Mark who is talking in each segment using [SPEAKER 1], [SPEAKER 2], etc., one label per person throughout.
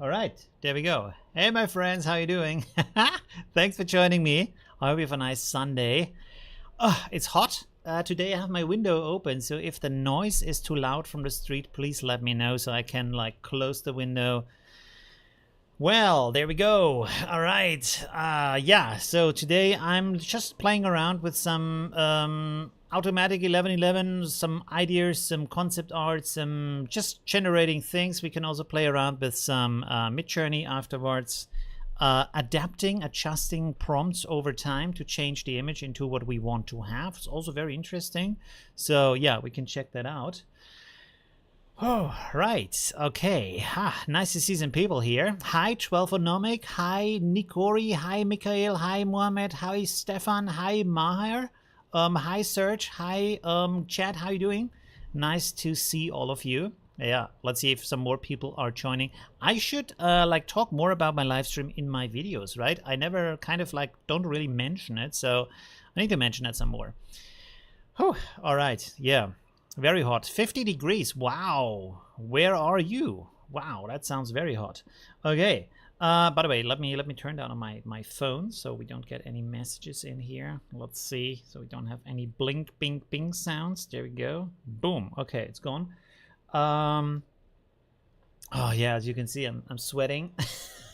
[SPEAKER 1] All right, there we go. Hey, my friends, how you doing? Thanks for joining me. I hope you have a nice Sunday. It's hot. Today I have my window open, so if the noise is too loud from the street, please let me know so I can like close the window. Well, there we go. All right. Yeah, so today I'm just playing around with some automatic 1111, some ideas, some concept art, some just generating things. We can also play around with some Midjourney afterwards. Adapting, adjusting prompts over time to change the image into what we want to have. It's also very interesting. So yeah, we can check that out. Oh, right. Okay. Nice to see some people here. Hi, 12onomic. Hi, Nikori. Hi, Mikhail. Hi, Mohammed. Hi, Stefan. Hi, Maher. Hi, Serge. Hi, chat. How you doing? Nice to see all of you. Yeah, let's see if some more people are joining. I should like talk more about my live stream in my videos, right? I never kind of like don't really mention it, so I need to mention it some more. Oh, all right. Yeah. Very hot. 50 degrees. Wow. Where are you? Wow, that sounds very hot. Okay. By the way, let me turn down on my phone so we don't get any messages in here. Let's see. So we don't have any blink, bing, bing sounds. There we go. Boom. Okay, it's gone. Oh yeah, as you can see, I'm sweating.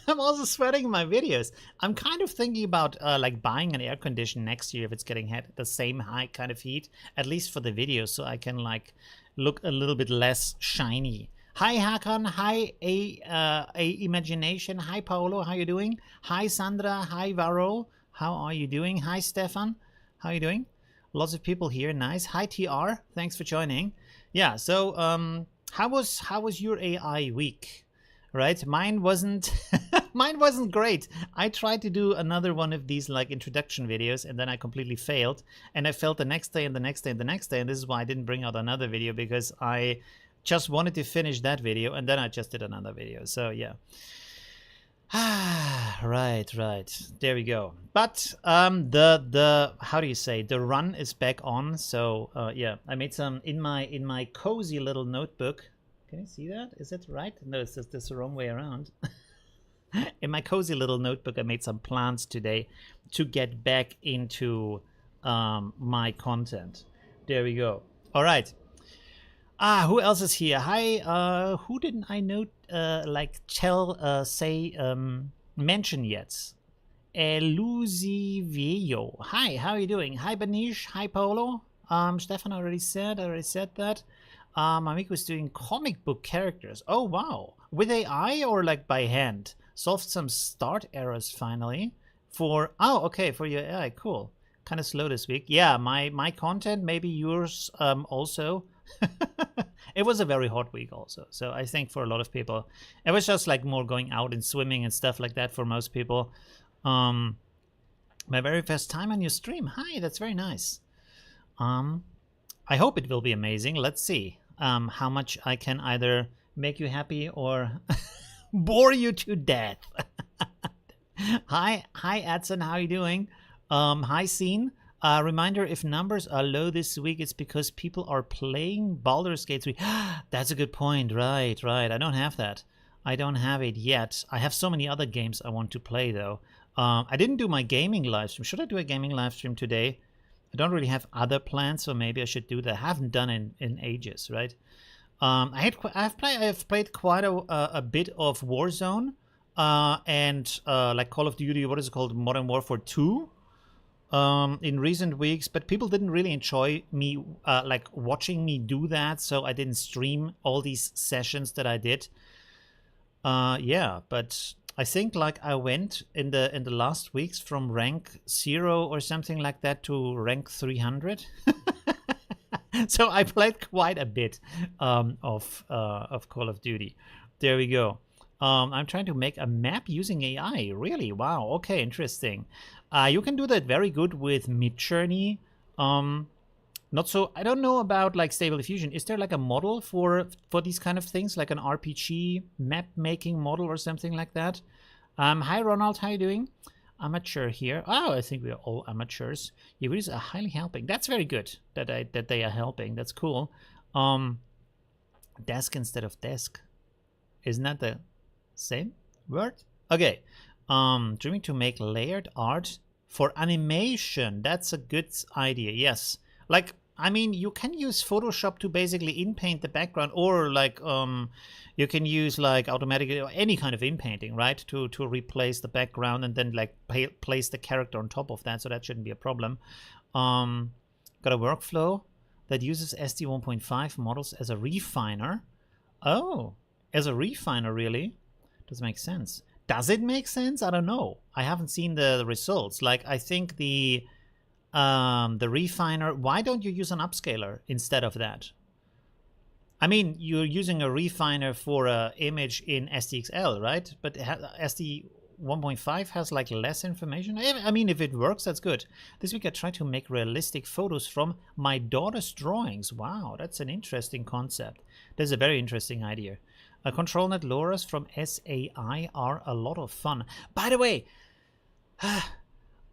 [SPEAKER 1] I'm also sweating in my videos. I'm kind of thinking about like buying an air conditioner next year if it's getting the same high kind of heat, at least for the videos, so I can like look a little bit less shiny. Hi Hakan, hi a Imagination, hi Paolo, how you doing? Hi Sandra, hi Varro, how are you doing? Hi Stefan, how you doing? Lots of people here, nice. Hi TR, thanks for joining. Yeah, so how was your AI week? Right, mine wasn't mine wasn't great. I tried to do another one of these like introduction videos and then I completely failed, and I failed the next day and the next day and the next day, and this is why I didn't bring out another video, because I just wanted to finish that video and then I just did another video. So yeah. Right, there we go. But the how do you say, the run is back on. So yeah, I made some in my cozy little notebook. Can you see that? Is it right? No, it's just the wrong way around. In my cozy little notebook, I made some plans today to get back into my content. There we go. All right. Who else is here? Hi. Who didn't I note? Mention yet? Eluzivio. Hi. How are you doing? Hi, Banish. Hi, Polo. Stefan already said that. Mamiko is doing comic book characters. Oh, wow. With AI or like by hand? Solved some start errors finally. For your AI. Cool. Kind of slow this week. Yeah, my content, maybe yours also. It was a very hot week also. So I think for a lot of people, it was just like more going out and swimming and stuff like that for most people. My very first time on your stream. Hi, that's very nice. I hope it will be amazing. Let's see how much I can either make you happy or bore you to death. Hi, Adson. How are you doing? Hi, Scene. Reminder, if numbers are low this week, it's because people are playing Baldur's Gate 3. That's a good point. Right. I don't have that. I don't have it yet. I have so many other games I want to play, though. I didn't do my gaming live stream. Should I do a gaming live stream today? I don't really have other plans, so maybe I should do that. I haven't done it in ages, right? I've played quite a bit of Warzone and like Call of Duty. What is it called? Modern Warfare 2 in recent weeks, but people didn't really enjoy me like watching me do that, so I didn't stream all these sessions that I did. Yeah, but I think like I went in the last weeks from rank 0 or something like that to rank 300. So I played quite a bit of Call of Duty. There we go. I'm trying to make a map using AI. Really? Wow. Okay, interesting. You can do that very good with Midjourney. Not so. I don't know about like Stable Diffusion. Is there like a model for these kind of things, like an RPG map making model or something like that? Hi Ronald, how you doing? Amateur here. Oh, I think we're all amateurs. Users are highly helping. That's very good that they are helping. That's cool. Desk instead of desk. Isn't that the Same word? Okay. Dreaming to make layered art for animation. That's a good idea. Yes. Like, I mean, you can use Photoshop to basically inpaint the background, or like you can use like automatic or any kind of inpainting, right? To replace the background and then like place the character on top of that. So that shouldn't be a problem. Got a workflow that uses SD 1.5 models as a refiner. Oh, as a refiner, really? Does make sense. Does it make sense? I don't know. I haven't seen the results. Like, I think the refiner. Why don't you use an upscaler instead of that? I mean, you're using a refiner for an image in SDXL, right? But SD 1.5 has like less information. I mean, if it works, that's good. This week I tried to make realistic photos from my daughter's drawings. Wow, that's an interesting concept. That's a very interesting idea. Controlnet LoRa's from SAI are a lot of fun. By the way,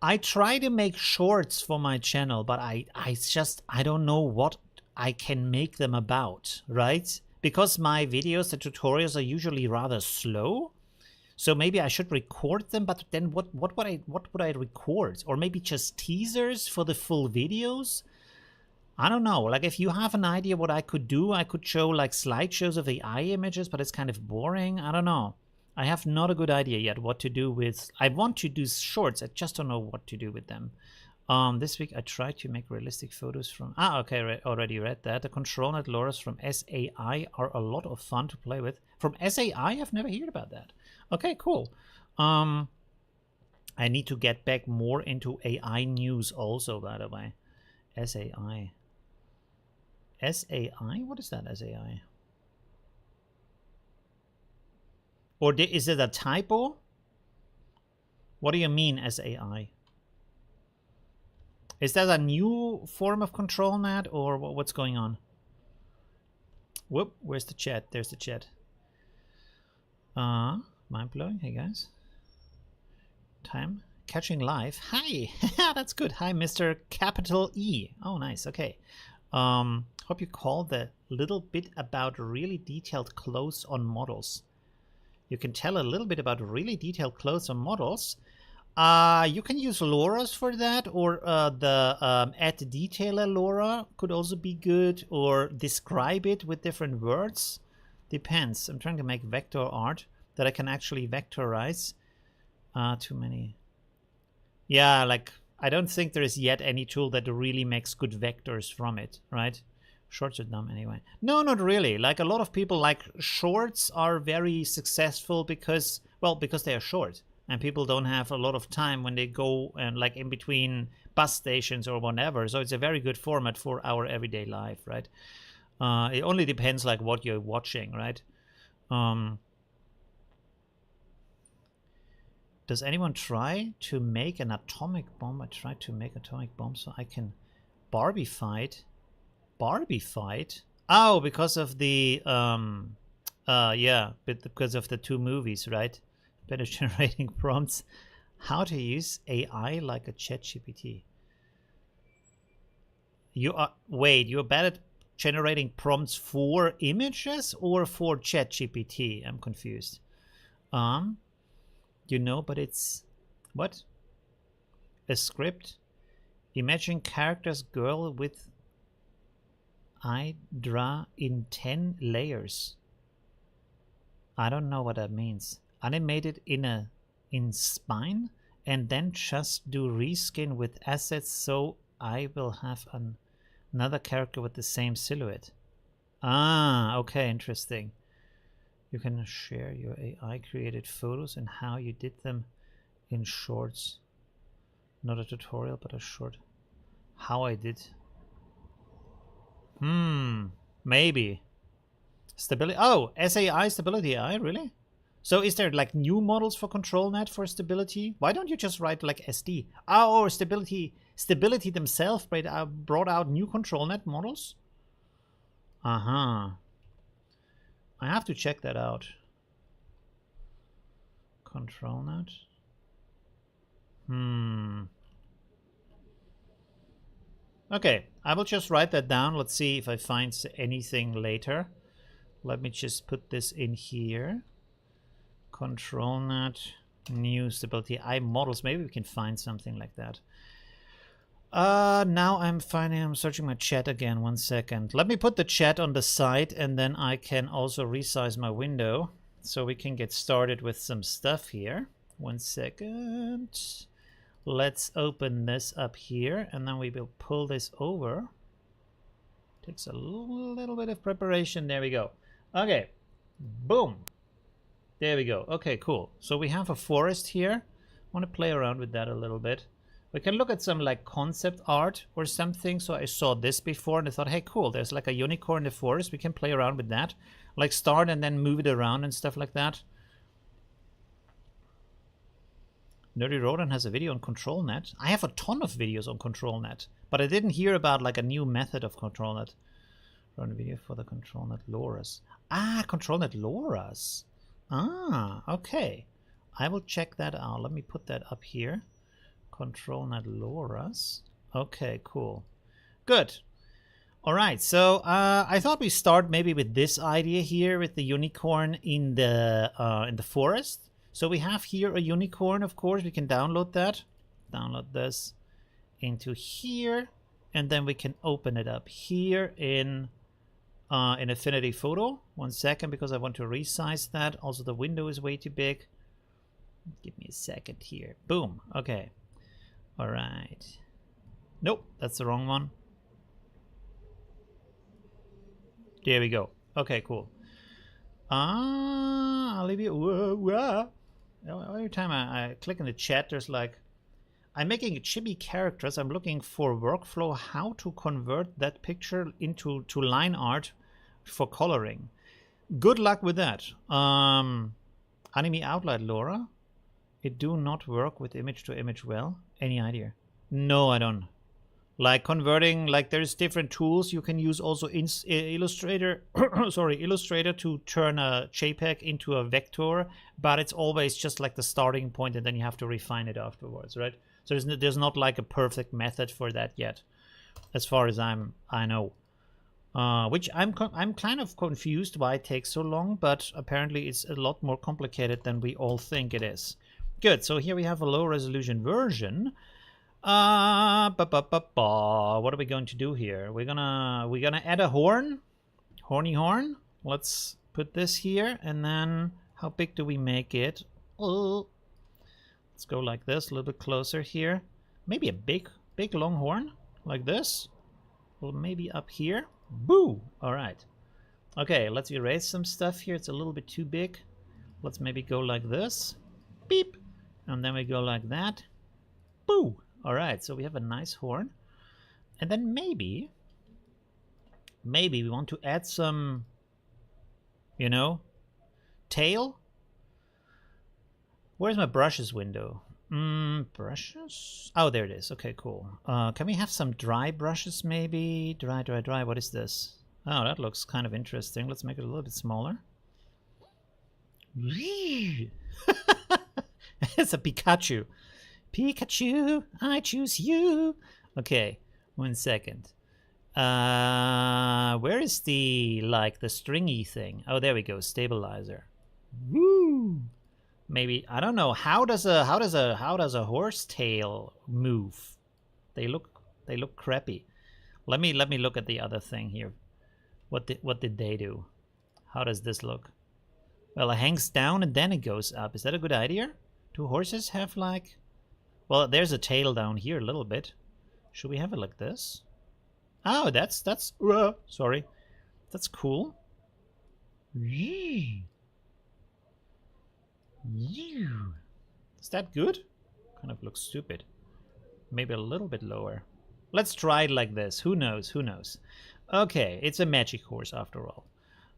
[SPEAKER 1] I try to make shorts for my channel, but I don't know what I can make them about, right? Because my videos, the tutorials are usually rather slow. So maybe I should record them, but then what would I record? Or maybe just teasers for the full videos? I don't know. Like, if you have an idea what I could do, I could show like slideshows of AI images, but it's kind of boring. I don't know. I have not a good idea yet what to do with. I want to do shorts. I just don't know what to do with them. This week I tried to make realistic photos from. Okay, already read that. The Controlnet LoRa's from SAI are a lot of fun to play with. From SAI, I've never heard about that. Okay, cool. I need to get back more into AI news also, by the way. SAI. SAI? What is that, SAI? Or is it a typo? What do you mean, SAI? Is that a new form of Controlnet, or what's going on? Whoop, where's the chat? There's the chat. Mind-blowing. Hey, guys. Time. Catching live. Hi! That's good. Hi, Mr. Capital E. Oh, nice. Okay. Hope you called the little bit about really detailed clothes on models. You can tell a little bit about really detailed clothes on models. You can use LoRa's for that, or the add detailer LoRa could also be good, or describe it with different words. Depends. I'm trying to make vector art that I can actually vectorize. Too many. Yeah, like, I don't think there is yet any tool that really makes good vectors from it, right? Shorts are dumb anyway. No, not really. Like, a lot of people, like, shorts are very successful because, well, because they are short. And people don't have a lot of time when they go and like in between bus stations or whatever. So it's a very good format for our everyday life, right? It only depends like what you're watching, right? Does anyone try to make an atomic bomb? I tried to make atomic bomb so I can Barbie fight. Barbie fight? Oh, because of the yeah, because of the two movies, right? Better generating prompts. How to use AI like a ChatGPT. You are wait, you're bad at generating prompts for images or for ChatGPT? I'm confused. You know, but it's what? A script. Imagine characters girl with Hydra in 10 layers. I don't know what that means. Animated in spine and then just do reskin with assets, so I will have another character with the same silhouette. Ah, okay, interesting. You can share your AI created photos and how you did them in shorts. Not a tutorial, but a short. How I did. Maybe. Stability. Oh, SAI stability AI, really? So is there like new models for Controlnet for stability? Why don't you just write like SD? Oh, or stability themselves brought out new Controlnet models? I have to check that out. Controlnet. Okay, I will just write that down. Let's see if I find anything later. Let me just put this in here. Controlnet, new stability, models. Maybe we can find something like that. Now I'm searching my chat again. 1 second. Let me put the chat on the side and then I can also resize my window so we can get started with some stuff here. 1 second. Let's open this up here and then we will pull this over. Takes a little bit of preparation. There we go. Okay. Boom. There we go. Okay, cool. So we have a forest here. I want to play around with that a little bit. We can look at some like concept art or something. So I saw this before and I thought, hey, cool, there's like a unicorn in the forest. We can play around with that. Like start and then move it around and stuff like that. Nerdy Rodan has a video on Controlnet. I have a ton of videos on Controlnet, but I didn't hear about like a new method of Controlnet. Run a video for the Controlnet LoRa's. Ah, Controlnet LoRa's. Ah, okay. I will check that out. Let me put that up here. Controlnet LoRa's. Okay, cool. Good. All right, so I thought we start maybe with this idea here with the unicorn in the forest. So we have here a unicorn, of course. We can download that. Download this into here, and then we can open it up here in Affinity Photo. 1 second, because I want to resize that. Also, the window is way too big. Give me a second here. Boom. Okay. All right. Nope, that's the wrong one. There we go. Okay, cool. Olivio. Every time I click in the chat, there's like, I'm making chibi characters. I'm looking for workflow how to convert that picture into line art for coloring. Good luck with that. Anime Outline LoRa. It do not work with image to image well. Any idea? No, I don't. Like converting, like there's different tools you can use also in Illustrator. Sorry, Illustrator to turn a JPEG into a vector, but it's always just like the starting point, and then you have to refine it afterwards, right? So there's not like a perfect method for that yet, as far as I know. Which I'm kind of confused why it takes so long, but apparently it's a lot more complicated than we all think it is. Good. So here we have a low resolution version. What are we going to do here? We're gonna add a horn, horny horn. Let's put this here, and then how big do we make it? Oh, let's go like this, a little bit closer here. Maybe a big long horn like this. Well, maybe up here. Boo! All right. Okay, let's erase some stuff here. It's a little bit too big. Let's maybe go like this. Beep, and then we go like that. Boo! All right, so we have a nice horn. And then maybe we want to add some, you know, tail. Where's my brushes window? Brushes? Oh, there it is. Okay, cool. Can we have some dry brushes maybe? Dry. What is this? Oh, that looks kind of interesting. Let's make it a little bit smaller. It's a Pikachu. Pikachu, I choose you. Okay, 1 second. Where is the stringy thing? Oh, there we go. Stabilizer. Woo! Maybe I don't know. How does a horse tail move? They look crappy. Let me look at the other thing here. What did they do? How does this look? Well, it hangs down and then it goes up. Is that a good idea? Do horses have like? Well, there's a tail down here a little bit. Should we have it like this? Oh, that's sorry. That's cool. Is that good? Kind of looks stupid. Maybe a little bit lower. Let's try it like this. Who knows? Who knows? Okay, it's a magic horse after all.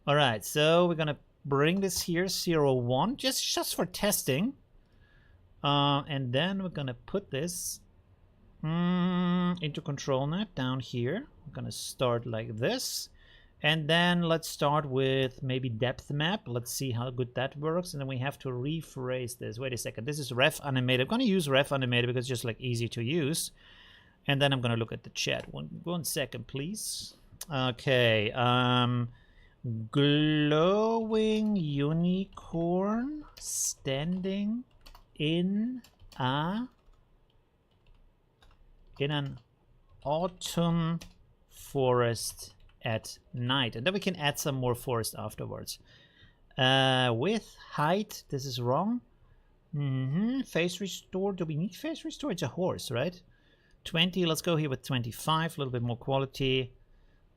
[SPEAKER 1] All right, so we're gonna bring this here 0, 1 just for testing. And then we're gonna put this into Controlnet down here. We're gonna start like this, and then let's start with maybe depth map. Let's see how good that works, and then we have to rephrase this. Wait a second, this is ref animated. I'm gonna use ref animated because it's just like easy to use. And then I'm gonna look at the chat. One second, please. Okay, glowing unicorn. standing in an autumn forest at night. And then we can add some more forest afterwards. With height, this is wrong. Face restore. Do we need face restore? It's a horse, right? 20. Let's go here with 25. A little bit more quality.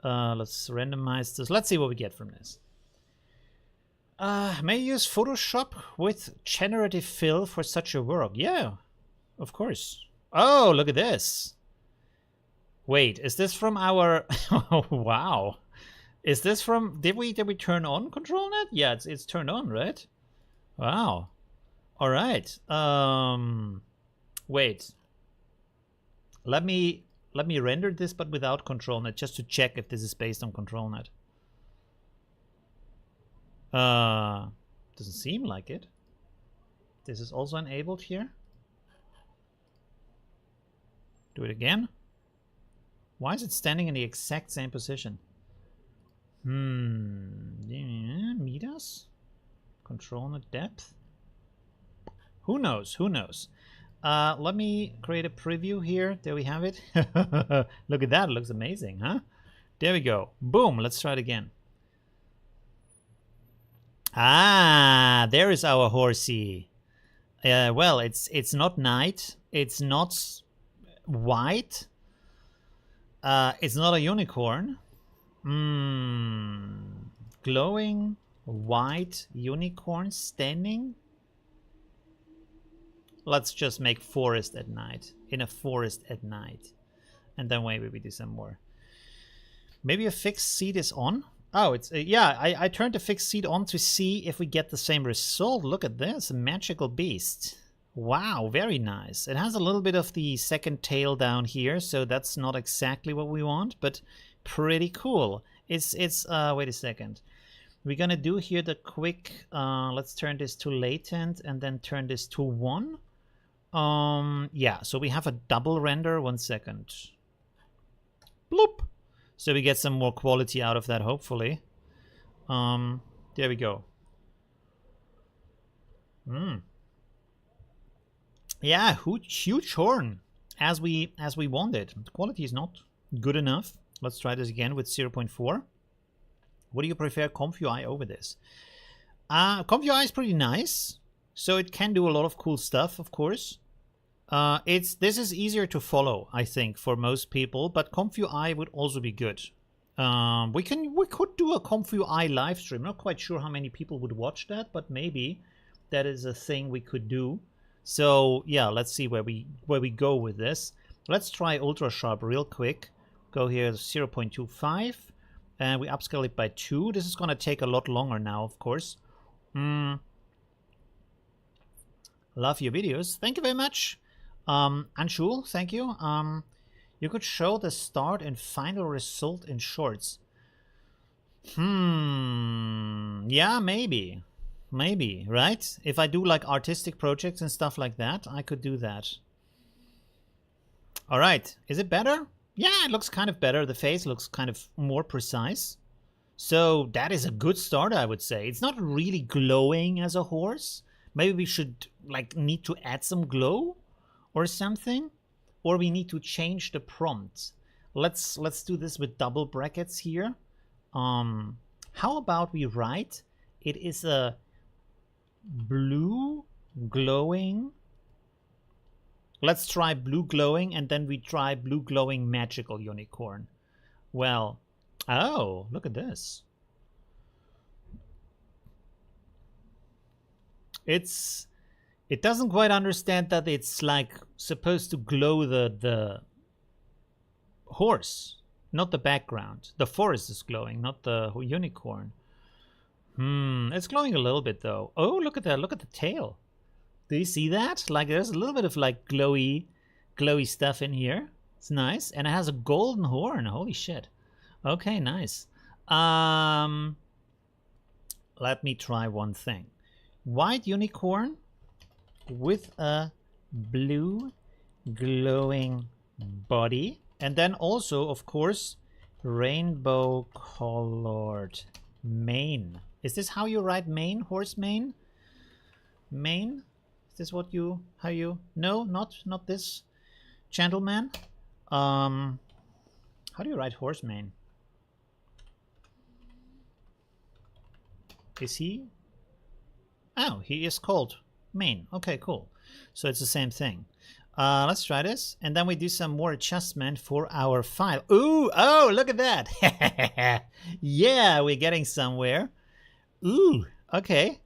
[SPEAKER 1] Let's randomize this. Let's see what we get from this. May use Photoshop with generative fill for such a work. Yeah, of course. Oh, look at this. Wait, is this from our... Oh, wow. Is this from... Did we turn on Controlnet? Yeah, it's turned on, right? Wow. All right. Wait. Let me render this, but without Controlnet, just to check if this is based on Controlnet. Doesn't seem like it. This is also enabled here. Do it again. Why is it standing in the exact same position? Meters? Controlnet depth? Who knows? Who knows? Let me create a preview here. There we have it. Look at that. It looks amazing, huh? There we go. Boom. Let's try it again. Ah, there is our horsey. Well, it's not night. It's not white. It's not a unicorn. Glowing white unicorn standing. Let's just make forest at night. In a forest at night. And then maybe we do some more. Maybe a fixed seed is on. Oh, it's... yeah, I turned the fixed seed on to see if we get the same result. Look at this. A magical beast. Wow, very nice. It has a little bit of the second tail down here, so that's not exactly what we want, but pretty cool. It's wait a second. We're gonna do here the quick... let's turn this to latent and then turn this to 1. Yeah, so we have a double render. 1 second. Bloop. So we get some more quality out of that, hopefully. There we go. Yeah, huge horn, as we wanted. The quality is not good enough. Let's try this again with 0.4. What do you prefer, ComfUI over this? ComfUI is pretty nice, so it can do a lot of cool stuff, of course. This is easier to follow, I think, for most people, but ComfUI would also be good. We could do a ComfUI live stream. Not quite sure how many people would watch that, but maybe that is a thing we could do. So yeah, let's see where we go with this. Let's try ultra sharp real quick. Go here 0.25 and we upscale it by 2. This is gonna take a lot longer now, of course. Love your videos. Thank you very much. Anshul, thank you. You could show the start and final result in shorts. Yeah, maybe. Maybe, right? If I do like artistic projects and stuff like that, I could do that. All right, is it better? Yeah, it looks kind of better. The face looks kind of more precise. So that is a good start, I would say. It's not really glowing as a horse. Maybe we should need to add some glow or something, or we need to change the prompt. Let's do this with double brackets here. How about we write it is a blue glowing. Let's try blue glowing, and then we try blue glowing magical unicorn. Well, oh, look at this. It doesn't quite understand that it's like supposed to glow the horse, not the background. The forest is glowing, not the unicorn. It's glowing a little bit though. Oh, look at that. Look at the tail. Do you see that? Like there's a little bit of like glowy stuff in here. It's nice. And it has a golden horn. Holy shit. Okay, nice. Let me try one thing. White unicorn with a blue glowing body. And then also, of course, rainbow colored mane. Is this how you write mane? Horse mane? Mane? Is this what you, how you, no, not this gentleman. How do you write horse mane? Is he? Oh, he is called Main. Okay, cool. So it's the same thing. Let's try this. And then we do some more adjustment for our file. Ooh, oh, look at that. Yeah, we're getting somewhere. Ooh, okay.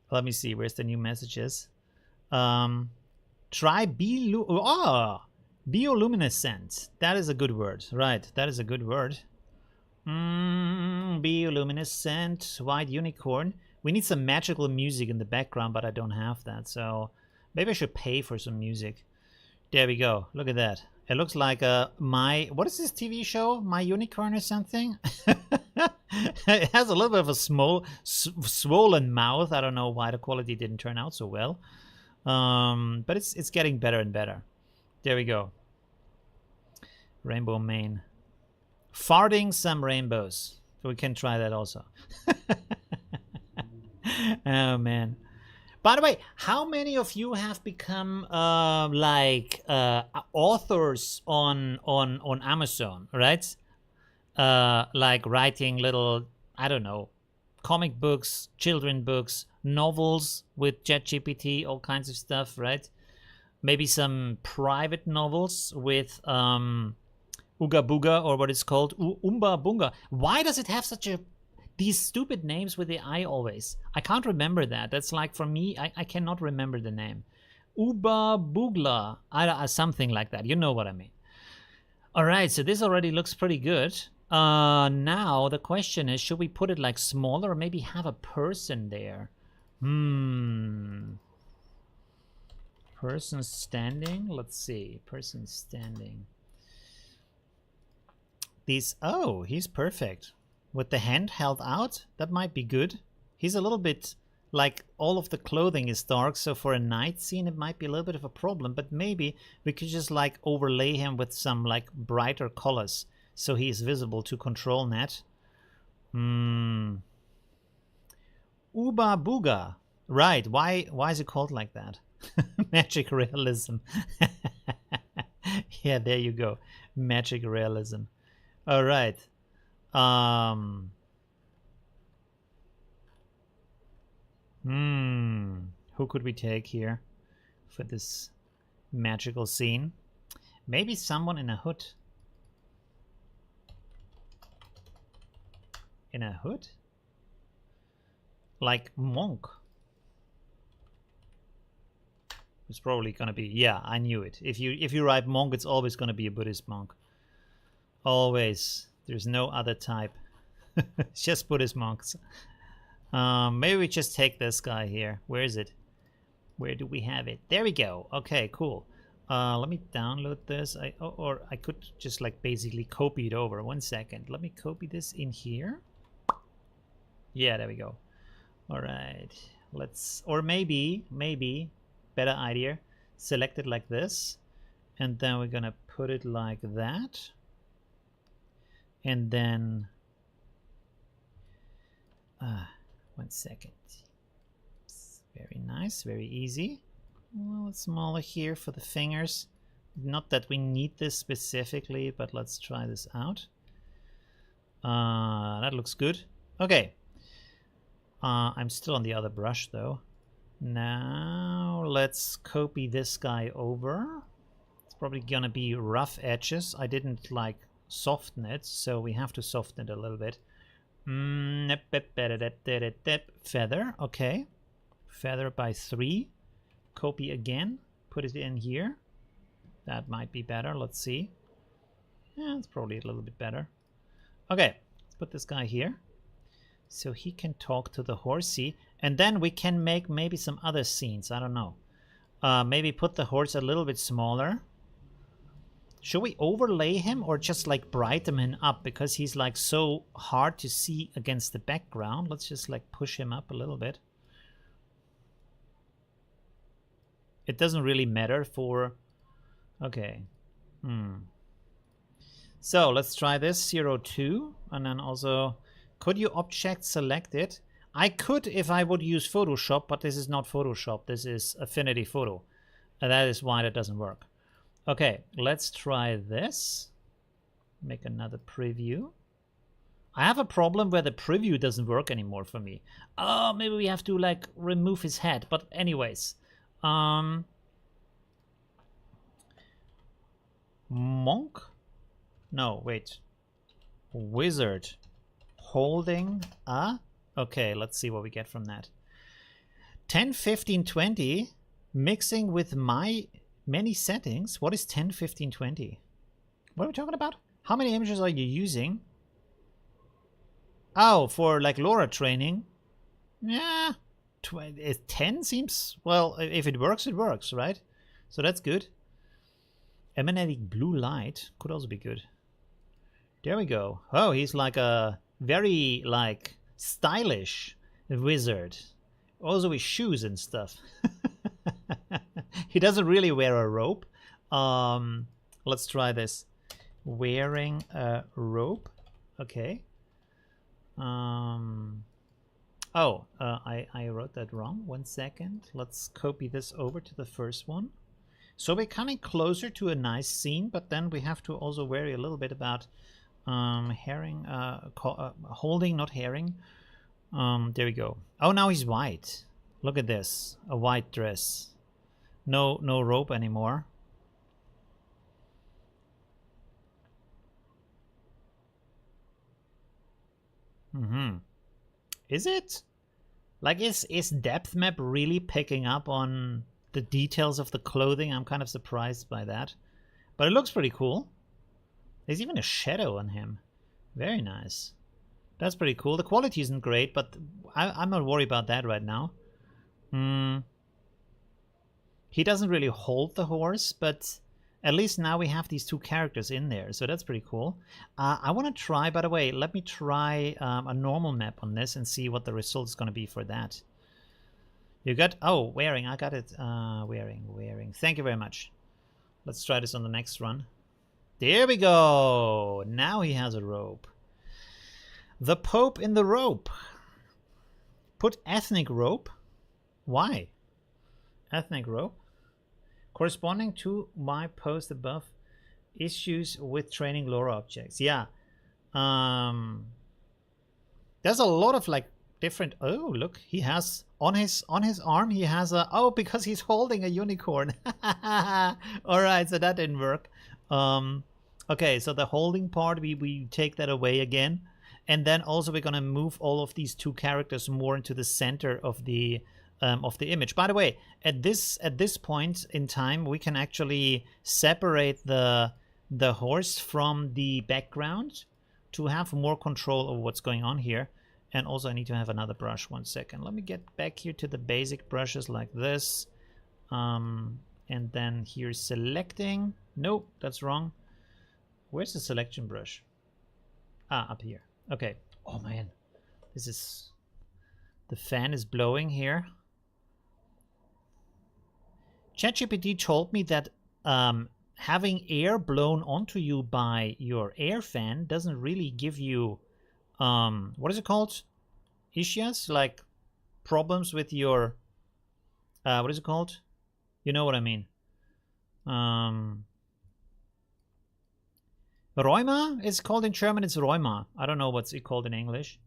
[SPEAKER 1] Let me see. Where's the new messages? Try bioluminescent. That is a good word. Right, that is a good word. Bioluminescent, white unicorn. We need some magical music in the background, but I don't have that, so maybe I should pay for some music. There we go. Look at that. It looks like what is this TV show? My Unicorn or something? It has a little bit of a swollen mouth. I don't know why the quality didn't turn out so well. But it's getting better and better. There we go. Rainbow mane. Farting some rainbows. So we can try that also. Oh man. By the way, how many of you have become authors on Amazon, right? Like writing little, I don't know, comic books, children books, novels with ChatGPT, all kinds of stuff, right? Maybe some private novels with Ooga Booga, or what it's called, Umba Bunga. Why does it have such these stupid names with the I always? I can't remember that. That's like, for me, I cannot remember the name. Uba Bugla, something like that. You know what I mean. All right, so this already looks pretty good. Now the question is, should we put it like smaller or maybe have a person there? Person standing. Let's see. Person standing. Oh, he's perfect. With the hand held out, that might be good. He's a little bit, like, all of the clothing is dark, so for a night scene it might be a little bit of a problem, but maybe we could just, like, overlay him with some, like, brighter colors so he is visible to Controlnet. Uba Booga. Right, why is it called like that? Magic realism. Yeah, there you go. Magic realism. All right. Who could we take here for this magical scene? Maybe someone in a hood. In a hood? Like monk. It's probably gonna be, yeah, I knew it. If you write monk, it's always gonna be a Buddhist monk. Always. There's no other type. It's just Buddhist monks. Maybe we just take this guy here. Where is it? Where do we have it? There we go. Okay, cool. Let me download this. Or I could just like basically copy it over. 1 second. Let me copy this in here. Yeah, there we go. All right. Let's, or maybe, better idea. Select it like this. And then we're gonna put it like that. And then 1 second. Very nice, very easy. A little smaller here for the fingers. Not that we need this specifically, but let's try this out. That looks good. Okay. I'm still on the other brush though. Now let's copy this guy over. It's probably gonna be rough edges. I didn't like soften it, so we have to soften it a little bit. Feather, okay. Feather by 3. Copy again. Put it in here. That might be better. Let's see. Yeah, it's probably a little bit better. Okay, let's put this guy here. So he can talk to the horsey. And then we can make maybe some other scenes. I don't know. Maybe put the horse a little bit smaller. Should we overlay him or just like brighten him up because he's like so hard to see against the background? Let's just like push him up a little bit. It doesn't really matter for... Okay. So let's try this 02 and then also, could you object select it? I could if I would use Photoshop, but this is not Photoshop. This is Affinity Photo. And that is why that doesn't work. Okay, let's try this. Make another preview. I have a problem where the preview doesn't work anymore for me. Oh, maybe we have to like remove his head. But anyways, monk? No, wait. Wizard holding a. Okay, let's see what we get from that. 10, 15, 20 mixing with my many settings. What is 10, 15, 20? What are we talking about? How many images are you using? Oh, for like LoRa training. Yeah, 10 seems, well, if it works, right? So that's good. Emanating blue light could also be good. There we go. Oh, he's like a very like stylish wizard. Also with shoes and stuff. He doesn't really wear a robe. Let's try this. Wearing a robe. Okay. I wrote that wrong. 1 second. Let's copy this over to the first one. So we're coming closer to a nice scene, but then we have to also worry a little bit about herring, holding, not herring. There we go. Oh, now he's white. Look at this. A white dress. No rope anymore. Is it? Like, is depth map really picking up on the details of the clothing? I'm kind of surprised by that. But it looks pretty cool. There's even a shadow on him. Very nice. That's pretty cool. The quality isn't great, but I'm not worried about that right now. He doesn't really hold the horse, but at least now we have these two characters in there, so that's pretty cool. I want to try, by the way, let me try a normal map on this and see what the result is going to be for that. You got, oh, wearing, I got it. Wearing. Thank you very much. Let's try this on the next run. There we go. Now he has a robe. The Pope in the robe. Put ethnic robe. Why? Ethnic robe. Corresponding to my post above, issues with training LoRa objects. Yeah. There's a lot of like different. Oh, look, he has on his arm he has a, oh, because he's holding a unicorn. All right, so that didn't work. Okay, so the holding part, we take that away again, and then also we're gonna move all of these two characters more into the center of the image. By the way, at this point in time, we can actually separate the horse from the background to have more control over what's going on here. And also I need to have another brush. 1 second. Let me get back here to the basic brushes like this. And then here's selecting. Nope, that's wrong. Where's the selection brush? Ah, up here. Okay. Oh man, this is, the fan is blowing here. ChatGPT told me that having air blown onto you by your air fan doesn't really give you, what is it called? Issues? Like problems with your, what is it called? You know what I mean. Rheuma is called in German. It's Rheuma. I don't know what's it called in English.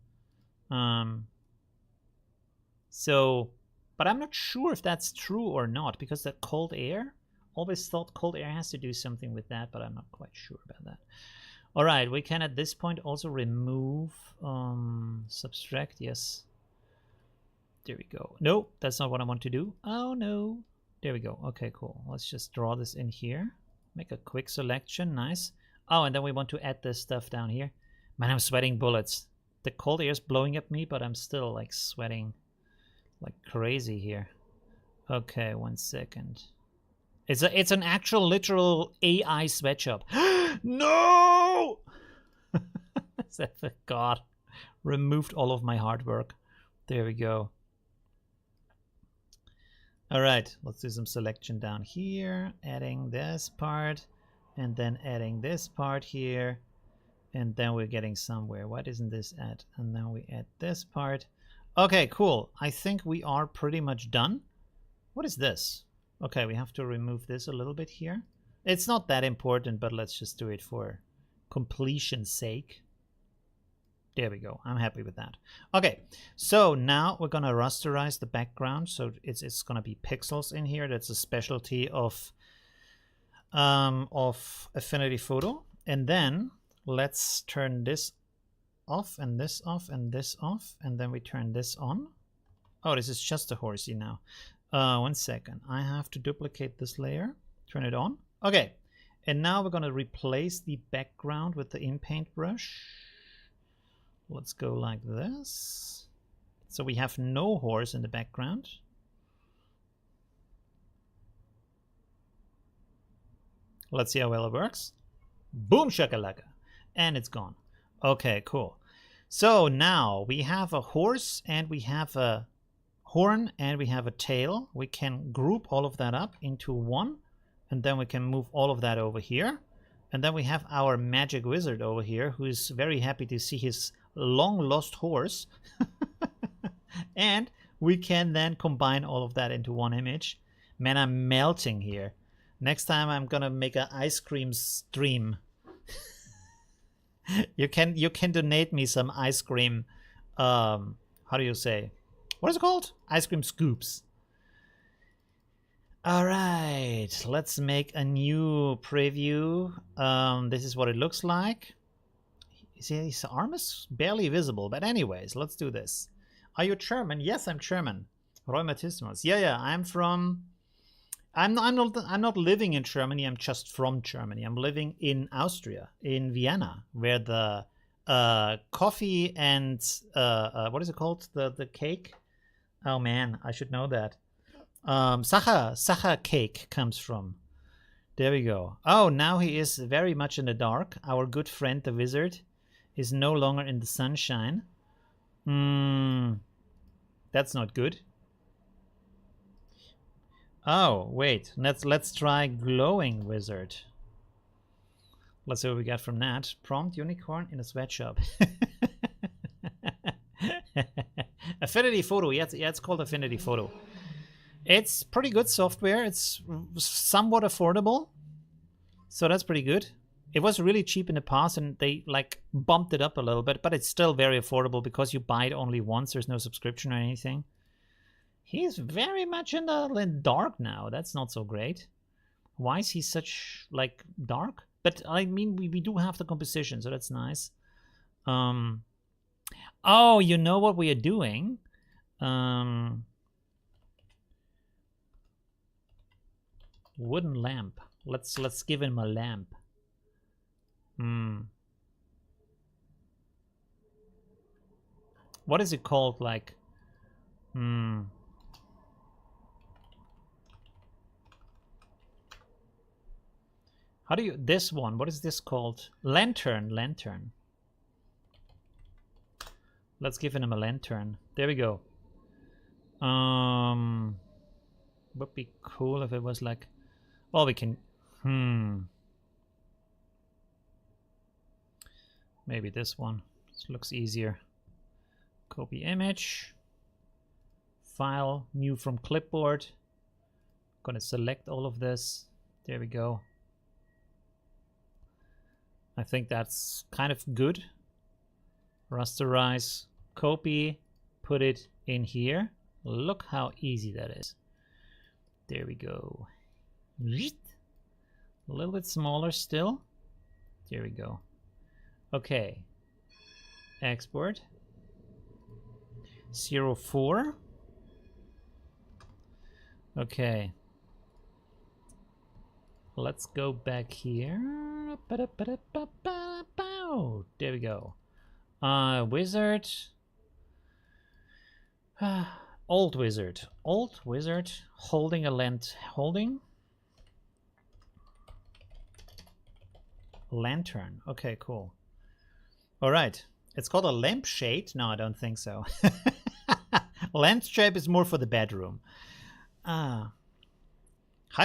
[SPEAKER 1] So, but I'm not sure if that's true or not, because that cold air, always thought cold air has to do something with that, but I'm not quite sure about that. All right, we can at this point also remove, subtract, yes. There we go. No, that's not what I want to do. Oh no. There we go. Okay, cool. Let's just draw this in here. Make a quick selection, nice. Oh, and then we want to add this stuff down here. Man, I'm sweating bullets. The cold air is blowing at me, but I'm still like sweating like crazy here. Okay, 1 second. It's an actual literal AI sweatshop. No! God, removed all of my hard work. There we go. All right, let's do some selection down here, adding this part, and then adding this part here, and then we're getting somewhere. What isn't this at? And then we add this part. Okay, cool. I think we are pretty much done. What is this? Okay, we have to remove this a little bit here. It's not that important, but let's just do it for completion's sake. There we go. I'm happy with that. Okay, so now we're gonna rasterize the background, so it's gonna be pixels in here. That's a specialty of Affinity Photo. And then let's turn this off and this off and this off, and then we turn this on. Oh, this is just a horsey now. 1 second. I have to duplicate this layer, turn it on. Okay, and now we're gonna replace the background with the in-paint brush. Let's go like this. So we have no horse in the background. Let's see how well it works. Boom shakalaka. And it's gone. Okay, cool. So now we have a horse and we have a horn and we have a tail. We can group all of that up into one, and then we can move all of that over here. And then we have our magic wizard over here, who is very happy to see his long lost horse. And we can then combine all of that into one image. Man, I'm melting here. Next time I'm gonna make an ice cream stream. You can donate me some ice cream, how do you say, what is it called? Ice cream scoops. All right, let's make a new preview. This is what it looks like. See, his arm is barely visible, but anyways, let's do this. Are you German? Yes, I'm German. Rheumatismus. Yeah, I'm from. I'm not living in Germany. I'm just from Germany. I'm living in Austria, in Vienna, where the coffee and what is it called? The cake. Oh man, I should know that. Sacher cake comes from. There we go. Oh, now he is very much in the dark. Our good friend, the wizard, is no longer in the sunshine. That's not good. Oh, wait. Let's try glowing wizard. Let's see what we got from that. Prompt unicorn in a sweatshop. Affinity Photo. Yeah, it's called Affinity Photo. It's pretty good software. It's somewhat affordable, so that's pretty good. It was really cheap in the past, and they like bumped it up a little bit, but it's still very affordable because you buy it only once. There's no subscription or anything. He's very much in the dark now. That's not so great. Why is he such like dark? But I mean, we do have the composition, so that's nice. Oh, you know what we are doing? Wooden lamp. Let's give him a lamp. What is it called? Like, how do you, this one, what is this called? Lantern. Let's give him a lantern. There we go. Would be cool if it was like, well, we can, maybe this one. This looks easier. Copy image. File, new from clipboard. Gonna select all of this. There we go. I think that's kind of good. Rasterize, copy, put it in here. Look how easy that is. There we go. A little bit smaller still. There we go. Okay. Export. 04. Okay. Let's go back here. There we go. Wizard. Old wizard. Old wizard holding a lantern. Okay, cool. All right. It's called a lampshade. No, I don't think so. Lampshade is more for the bedroom. How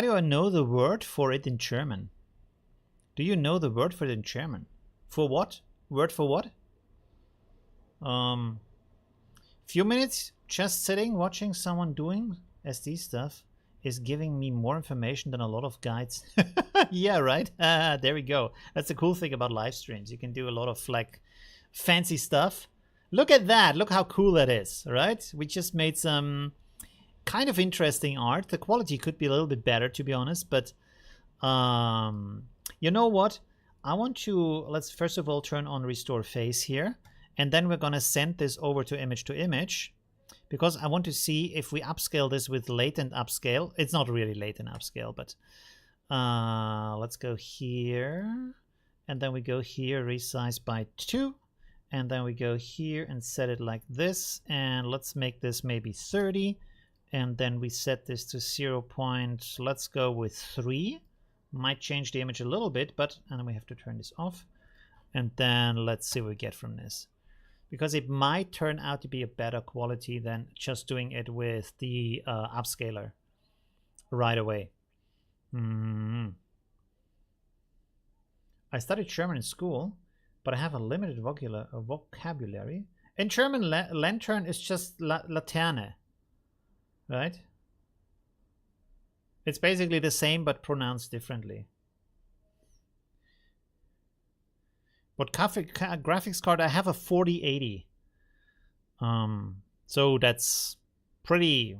[SPEAKER 1] do I know the word for it in German? Do you know the word for it in German? For what? Word for what? Few minutes just sitting, watching someone doing SD stuff is giving me more information than a lot of guides. Yeah, right? There we go. That's the cool thing about live streams. You can do a lot of like fancy stuff. Look at that. Look how cool that is, right? We just made some kind of interesting art. The quality could be a little bit better, to be honest, but you know what? I want to, let's first of all turn on restore face here, and then we're gonna send this over to image, because I want to see if we upscale this with latent upscale. It's not really latent upscale, but let's go here, and then we go here, resize by 2, and then we go here and set it like this, and let's make this maybe 30, and then we set this to 0. Let's go with 3. Might change the image a little bit, but and then we have to turn this off, and then let's see what we get from this, because it might turn out to be a better quality than just doing it with the upscaler right away. I studied German in school, but I have a limited vocabulary. In German, lantern is just Laterne, right? It's basically the same, but pronounced differently. What graphics card? I have a 4080. So that's pretty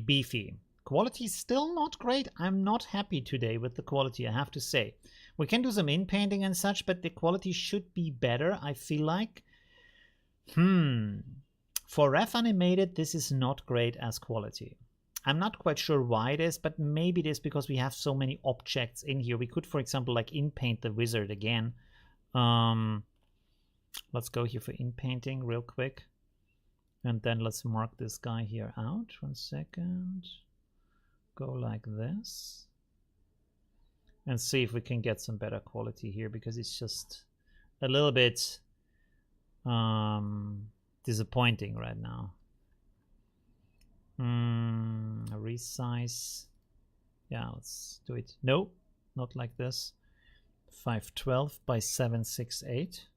[SPEAKER 1] beefy. Quality still not great. I'm not happy today with the quality, I have to say. We can do some in-painting and such, but the quality should be better, I feel like. For ref animated, this is not great as quality. I'm not quite sure why it is, but maybe it is because we have so many objects in here. We could, for example, like in-paint the wizard again. Let's go here for in-painting real quick. And then let's mark this guy here out. 1 second. Go like this. And see if we can get some better quality here, because it's just a little bit disappointing right now. Resize. Yeah, let's do it. No, not like this. 512 by 768.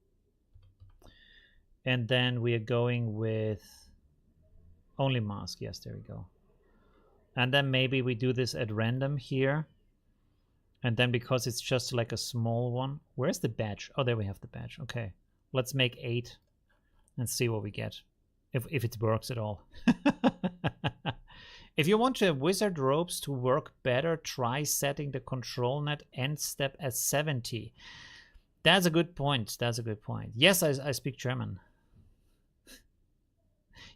[SPEAKER 1] And then we are going with only mask. Yes, there we go. And then maybe we do this at random here. And then because it's just like a small one. Where's the badge? Oh, there we have the badge. Okay. Let's make 8 and see what we get. If it works at all. If you want your wizard ropes to work better, try setting the Controlnet end step at 70. That's a good point. That's a good point. Yes, I speak German.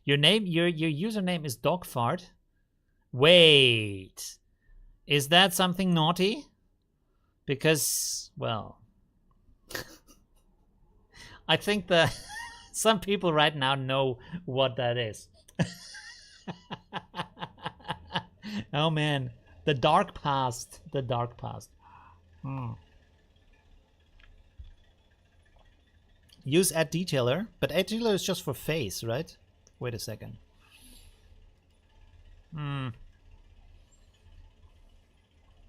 [SPEAKER 1] Your name, your username is Dogfart. Wait, is that something naughty? Because, well, I think that some people right now know what that is. Oh man, the dark past, the dark past. Use add detailer, but add detailer is just for face, right? Wait a second.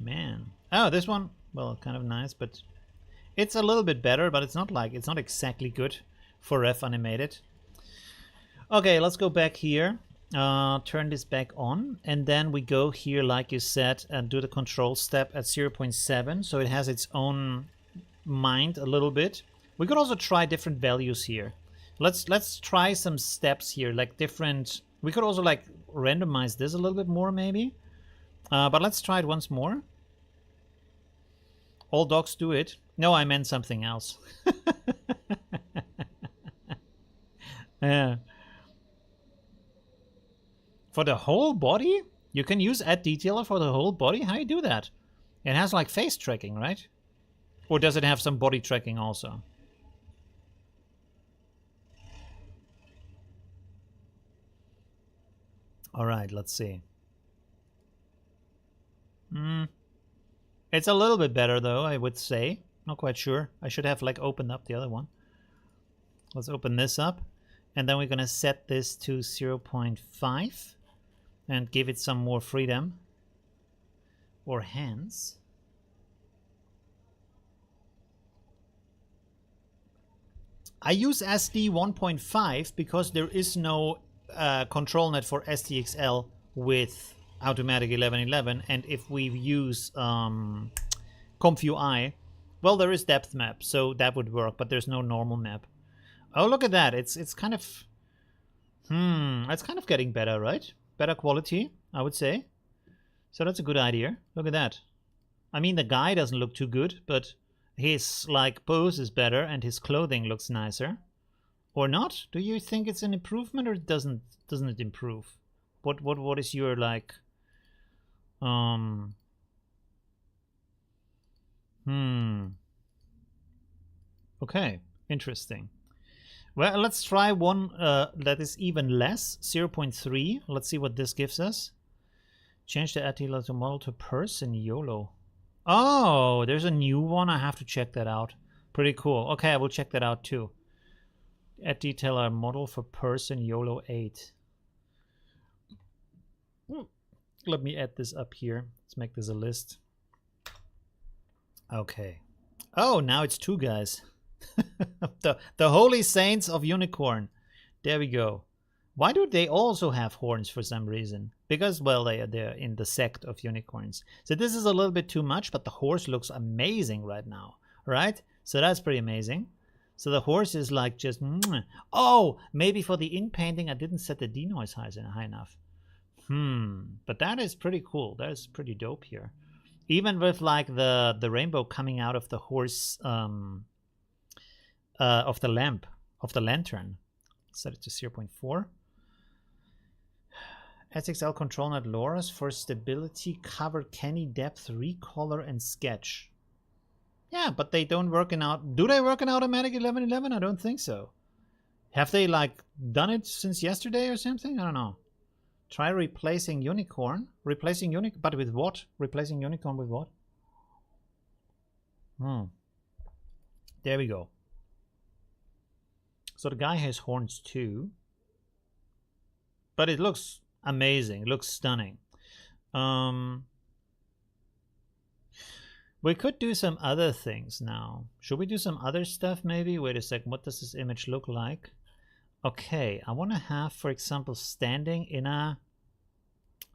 [SPEAKER 1] Man. Oh, this one, well, kind of nice, but it's a little bit better, but it's not exactly good for ref animated. Okay, let's go back here. Turn this back on, and then we go here, like you said, and do the control step at 0.7, so it has its own mind a little bit. We could also try different values here. Let's try some steps here, like different. We could also like randomize this a little bit more, maybe. But let's try it once more. All dogs do it. No, I meant something else. Yeah. For the whole body? You can use add detailer for the whole body? How do you do that? It has like face tracking, right? Or does it have some body tracking also? Alright, let's see. It's a little bit better though, I would say. Not quite sure. I should have like opened up the other one. Let's open this up. And then we're gonna set this to 0.5 and give it some more freedom. Or hands. I use SD 1.5 because there is no Controlnet for STXL with automatic 1111, and if we use ComfUI, well, there is depth map, so that would work, but there's no normal map. Oh, look at that! It's kind of it's kind of getting better, right? Better quality, I would say. So that's a good idea. Look at that. I mean, the guy doesn't look too good, but his like pose is better and his clothing looks nicer. Or not? Do you think it's an improvement, or doesn't it improve? What is your like okay, interesting. Well, let's try one that is even less, 0.3. Let's see what this gives us. Change the attila to model to person, YOLO. Oh, there's a new one. I have to check that out. Pretty cool. Okay, I will check that out too. Add detailer model for person, YOLO 8. Let me add this up here. Let's make this a list. Okay. Oh, now it's 2 guys. the holy saints of unicorn. There we go. Why do they also have horns for some reason? Because, well, they're in the sect of unicorns. So this is a little bit too much, but the horse looks amazing right now, right? So that's pretty amazing. So the horse is like just, oh, maybe for the in-painting I didn't set the denoise high enough. But that is pretty cool. That is pretty dope here. Even with like the rainbow coming out of the horse, of the lamp, of the lantern. Set it to 0.4. SXL Controlnet Loras for stability, cover, canny, depth, recolor, and sketch. Yeah, but they don't work in out. Do they work in automatic 1111? I don't think so. Have they like done it since yesterday or something? I don't know. Try replacing unicorn. Replacing unicorn, but with what? Replacing unicorn with what? There we go. So the guy has horns too. But it looks amazing. It looks stunning. We could do some other things now. Should we do some other stuff maybe? Wait a sec. What does this image look like? Okay, I want to have, for example, standing in a...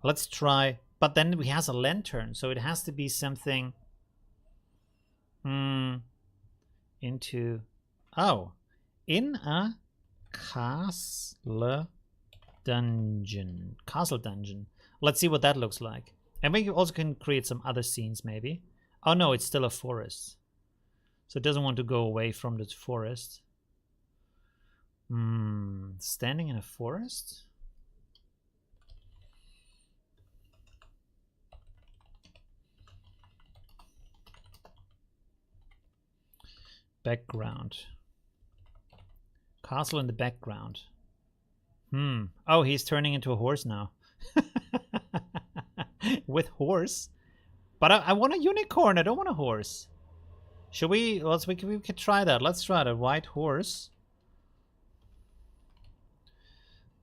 [SPEAKER 1] Let's try... But then we has a lantern, so it has to be something... into... Oh. In a castle dungeon. Castle dungeon. Let's see what that looks like. And we also can create some other scenes maybe. Oh no, it's still a forest. So it doesn't want to go away from the forest. Standing in a forest? Background. Castle in the background. Oh, he's turning into a horse now. With horse? But I want a unicorn. I don't want a horse. Should we? We could try that. Let's try the white horse.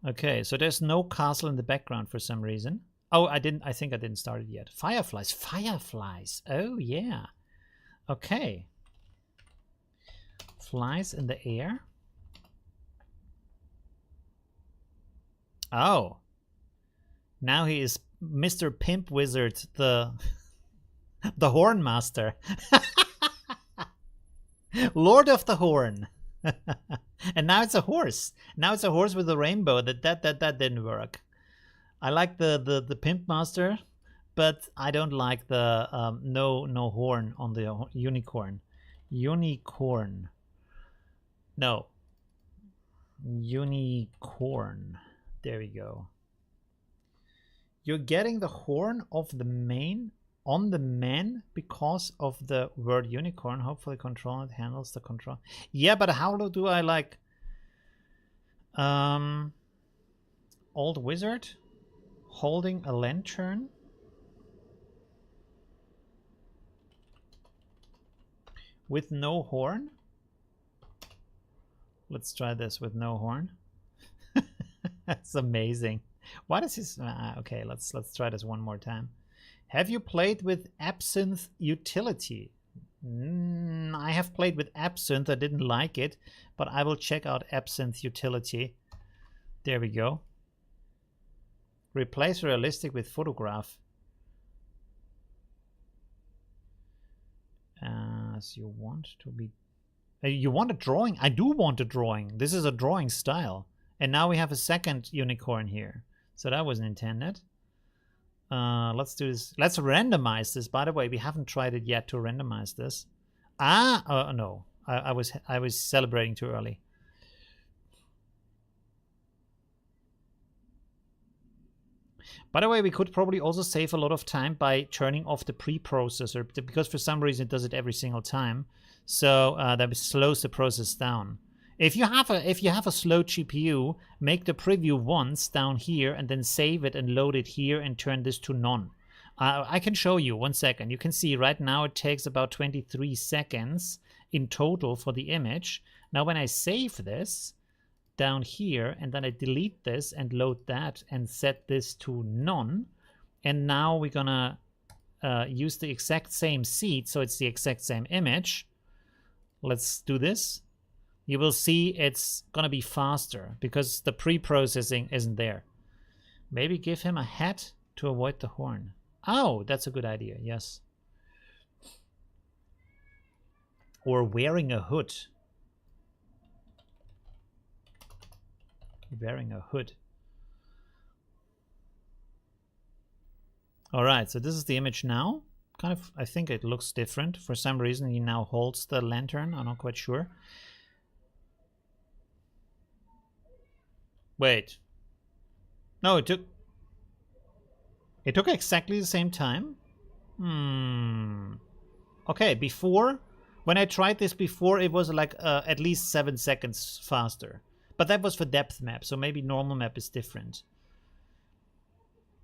[SPEAKER 1] Okay, so there's no castle in the background for some reason. Oh, I think I didn't start it yet. Fireflies. Fireflies. Oh, yeah. Okay. Flies in the air. Oh. Now he is Mr. Pimp Wizard, the Horn Master. Lord of the Horn. And now it's a horse. Now it's a horse with a rainbow. That didn't work. I like the Pimp Master, but I don't like the no horn on the unicorn. Unicorn. No. Unicorn. There we go. You're getting the horn of the main on the man because of the word unicorn. Hopefully Controlnet handles the control. Yeah, but how do I like old wizard holding a lantern? With no horn? Let's try this with no horn. That's amazing. Why does this... okay, let's try this one more time. Have you played with Absinthe Utility? I have played with Absinthe. I didn't like it, but I will check out Absinthe Utility. There we go. Replace realistic with photograph. As you want to be... you want a drawing? I do want a drawing. This is a drawing style. And now we have a second unicorn here. So that wasn't intended. Let's do this. Let's randomize this. By the way, we haven't tried it yet to randomize this. No. I was celebrating too early. By the way, we could probably also save a lot of time by turning off the preprocessor, because for some reason it does it every single time. So that slows the process down. If you have a slow GPU, make the preview once down here and then save it and load it here and turn this to none. I can show you. 1 second. You can see right now it takes about 23 seconds in total for the image. Now when I save this down here and then I delete this and load that and set this to none, and now we're gonna use the exact same seed, so it's the exact same image. Let's do this. You will see it's gonna be faster because the pre-processing isn't there. Maybe give him a hat to avoid the horn. Oh, that's a good idea, yes. Or wearing a hood. Wearing a hood. All right, so this is the image now. Kind of, I think it looks different. For some reason, he now holds the lantern. I'm not quite sure. Wait. No, it took exactly the same time. Okay, before, when I tried this before, it was like at least 7 seconds faster. But that was for depth map, so maybe normal map is different.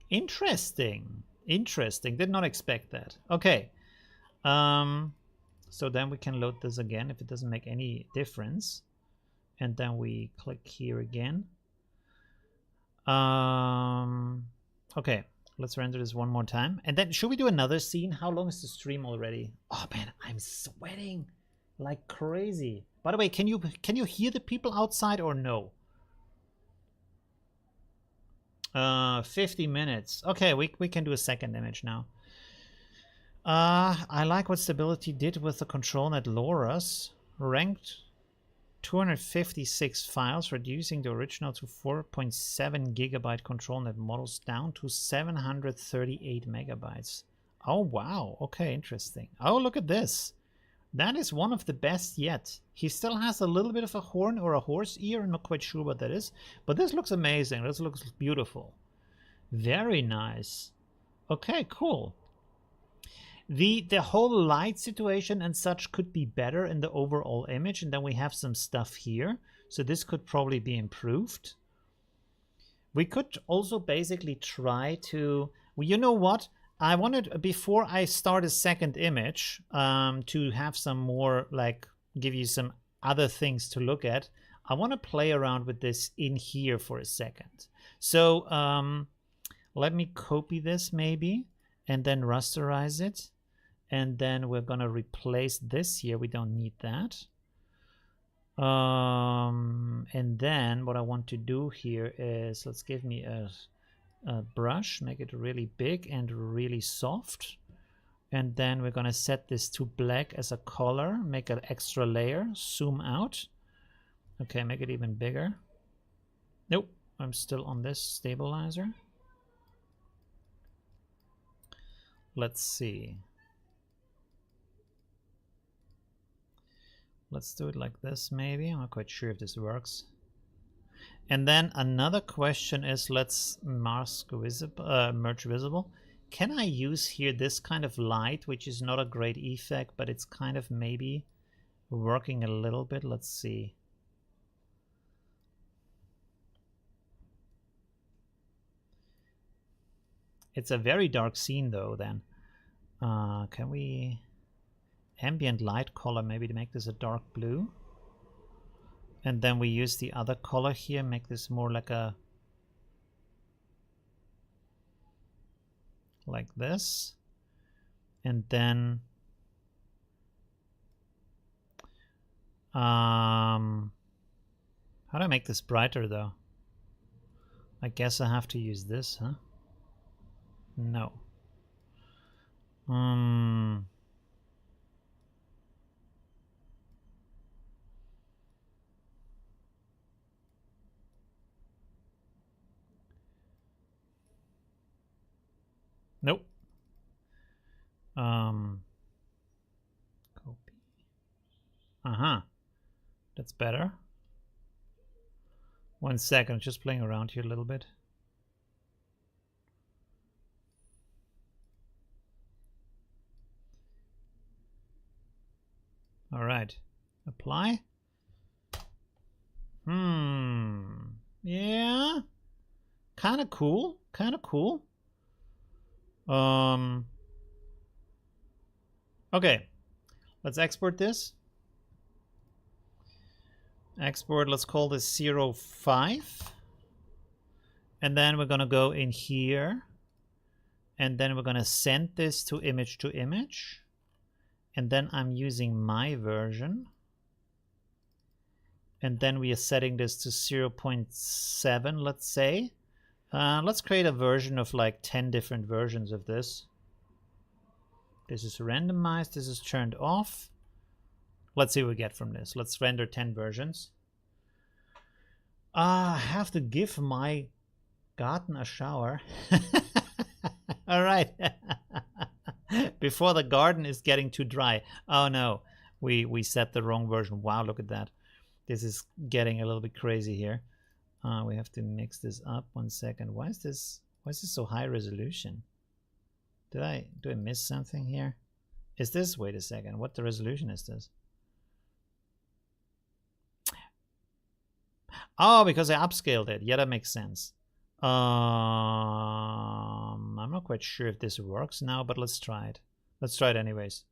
[SPEAKER 1] Interesting. Interesting. Did not expect that. Okay. So then we can load this again if it doesn't make any difference. And then we click here again. Okay. Let's render this one more time. And then should we do another scene? How long is the stream already? Oh man, I'm sweating like crazy. By the way, can you hear the people outside or no? 50 minutes. Okay, we can do a second image now. I like what stability did with the Controlnet LoRa's. Ranked 256 files, reducing the original to 4.7 gigabyte Controlnet models down to 738 megabytes. Oh wow, okay, interesting. Oh, look at this. That is one of the best yet. He still has a little bit of a horn or a horse ear. I'm not quite sure what that is. But this looks amazing. This looks beautiful. Very nice. Okay, cool. The whole light situation and such could be better in the overall image. And then we have some stuff here. So this could probably be improved. We could also basically try to... Well, you know what? I wanted, before I start a second image, to have some more, like, give you some other things to look at. I want to play around with this in here for a second. So let me copy this maybe, and then rasterize it. And then we're going to replace this here. We don't need that. And then what I want to do here is, let's give me a brush, make it really big and really soft, and then we're gonna set this to black as a color, make an extra layer, zoom out. Okay, make it even bigger. Nope, I'm still on this stabilizer. Let's see. Let's do it like this maybe. I'm not quite sure if this works. And then another question is, let's mask visible, merge visible. Can I use here this kind of light, which is not a great effect, but it's kind of maybe working a little bit. Let's see. It's a very dark scene though then. Can we ambient light color maybe to make this a dark blue? And then we use the other color here, make this more like a... like this. And then... how do I make this brighter though? I guess I have to use this, huh? No. Nope. Copy. That's better. 1 second, just playing around here a little bit. All right, apply. Yeah, kind of cool, kind of cool. Okay, let's export this. Export, let's call this 05. And then we're gonna go in here. And then we're gonna send this to image. And then I'm using my version. And then we are setting this to 0.7, let's say. Let's create a version of like 10 different versions of this. This is randomized, this is turned off. Let's see what we get from this. Let's render 10 versions. I have to give my garden a shower. All right. Before the garden is getting too dry. Oh no, we set the wrong version. Wow, look at that. This is getting a little bit crazy here. We have to mix this up. 1 second. Why is this so high resolution? Do I miss something here? Is this, wait a second, what the resolution is this? Oh, because I upscaled it. Yeah, that makes sense. I'm not quite sure if this works now, but let's try it. Let's try it anyways.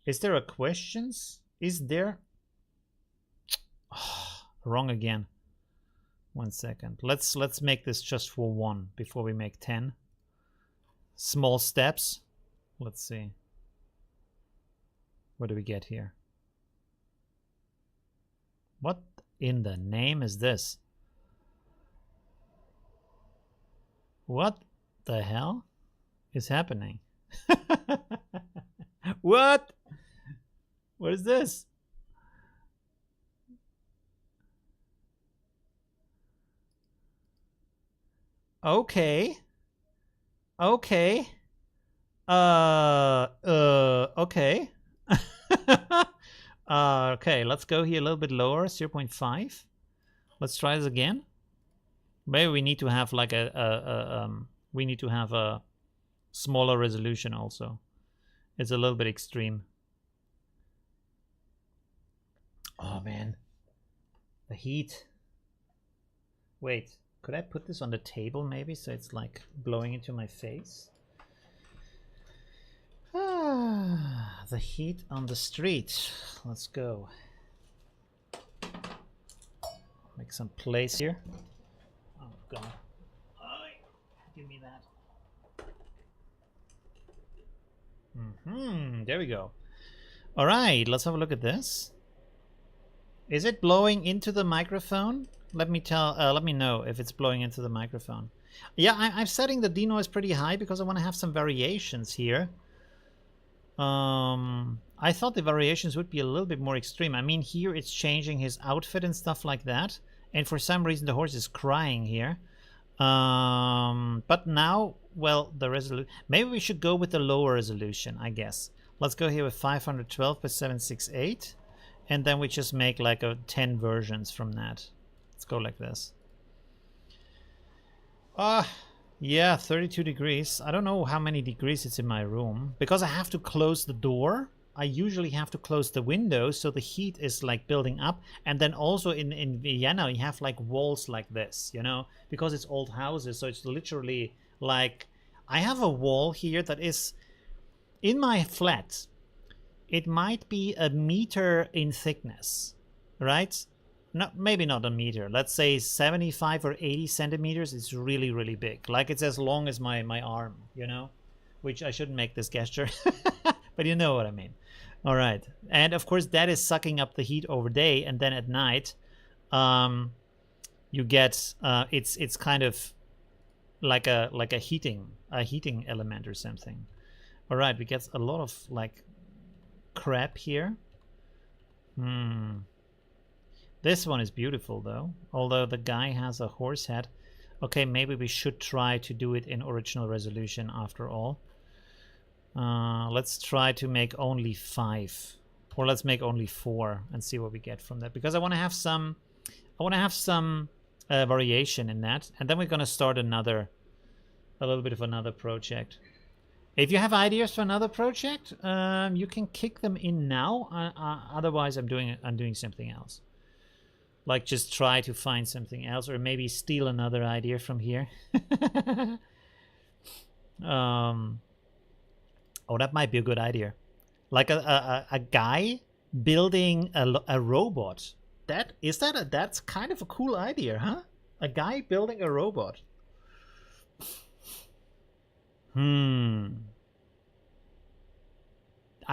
[SPEAKER 1] Is there a questions? Is there? Oh, wrong again. 1 second. Let's make this just for 1 before we make 10. Small steps. Let's see. What do we get here? What in the name is this? What the hell is happening? What? What is this? Okay. Okay. Okay. Okay, let's go here a little bit lower, 0.5. Let's try this again. Maybe we need to have like we need to have a smaller resolution also. It's a little bit extreme. Oh man, the heat. Wait, could I put this on the table maybe so it's like blowing into my face? Ah, the heat on the street. Let's go. Make some place here. Oh god. Give me that. There we go. All right, let's have a look at this. Is it blowing into the microphone? Let me know if it's blowing into the microphone. Yeah, I'm setting the denoise pretty high because I want to have some variations here. I thought the variations would be a little bit more extreme. I mean, here it's changing his outfit and stuff like that. And for some reason the horse is crying here. But now, well, the resolution, maybe we should go with the lower resolution, I guess. Let's go here with 512 by 768, and then we just make like 10 versions from that. Let's go like this. Yeah, 32 degrees. I don't know how many degrees it's in my room because I have to close the door. I usually have to close the window, so the heat is like building up. And then also in Vienna, you have like walls like this, you know, because it's old houses. So it's literally like, I have a wall here that is in my flat. It might be a meter in thickness, right? No, maybe not a meter. Let's say 75 or 80 centimeters. It's really, really big. Like it's as long as my arm, you know, which I shouldn't make this gesture, but you know what I mean. All right. And of course that is sucking up the heat over day, and then at night, you get it's kind of like a heating element or something. All right, we get a lot of like crap here. This one is beautiful though, although the guy has a horse head. Okay, maybe we should try to do it in original resolution after all. Let's try to make only 5, or let's make only 4 and see what we get from that, because I want to have some variation in that, and then we're going to start a little bit of another project. If you have ideas for another project, you can kick them in now. Otherwise, I'm doing something else. Like just try to find something else, or maybe steal another idea from here. Oh, that might be a good idea. Like a guy building a robot. That's kind of a cool idea, huh? A guy building a robot. I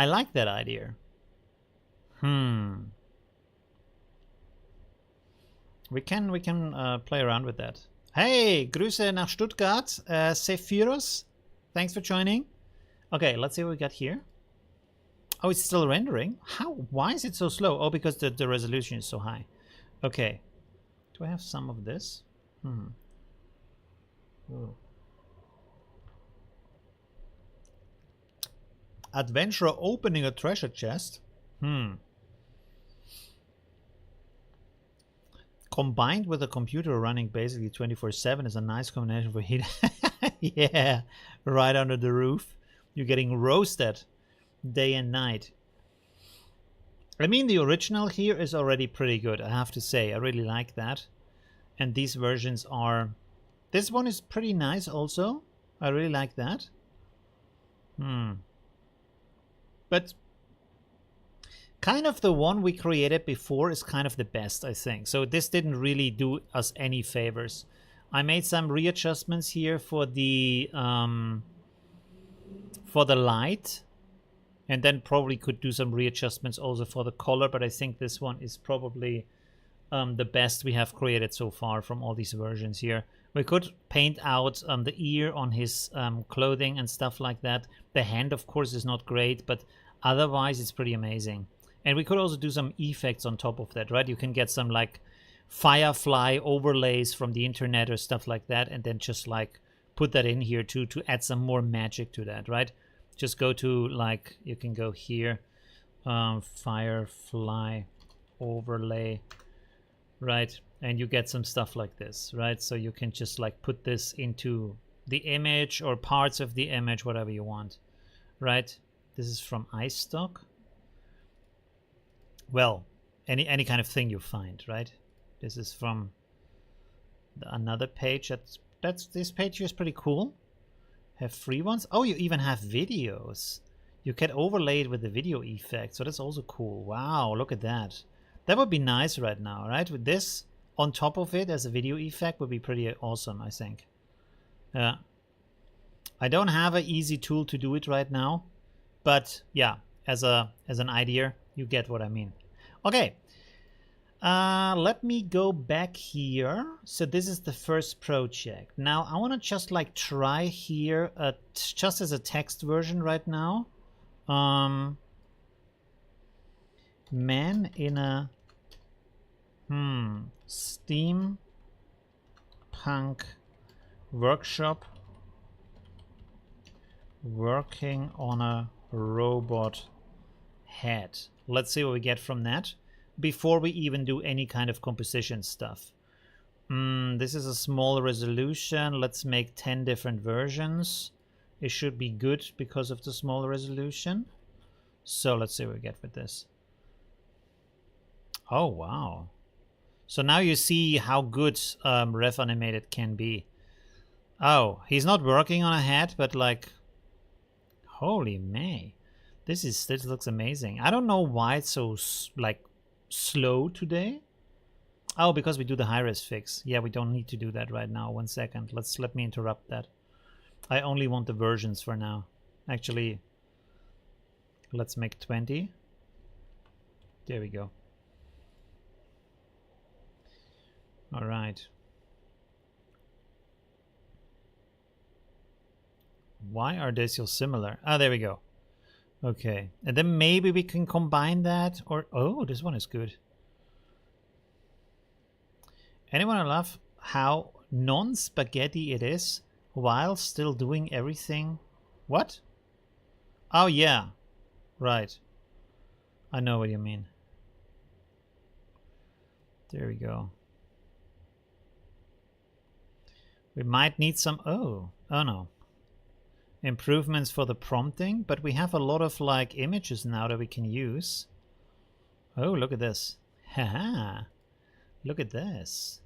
[SPEAKER 1] like that idea. We can play around with that. Hey, Grüße nach Stuttgart, Sephiros. Thanks for joining. Okay, let's see what we got here. Oh, it's still rendering. How? Why is it so slow? Oh, because the resolution is so high. Okay. Do I have some of this? Ooh. Adventurer opening a treasure chest. Combined with a computer running basically 24/7 is a nice combination for heat. Yeah, right under the roof. You're getting roasted day and night. I mean, the original here is already pretty good, I have to say. I really like that. And these versions are... This one is pretty nice also. I really like that. But kind of the one we created before is kind of the best, I think. So this didn't really do us any favors. I made some readjustments here for the light, and then probably could do some readjustments also for the color, but I think this one is probably the best we have created so far from all these versions here. We could paint out the ear on his clothing and stuff like that. The hand, of course, is not great, but otherwise it's pretty amazing. And we could also do some effects on top of that, right? You can get some like Firefly overlays from the internet or stuff like that, and then just like put that in here too to add some more magic to that, right? Just go to like, you can go here, Firefly overlay, right? And you get some stuff like this, right? So you can just like put this into the image or parts of the image, whatever you want, right? This is from iStock. Well, any kind of thing you find, right? This is from another page. That's this page here is pretty cool. Have free ones. Oh, you even have videos. You can overlay it with the video effect, so that's also cool. Wow, look at that. That would be nice right now, right? With this on top of it as a video effect would be pretty awesome, I think. Yeah. I don't have an easy tool to do it right now, but yeah, as an idea, you get what I mean. Okay. Let me go back here. So this is the first project. Now I want to just like try here just as a text version right now. Man in a steampunk workshop working on a robot head. Let's see what we get from that before we even do any kind of composition stuff. This is a small resolution. Let's make 10 different versions. It should be good because of the small resolution. So let's see what we get with this. Oh, wow. So now you see how good Ref Animated can be. Oh, he's not working on a head, but like, holy may. This looks amazing. I don't know why it's so like slow today. Oh, because we do the high-res fix. Yeah, we don't need to do that right now. 1 second. Let me interrupt that. I only want the versions for now. Actually, let's make 20. There we go. All right. Why are they so similar? Ah, there we go. Okay. And then maybe we can combine that or... Oh, this one is good. Anyone love how non-spaghetti it is while still doing everything? What? Oh, yeah. Right. I know what you mean. There we go. We might need some... Oh no. Improvements for the prompting, but we have a lot of like images now that we can use. Oh, look at this. Haha. Look at this.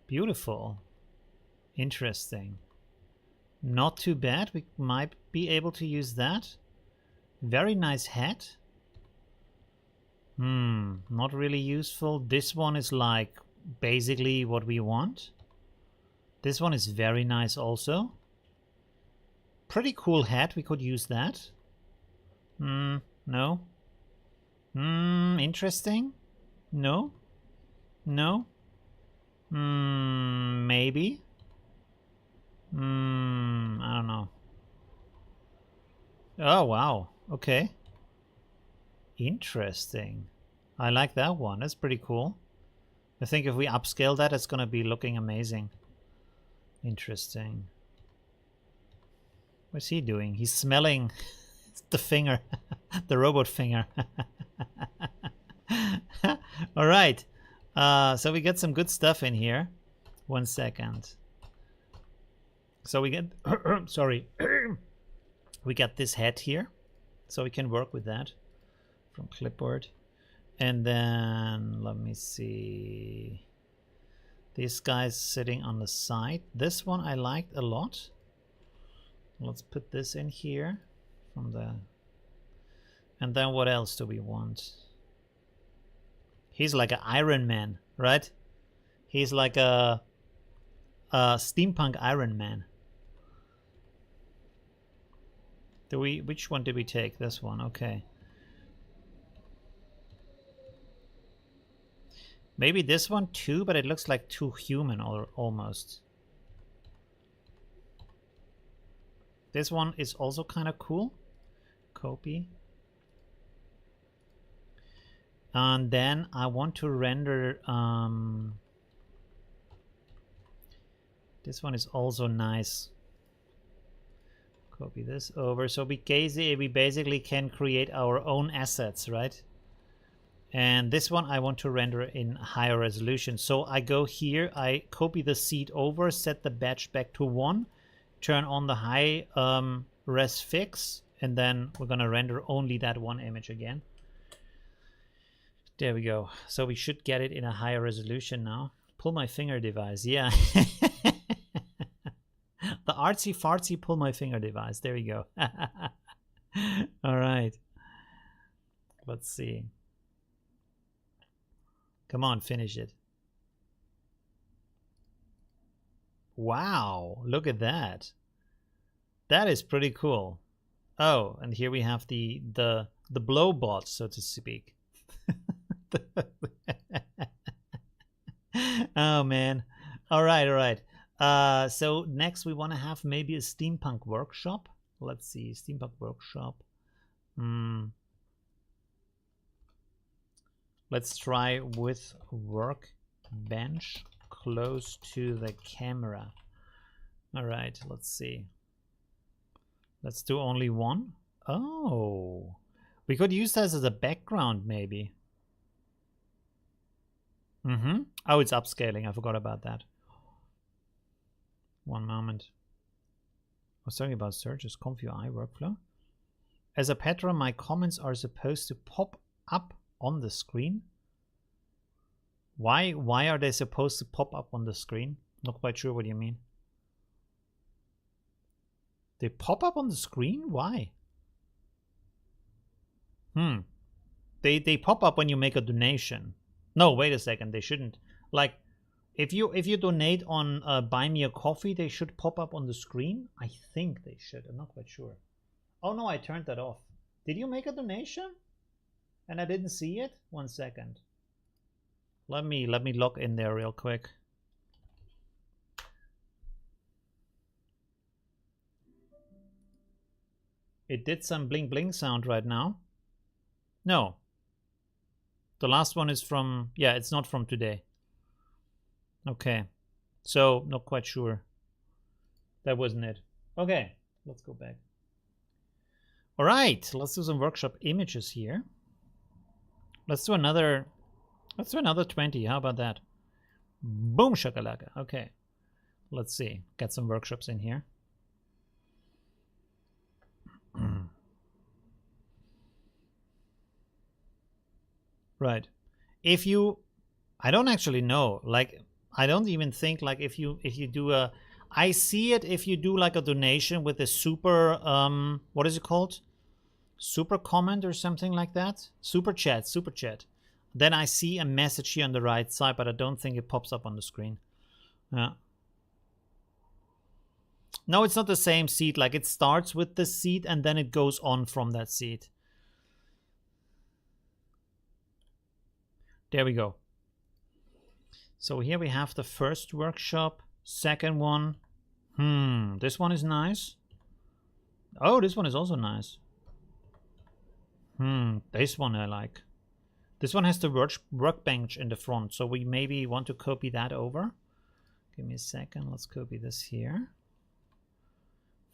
[SPEAKER 1] Beautiful. Interesting. Not too bad. We might be able to use that. Very nice hat. Not really useful. This one is like basically what we want. This one is very nice also. Pretty cool hat. We could use that. No. Interesting. No. No. Maybe. I don't know. Oh, wow. Okay. Interesting. I like that one. That's pretty cool. I think if we upscale that, it's going to be looking amazing. Interesting. What's he doing? He's smelling the finger. The robot finger. All right. So we get some good stuff in here. 1 second. So we get... sorry. We got this head here. So we can work with that from clipboard. And then let me see. This guy's sitting on the side. This one I liked a lot. Let's put this in here from the... And then what else do we want? He's like an Iron Man, right? He's like a steampunk Iron Man. Do we? Which one did we take? This one, okay. Maybe this one too, but it looks like too human or almost. This one is also kind of cool. Copy. And then I want to render... this one is also nice. Copy this over. So we basically can create our own assets, right? And this one I want to render in higher resolution. So I go here, I copy the seed over, set the batch back to 1, turn on the high res fix, and then we're gonna render only that one image again. There we go. So we should get it in a higher resolution now. Pull my finger device, yeah. The artsy fartsy pull my finger device. There we go. All right. Let's see. Come on, finish it. Wow, look at that. That is pretty cool. Oh, and here we have the blow bot, so to speak. Oh man. All right. So next we want to have maybe a steampunk workshop. Let's see, steampunk workshop. Let's try with workbench close to the camera. All right, let's see. Let's do only one. Oh, we could use this as a background maybe. Oh, it's upscaling. I forgot about that. One moment. I was talking about searches, ComfUI workflow. As a patron, my comments are supposed to pop up on the screen. Why are they supposed to pop up on the screen? Not quite sure what you mean. They pop up on the screen? Why? They pop up when you make a donation. No, wait a second. They shouldn't. Like, if you donate on Buy Me a Coffee, they should pop up on the screen. I think they should. I'm not quite sure. Oh no, I turned that off. Did you make a donation? And I didn't see it? 1 second. Let me log in there real quick. It did some bling bling sound right now. No. The last one is from, yeah, it's not from today. Okay. So, not quite sure. That wasn't it. Okay, let's go back. All right, let's do some workshop images here. Let's do another 20. How about that? Boom shakalaka. Okay. Let's see. Get some workshops in here. Right. If you, I don't actually know. Like, I don't even think like if you do a, I see it if you do like a donation with a super what is it called? Super comment or something like that. Super chat. Then I see a message here on the right side, but I don't think it pops up on the screen. Yeah. No, it's not the same seed. Like it starts with the seed and then it goes on from that seed. There we go. So here we have the first workshop, second one. This one is nice. Oh, this one is also nice. This one I like. This one has the workbench in the front, so we maybe want to copy that over. Give me a second. Let's copy this here.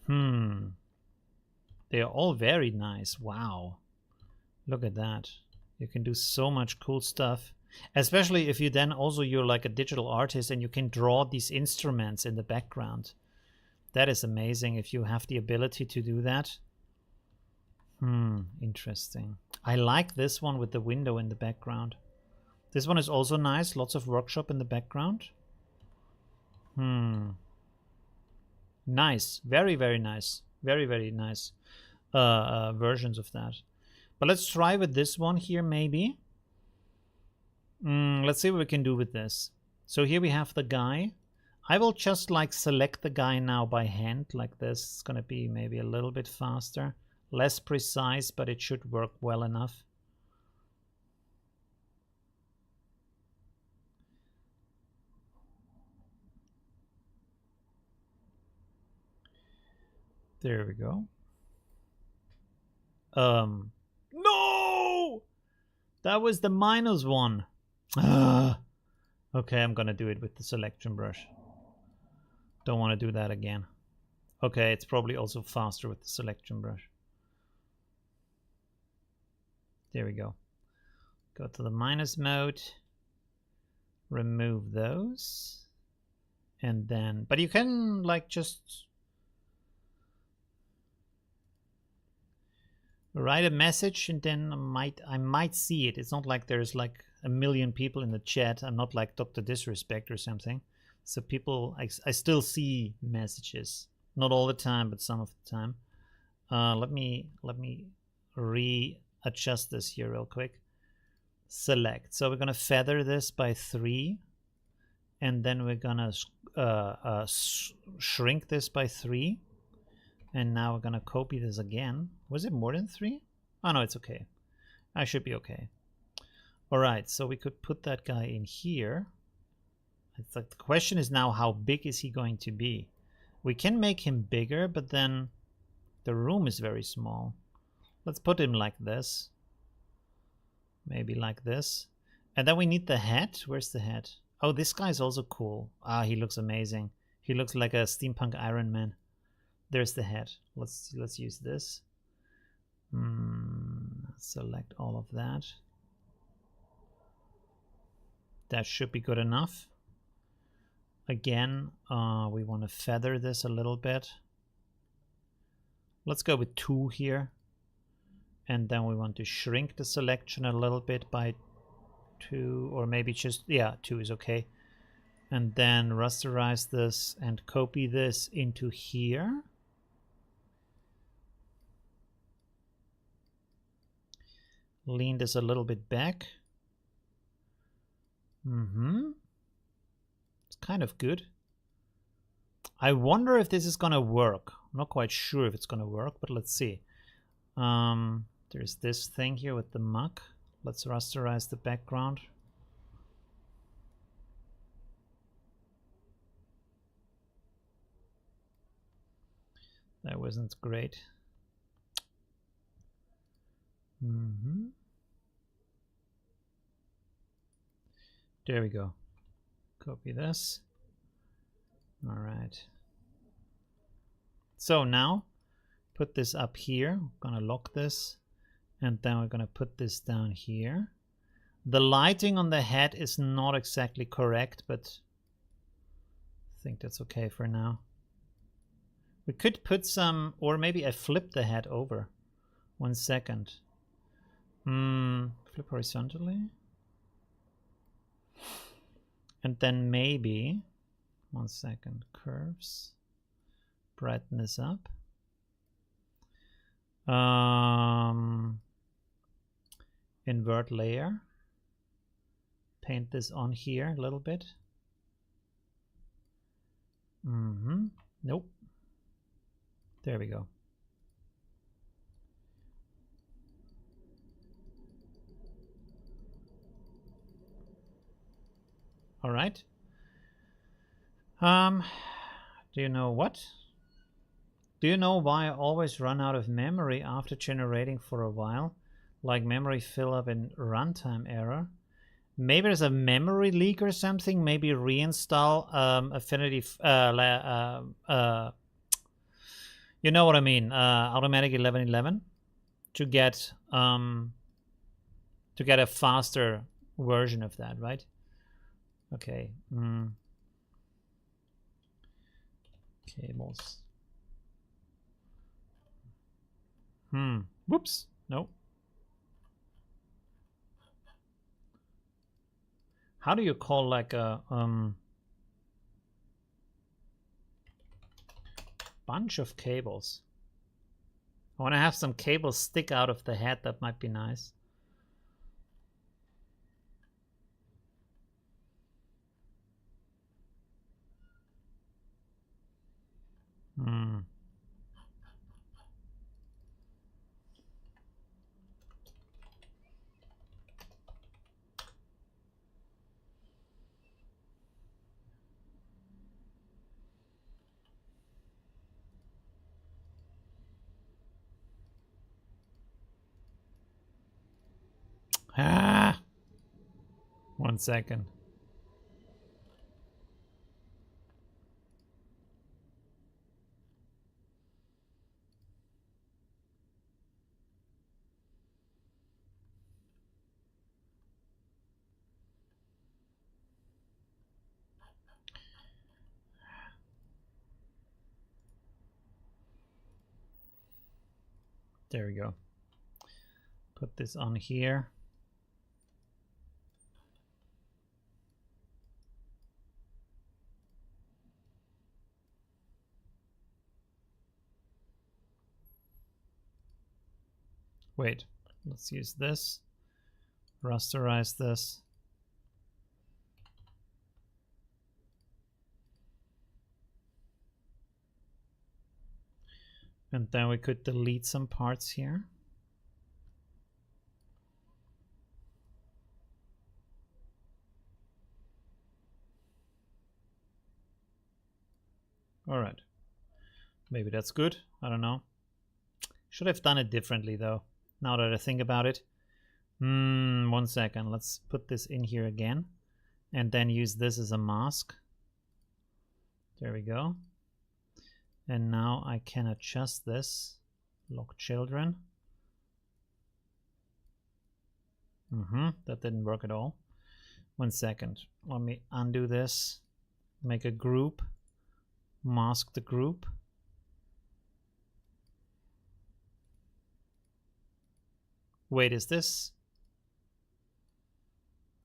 [SPEAKER 1] They are all very nice. Wow. Look at that. You can do so much cool stuff. Especially if you then also you're like a digital artist and you can draw these instruments in the background. That is amazing if you have the ability to do that. Interesting. I like this one with the window in the background. This one is also nice. Lots of workshop in the background. Nice. Very, very nice. Very, very nice versions of that. But let's try with this one here maybe. Let's see what we can do with this. So here we have the guy. I will just like select the guy now by hand like this. It's going to be maybe a little bit faster. Less precise, but it should work well enough. There we go. No! That was the -1. Okay, I'm gonna do it with the selection brush. Don't want to do that again. Okay, it's probably also faster with the selection brush. There we go. Go to the minus mode. Remove those. And then, but you can like just write a message and then I might see it. It's not like there's like a million people in the chat. I'm not like Dr. Disrespect or something. So people, I still see messages. Not all the time, but some of the time. Let me readjust this here real quick. Select. So we're gonna feather this by 3, and then we're gonna shrink this by 3, and now we're gonna copy this again. Was it more than 3? Oh no, it's okay. I should be okay. All right, so we could put that guy in here. It's like the question is now, how big is he going to be? We can make him bigger, but then the room is very small. Let's put him like this. Maybe like this. And then we need the head. Where's the head? Oh, this guy's also cool. Ah, he looks amazing. He looks like a steampunk Iron Man. There's the head. Let's use this. Select all of that. That should be good enough. Again, we want to feather this a little bit. Let's go with 2 here. And then we want to shrink the selection a little bit by 2, or maybe just, yeah, 2 is okay. And then rasterize this and copy this into here. Lean this a little bit back. It's kind of good. I wonder if this is gonna work. I'm not quite sure if it's gonna work, but let's see. There's this thing here with the muck. Let's rasterize the background. That wasn't great. There we go. Copy this. All right. So now put this up here. I'm gonna lock this, and then we're gonna put this down here. The lighting on the head is not exactly correct, but I think that's okay for now. We could put some, or maybe I flip the head over. 1 second. Flip horizontally. And then maybe, 1 second, curves. Brighten this up. Invert layer. Paint this on here a little bit. Nope. There we go. All right. Do you know what? Do you know why I always run out of memory after generating for a while? Like memory fill up in runtime error. Maybe there's a memory leak or something. Maybe reinstall Affinity. You know what I mean? Automatic 1111 to get a faster version of that, right? Okay. Cables. Whoops. Nope. How do you call like a bunch of cables? I want to have some cables stick out of the head. That might be nice. Ah, 1 second. There we go. Put this on here. Wait, let's use this. Rasterize this. And then we could delete some parts here. All right. Maybe that's good. I don't know. Should have done it differently though, now that I think about it. 1 second. Let's put this in here again and then use this as a mask. There we go. And now I can adjust this. Lock children. That didn't work at all. 1 second. Let me undo this. Make a group. Mask the group. Wait, is this?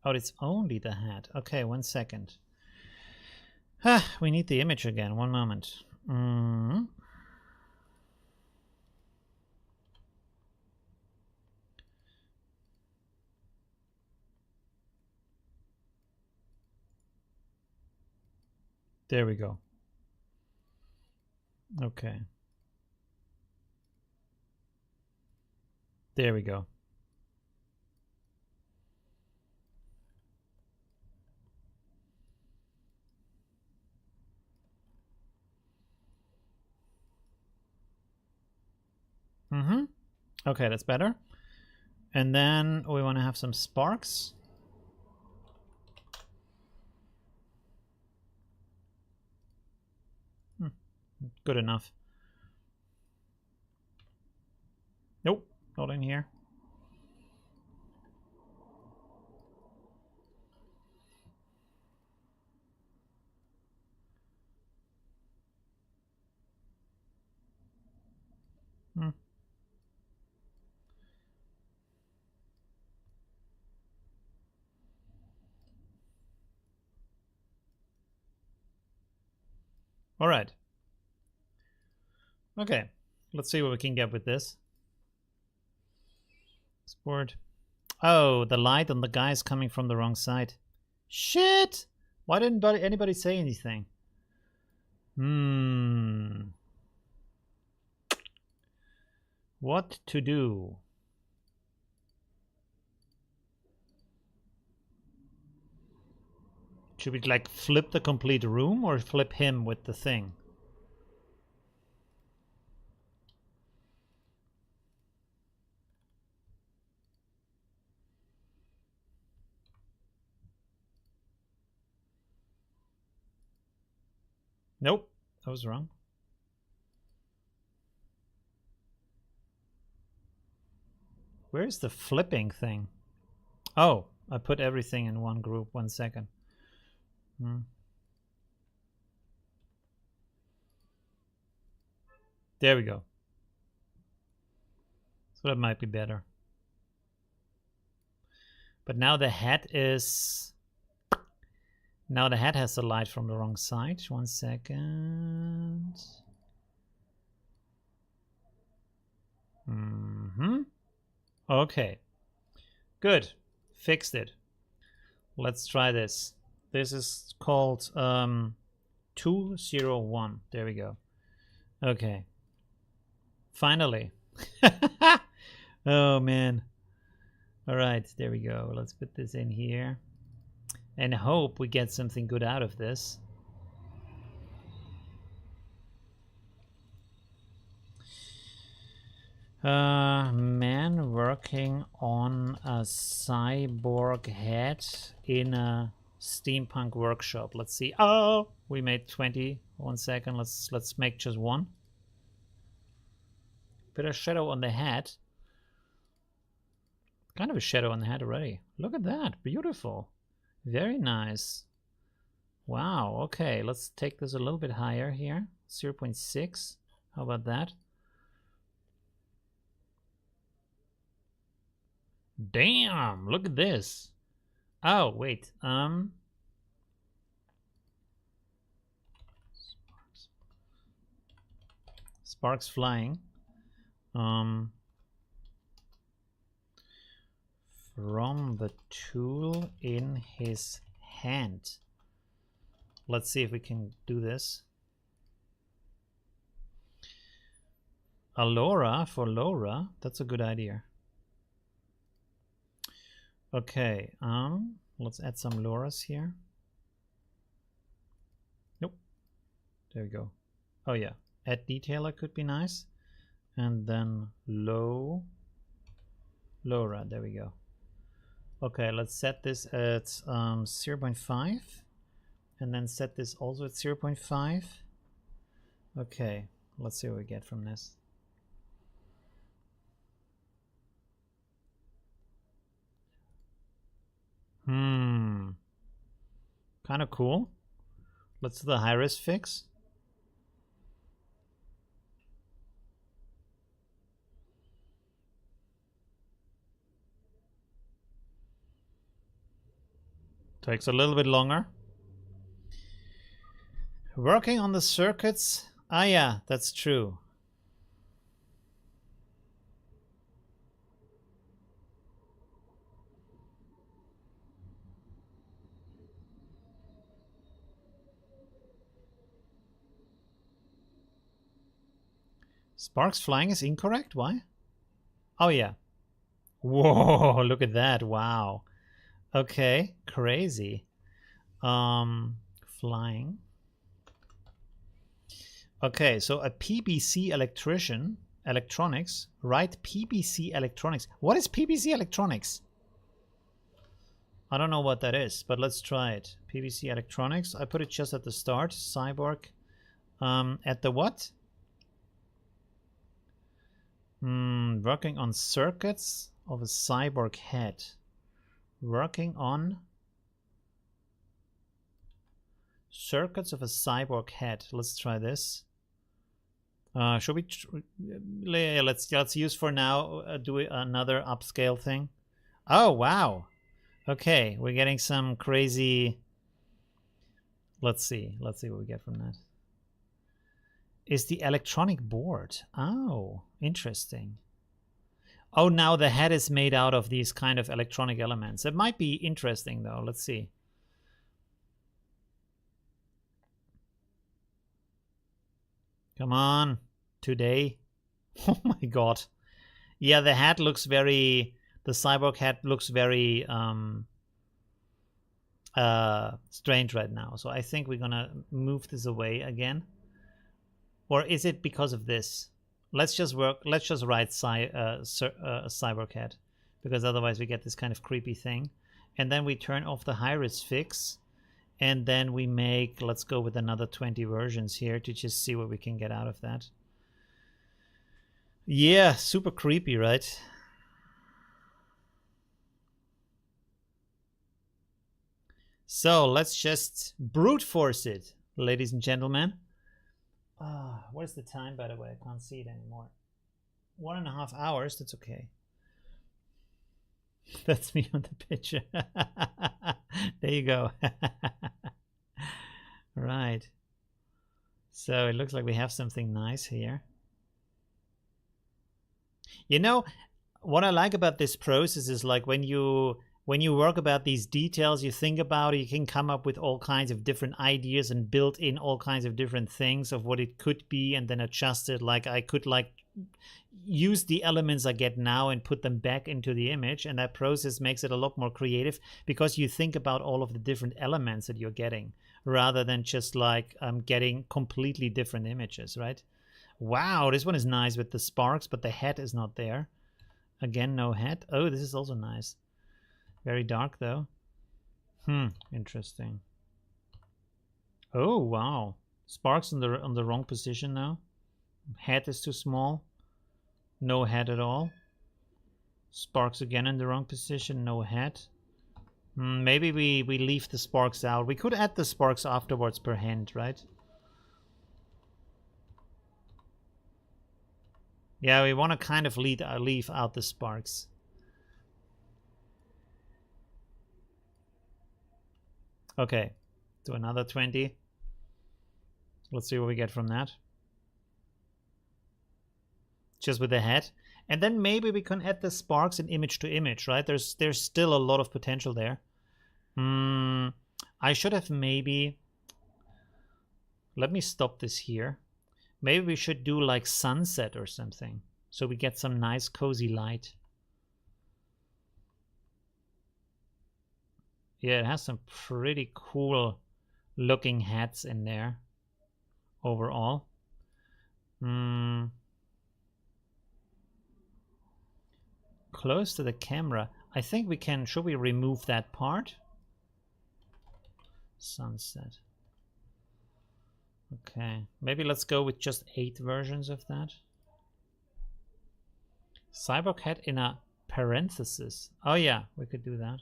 [SPEAKER 1] Oh, it's only the head. Okay, 1 second. We need the image again. 1 moment. There we go. Okay. There we go. Okay, that's better. And then we want to have some sparks. Good enough. Nope, not in here. All right. Okay, let's see what we can get with this. Export. Oh, the light on the guy is coming from the wrong side. Shit! Why didn't anybody say anything? What to do? Should we like flip the complete room or flip him with the thing? Nope, I was wrong. Where's the flipping thing? Oh, I put everything in one group. 1 second. There we go. So that might be better. But now the hat is... Now the hat has the light from the wrong side. 1 second. Okay. Good. Fixed it. Let's try this. This is called 201. There we go. Okay. Finally. Oh, man. All right. There we go. Let's put this in here. And hope we get something good out of this. Man working on a cyborg head in a steampunk workshop. Let's see. Oh, we made 20. 1 second. Let's make just one. Put a shadow on the head. Kind of a shadow on the head already. Look at that. Beautiful. Very nice. Wow. Okay, let's take this a little bit higher here. 0.6. How about that? Damn, look at this. Oh, wait. Sparks flying. From the tool in his hand. Let's see if we can do this. Alora for Laura. That's a good idea. Okay, let's add some Lauras here. Nope. There we go. Oh yeah, add detailer could be nice. And then Laura. There we go. Okay, let's set this at 0.5. And then set this also at 0.5. Okay, let's see what we get from this. Kind of cool. Let's do the high-res fix. Takes a little bit longer. Working on the circuits. Ah, yeah, that's true. Sparks flying is incorrect? Why? Oh, yeah. Whoa, look at that. Wow. Okay, crazy. Flying. Okay, so a PBC electrician Electronics. Write PBC Electronics. What is PBC Electronics? I don't know what that is, but let's try it. PBC Electronics. I put it just at the start. Cyborg. At the what? Working on circuits of a cyborg head. Working on circuits of a cyborg head. Let's try this. Should we? Yeah, let's use for now. Do another upscale thing. Oh wow. Okay, we're getting some crazy. Let's see what we get from that. Is the electronic board? Oh, interesting. Oh, now the head is made out of these kind of electronic elements. It might be interesting though. Let's see. Come on, today. Oh my god. Yeah, the hat looks very, the cyborg hat looks very strange right now. So I think we're gonna move this away again. Or is it because of this? Let's just write cyborg head, because otherwise we get this kind of creepy thing. And then we turn off the high-res fix. And then we make, let's go with another 20 versions here to just see what we can get out of that. Yeah, super creepy, right? So let's just brute force it, ladies and gentlemen. What is the time, by the way? I can't see it anymore. 1.5 hours, that's okay. That's me on the picture. There you go. Right. So it looks like we have something nice here. You know, what I like about this process is like when you work about these details, you think about it, you can come up with all kinds of different ideas and build in all kinds of different things of what it could be and then adjust it. Like I could like use the elements I get now and put them back into the image, and that process makes it a lot more creative because you think about all of the different elements that you're getting rather than just like getting completely different images, right? Wow, this one is nice with the sparks, but the head is not there. Again, no head. Oh, this is also nice. Very dark though. Interesting. Oh wow, sparks on the wrong position now. Head is too small. No head at all. Sparks again in the wrong position. No head. Maybe we leave the sparks out. We could add the sparks afterwards per hand, right? Yeah, we want to kind of leave out the sparks. Okay, do another 20. Let's see what we get from that. Just with the head. And then maybe we can add the sparks in image to image, right? There's still a lot of potential there. I should have maybe... Let me stop this here. Maybe we should do like sunset or something, so we get some nice cozy light. Yeah, it has some pretty cool looking hats in there overall. Close to the camera. I think we can... Should we remove that part? Sunset. Okay, maybe let's go with just 8 versions of that. Cyborg head in a parenthesis. Oh yeah, we could do that.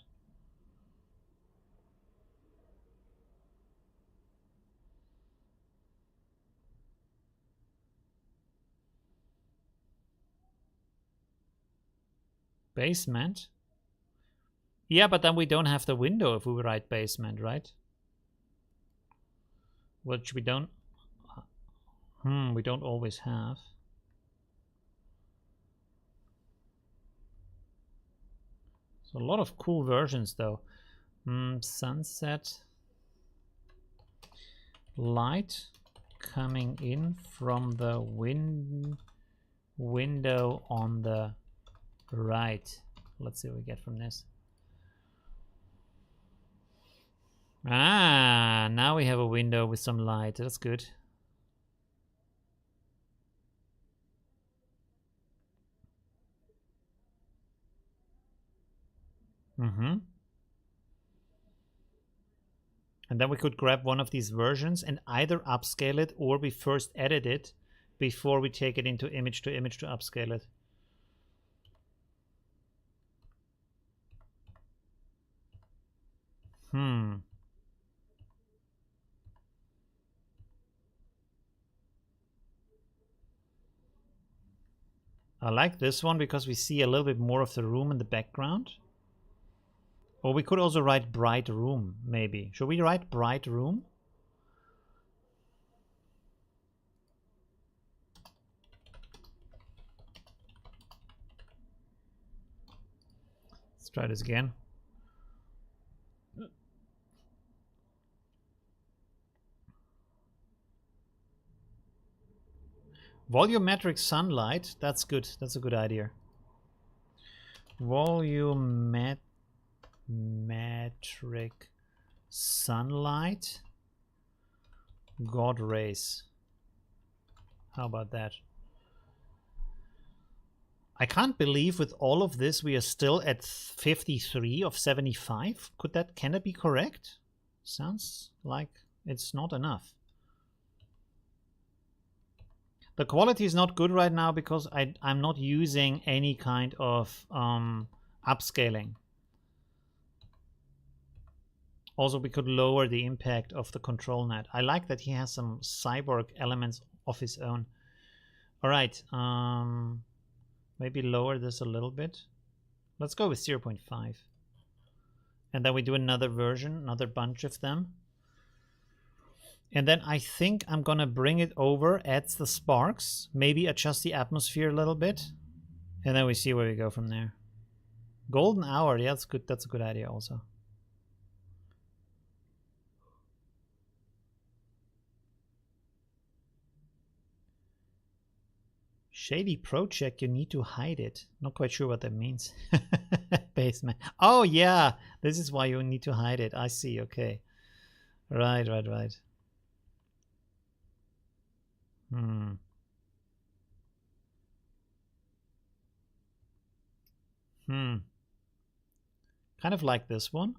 [SPEAKER 1] Basement? Yeah, but then we don't have the window if we write basement, right? Which we don't... we don't always have. So a lot of cool versions though. Sunset. Light coming in from the window on the right. Let's see what we get from this. Ah, now we have a window with some light. That's good. Mm-hmm. And then we could grab one of these versions and either upscale it, or we first edit it before we take it into image to upscale it. I like this one because we see a little bit more of the room in the background. Or we could also write bright room, maybe. Should we write bright room? Let's try this again. Volumetric sunlight. That's good. That's a good idea. Volumetric sunlight. God rays. How about that? I can't believe with all of this we are still at 53 of 75. Can that be correct? Sounds like it's not enough. The quality is not good right now because I'm not using any kind of upscaling. Also, we could lower the impact of the Controlnet. I like that he has some cyborg elements of his own. All right, maybe lower this a little bit. Let's go with 0.5. And then we do another version, another bunch of them. And then I think I'm gonna bring it over, add the sparks, maybe adjust the atmosphere a little bit, and then we see where we go from there. Golden hour, yeah, that's good. That's a good idea also. Shady project, you need to hide it. Not quite sure what that means. Basement. Oh yeah, this is why you need to hide it. I see, okay. Right. Kind of like this one.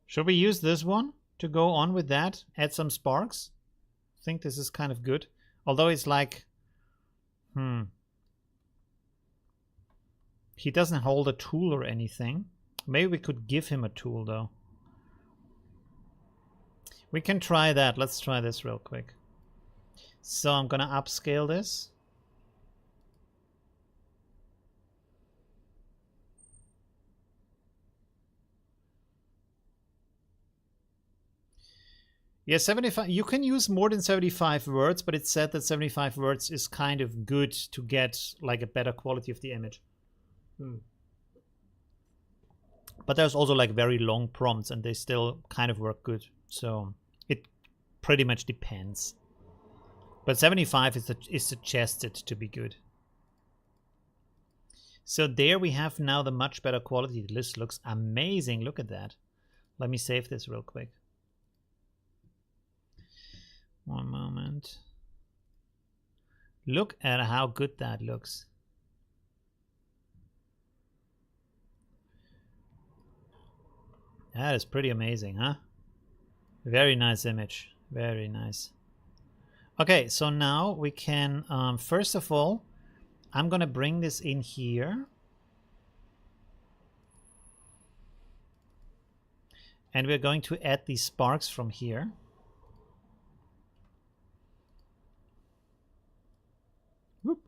[SPEAKER 1] Should we use this one to go on with that? Add some sparks? I think this is kind of good. Although it's like, he doesn't hold a tool or anything. Maybe we could give him a tool though. We can try that. Let's try this real quick. So I'm gonna upscale this. Yeah, 75. You can use more than 75 words, but it said that 75 words is kind of good to get like a better quality of the image. But there's also like very long prompts and they still kind of work good. So it pretty much depends. But 75 is suggested to be good. So there we have now the much better quality. The list looks amazing. Look at that. Let me save this real quick. One moment. Look at how good that looks. That is pretty amazing, huh? Very nice image. Very nice. Okay, so now we can, first of all, I'm gonna bring this in here. And we're going to add these sparks from here. Whoop.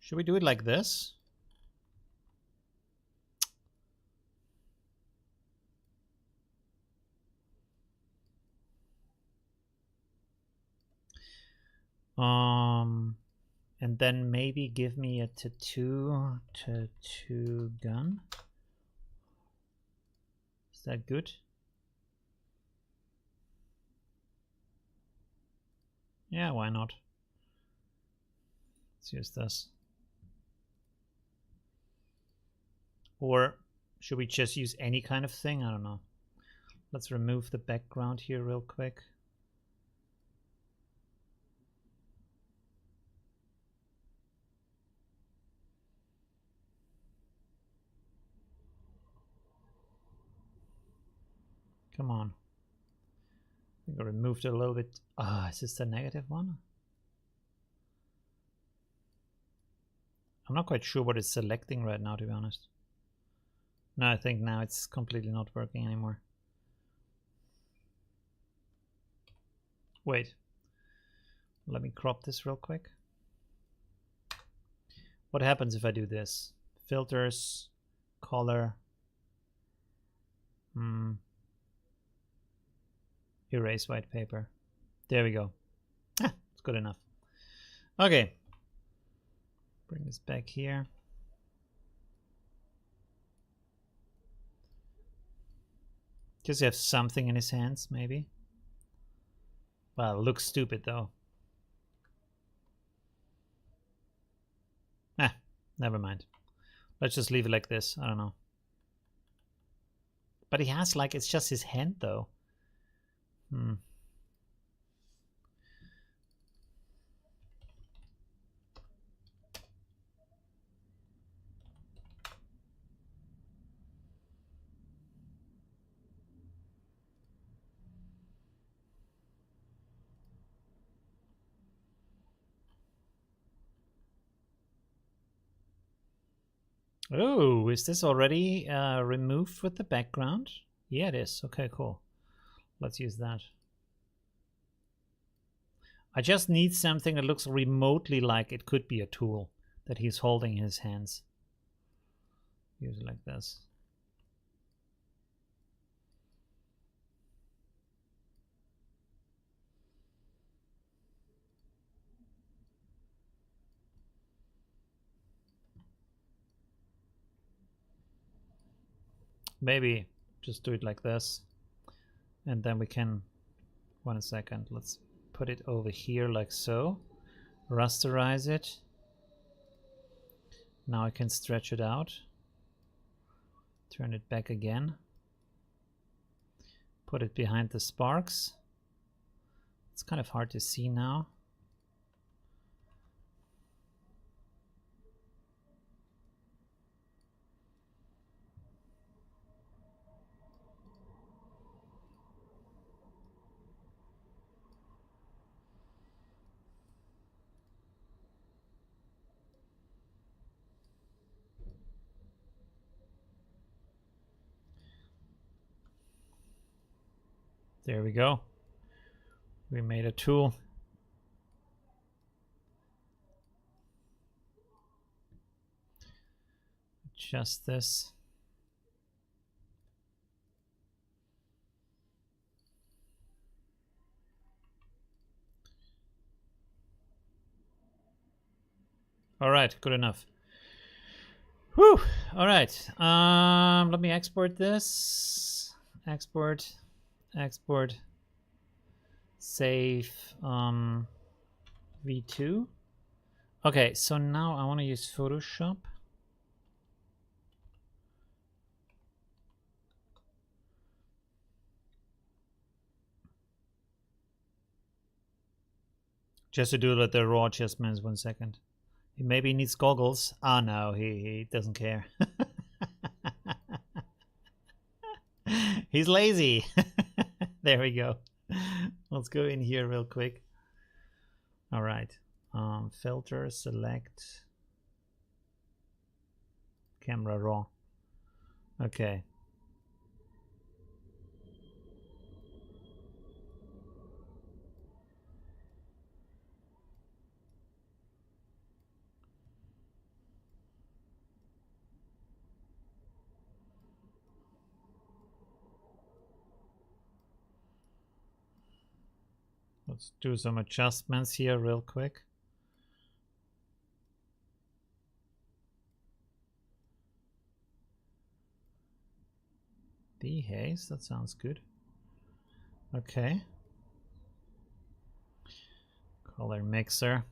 [SPEAKER 1] Should we do it like this? And then maybe give me a tattoo gun. Is that good? Yeah, why not? Let's use this. Or should we just use any kind of thing? I don't know. Let's remove the background here real quick. Come on. I think I removed it a little bit. Ah, is this the negative one? I'm not quite sure what it's selecting right now, to be honest. No, I think now it's completely not working anymore. Wait. Let me crop this real quick. What happens if I do this? Filters, color, erase white paper. There we go. Ah, it's good enough. Okay. Bring this back here. Does he have something in his hands, maybe? Well, it looks stupid though. Ah, never mind. Let's just leave it like this. I don't know. But he has, like, it's just his hand though. Oh, is this already removed with the background? Yeah, it is. Okay, cool. Let's use that. I just need something that looks remotely like it could be a tool that he's holding in his hands. Use it like this. Maybe just do it like this. And then we can, 1 second, let's put it over here like so. Rasterize it. Now I can stretch it out. Turn it back again. Put it behind the sparks. It's kind of hard to see now. There we go. We made a tool. Adjust this. All right, good enough. Whew. All right. Let me export this. Export. Save V2. Okay, so now I want to use Photoshop. Just to do the raw adjustments. 1 second. He maybe needs goggles. Oh no, he doesn't care. He's lazy. There we go. Let's go in here real quick. All right. Filter, select, camera raw. Okay. Let's do some adjustments here real quick. Dehaze, that sounds good. Okay. Color mixer.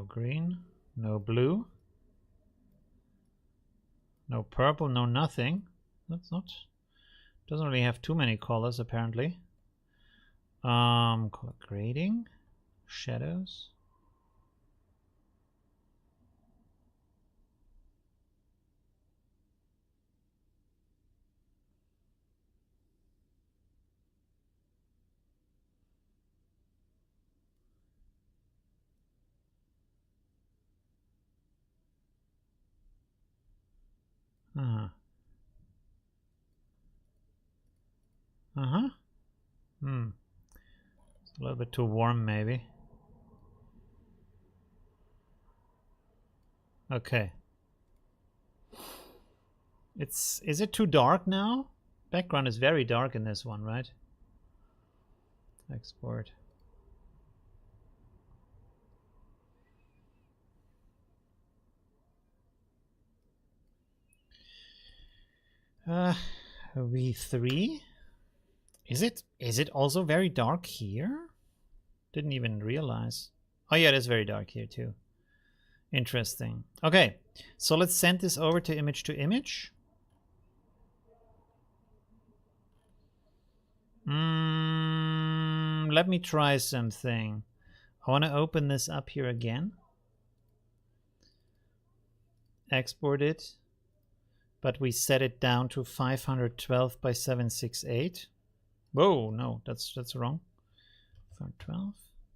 [SPEAKER 1] green, no blue, no purple, no nothing. That's not, doesn't really have too many colors apparently. Color grading, shadows. Uh-huh. Uh-huh. It's a little bit too warm maybe. Okay. Is it too dark now? Background is very dark in this one, right? Export. V3. Is it also very dark here? Didn't even realize. Oh yeah, it is very dark here too. Interesting. Okay, so let's send this over to image. Let me try something. I want to open this up here again. Export it. But we set it down to 512 by 768. Whoa, no, that's wrong. 512.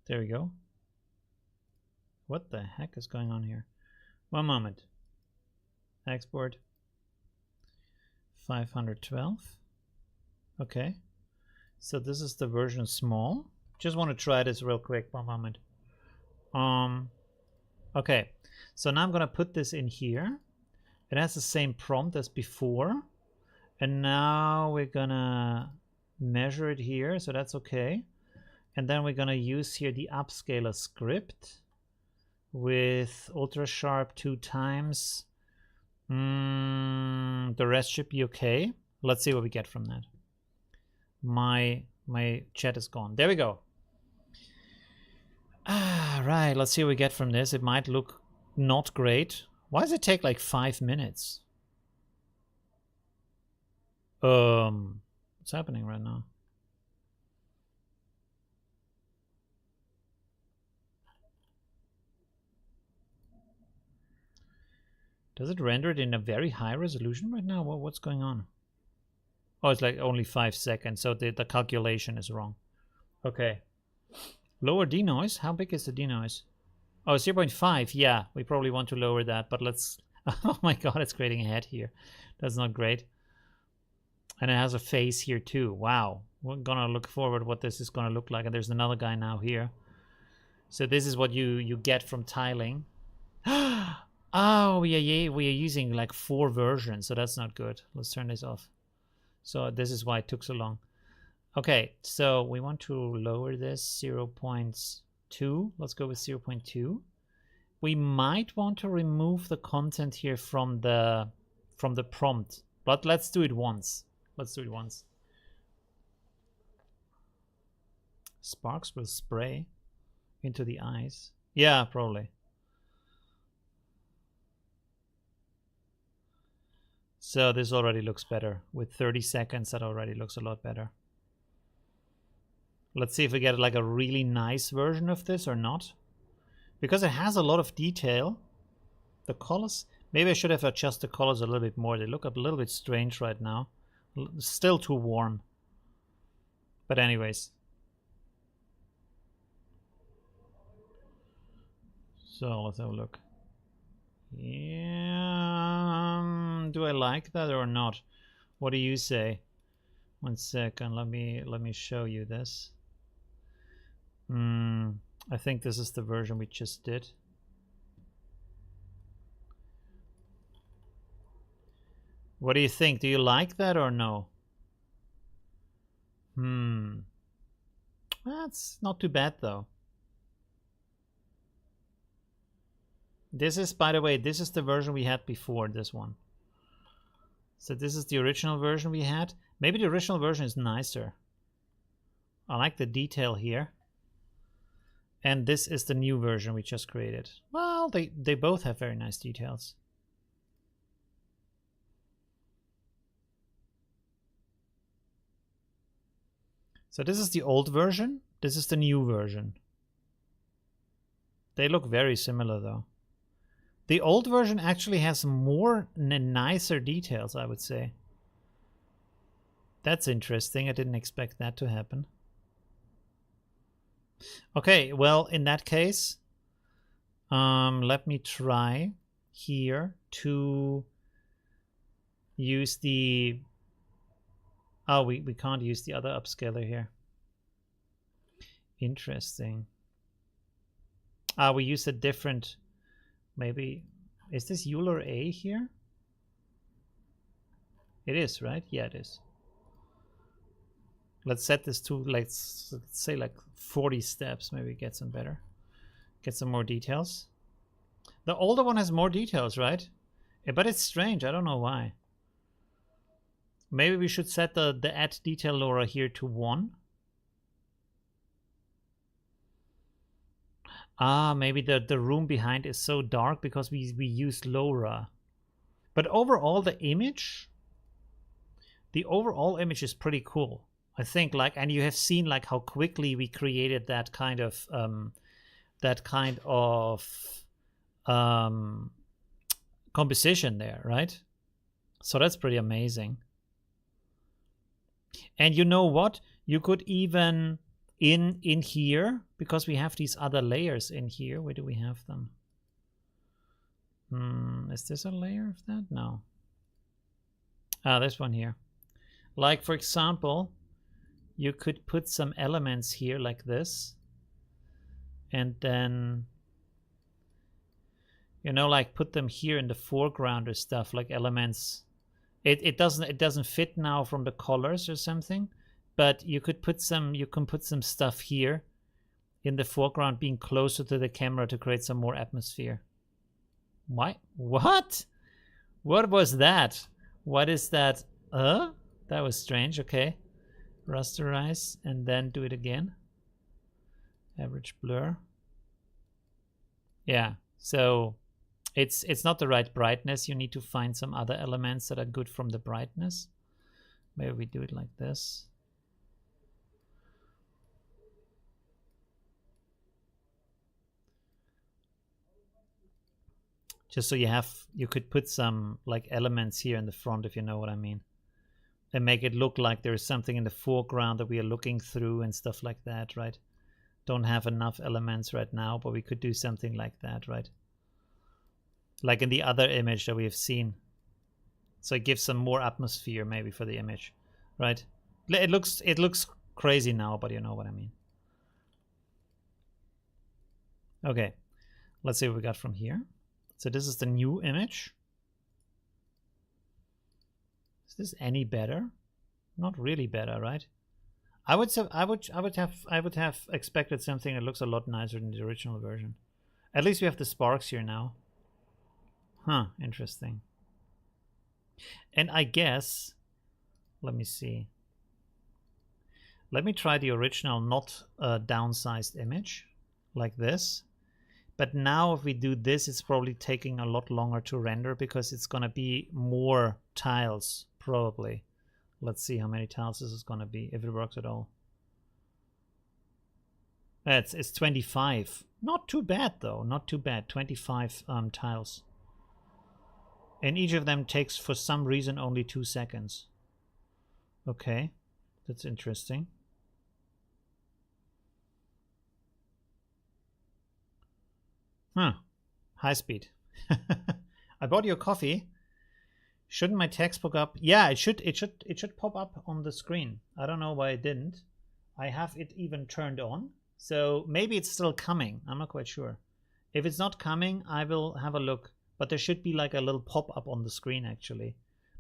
[SPEAKER 1] There we go. What the heck is going on here? One moment. Export. 512. Okay. So this is the version small. Just want to try this real quick. One moment. Okay. So now I'm going to put this in here. It has the same prompt as before. And now we're going to measure it here. So that's okay. And then we're going to use here the upscaler script with ultra sharp 2 times. The rest should be okay. Let's see what we get from that. My chat is gone. There we go. Right, let's see what we get from this. It might look not great. Why does it take like 5 minutes? What's happening right now? Does it render it in a very high resolution right now? What's going on? Oh, it's like only 5 seconds, so the calculation is wrong. Okay. Lower denoise? How big is the denoise? Oh, 0.5. Yeah, we probably want to lower that, but let's... Oh my god, it's creating a head here. That's not great. And it has a face here too. Wow. We're gonna look forward what this is gonna look like. And there's another guy now here. So this is what you get from tiling. Oh, we are using like 4 versions, so that's not good. Let's turn this off. So this is why it took so long. Okay, so we want to lower this 0.2. Let's go with 0.2. We might want to remove the content here from the prompt, but let's do it once. Let's do it once. Sparks will spray into the eyes. Yeah, probably. So this already looks better. With 30 seconds, that already looks a lot better. Let's see if we get like a really nice version of this or not. Because it has a lot of detail. The colors, maybe I should have adjusted the colors a little bit more. They look a little bit strange right now. Still too warm. But anyways. So let's have a look. Yeah, do I like that or not? What do you say? 1 second, let me show you this. I think this is the version we just did. What do you think? Do you like that or no? That's not too bad though. This is, by the way, this is the version we had before this one. So this is the original version we had. Maybe the original version is nicer. I like the detail here. And this is the new version we just created. Well, they both have very nice details. So this is the old version. This is the new version. They look very similar though. The old version actually has more nicer details, I would say. That's interesting. I didn't expect that to happen. Okay, well, in that case, let me try here to use the... Oh, we can't use the other upscaler here. Interesting. We use a different... Maybe... Is this Euler A here? It is, right? Yeah, it is. Let's set this to, let's say, like 40 steps. Maybe get some better. Get some more details. The older one has more details, right? But it's strange. I don't know why. Maybe we should set the add detail LoRa here to 1. Maybe the room behind is so dark because we use LoRa. But overall, the overall image is pretty cool. I think, like, and you have seen like how quickly we created that kind of composition there, right? So that's pretty amazing. And you know what? You could even in here, because we have these other layers in here. Where do we have them? Is this a layer of that? No. This one here. Like, for example, you could put some elements here like this. And then, you know, like put them here in the foreground or stuff, like elements. It doesn't fit now from the colors or something, but you can put some stuff here in the foreground, being closer to the camera to create some more atmosphere. Why? What? What was that? What is that? That was strange. Okay. Rasterize and then do it again. Average blur. Yeah. So it's not the right brightness. You need to find some other elements that are good from the brightness. Maybe we do it like this. Just so you could put some like elements here in the front, if you know what I mean. And make it look like there is something in the foreground that we are looking through and stuff like that, right? Don't have enough elements right now, but we could do something like that, right? Like in the other image that we have seen. So it gives some more atmosphere maybe for the image, right? It looks crazy now, but you know what I mean. Okay, let's see what we got from here. So this is the new image. Is this any better? Not really better, right? I would have expected something that looks a lot nicer than the original version. At least we have the sparks here now. Huh, interesting. And I guess, let me see. Let me try the original, not downsized image, like this. But now if we do this, it's probably taking a lot longer to render because it's going to be more tiles, probably. Let's see how many tiles this is going to be, if it works at all. It's 25. Not too bad, though. Not too bad. 25 tiles. And each of them takes, for some reason, only 2 seconds. Okay. That's interesting. Huh. High speed. I bought you a coffee. Shouldn't my text pop up? Yeah, it should pop up on the screen. I don't know why it didn't. I have it even turned on. So maybe it's still coming. I'm not quite sure. If it's not coming, I will have a look. But there should be like a little pop-up on the screen, actually.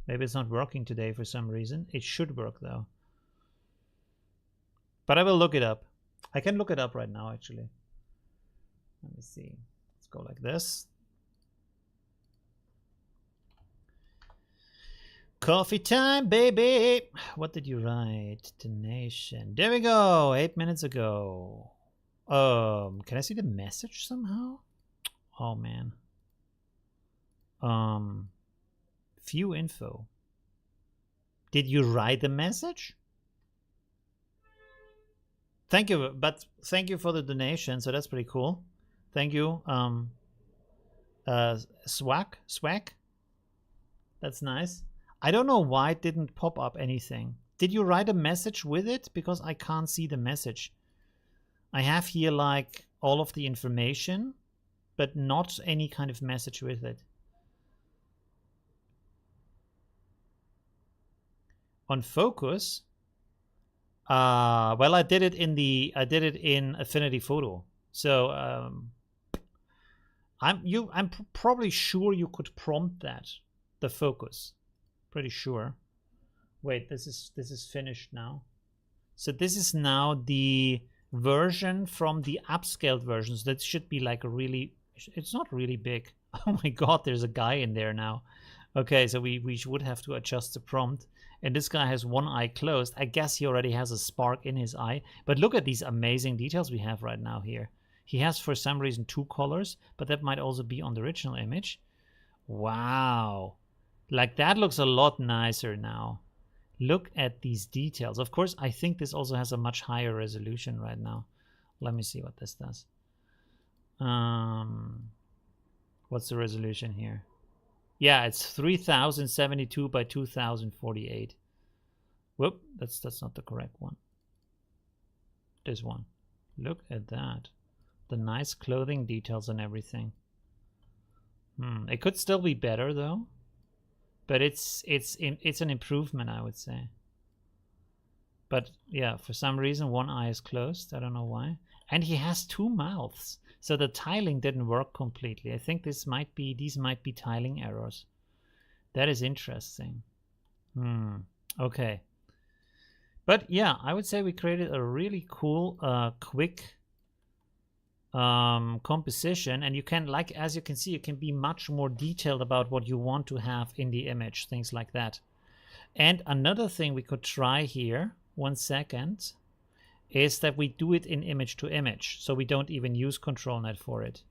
[SPEAKER 1] Maybe it's not working today for some reason. It should work, though. But I will look it up. I can look it up right now, actually. Let me see. Let's go like this. Coffee time, baby. What did you write? Donation. There we go. 8 minutes ago. Can I see the message somehow? Oh man. View info. Did you write the message? Thank you, but thank you for the donation. So that's pretty cool. Thank you. Swag. That's nice. I don't know why it didn't pop up anything. Did you write a message with it? Because I can't see the message. I have here like all of the information, but not any kind of message with it. On focus, well, I did it in Affinity Photo. So I'm probably sure you could prompt that, the focus. Pretty sure. Wait, this is finished now. So this is now the version from the upscaled versions. That should be like a really, it's not really big. Oh my god, there's a guy in there now. Okay, so we would have to adjust the prompt. And this guy has one eye closed. I guess he already has a spark in his eye. But look at these amazing details we have right now here. He has, for some reason, 2 colors, but that might also be on the original image. Wow. Like, that looks a lot nicer now. Look at these details. Of course, I think this also has a much higher resolution right now. Let me see what this does. What's the resolution here? Yeah, it's 3072 by 2048. Whoop, that's not the correct one. This one. Look at that. The nice clothing details and everything. It could still be better though. But it's an improvement, I would say. But yeah, for some reason one eye is closed. I don't know why. And he has 2 mouths. So the tiling didn't work completely. I think these might be tiling errors. That is interesting. Okay. But yeah, I would say we created a really cool, quick composition, and you can, like, as you can see, you can be much more detailed about what you want to have in the image, things like that. And another thing we could try here, 1 second, is that we do it in image to image, so we don't even use Controlnet for it.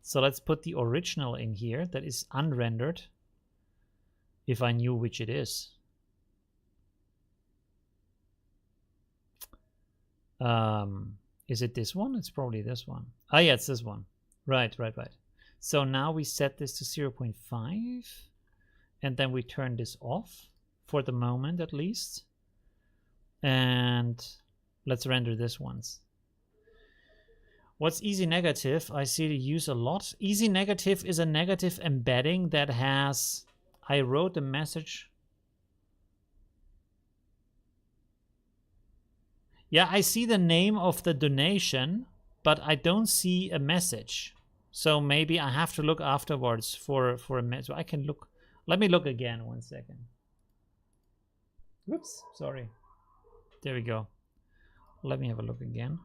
[SPEAKER 1] So let's put the original in here that is unrendered, if I knew which it is. Is it this one? It's probably this one. Ah, yeah, it's this one. Right. So now we set this to 0.5, and then we turn this off for the moment at least. And let's render this once. What's easy negative? I see to use a lot. Easy negative is a negative embedding that has, I wrote a message. Yeah, I see the name of the donation, but I don't see a message. So maybe I have to look afterwards for a message. I can look. Let me look again, 1 second. Whoops, sorry. There we go. Let me have a look again.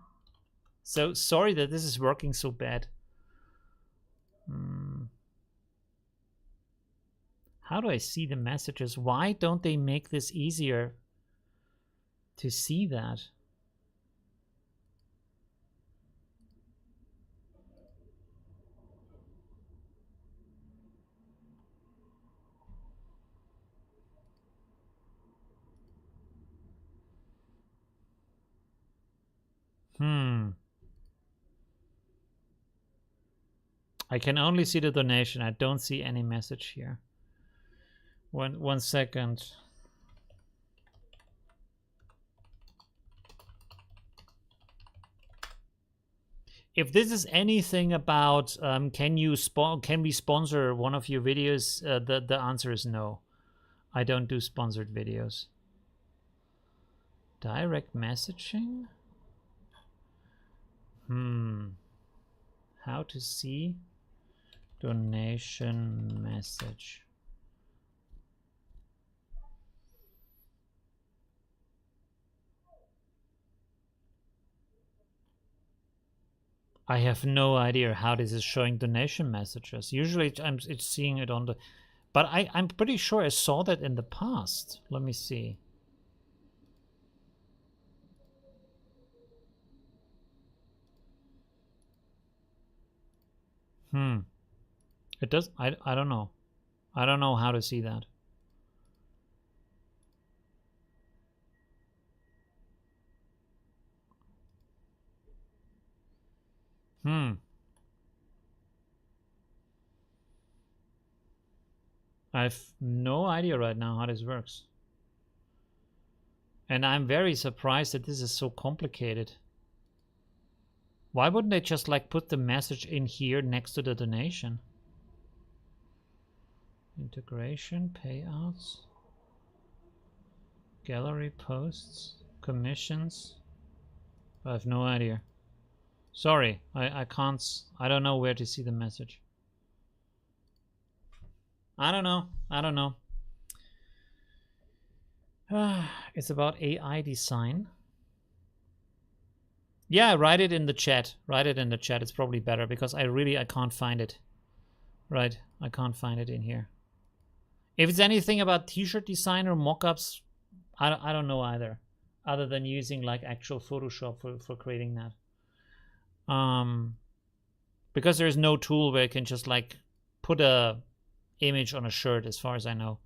[SPEAKER 1] So sorry that this is working so bad. How do I see the messages? Why don't they make this easier to see that? I can only see the donation. I don't see any message here. One second. If this is anything about can we sponsor one of your videos, the answer is no. I don't do sponsored videos. Direct messaging? How to see donation message? I have no idea how this is showing donation messages. Usually it's seeing it on the... But I'm pretty sure I saw that in the past. Let me see. It does. I don't know. I don't know how to see that. I have no idea right now how this works. And I'm very surprised that this is so complicated. Why wouldn't they just like put the message in here next to the donation? Integration, payouts, gallery posts, commissions. I have no idea. Sorry, I can't. I don't know where to see the message. I don't know. I don't know. It's about AI design. Yeah, write it in the chat. Write it in the chat. It's probably better because I can't find it. Right, I can't find it in here. If it's anything about t-shirt design or mock-ups, I don't know either. Other than using like actual Photoshop for creating that. Because there's no tool where you can just like put a image on a shirt, as far as I know.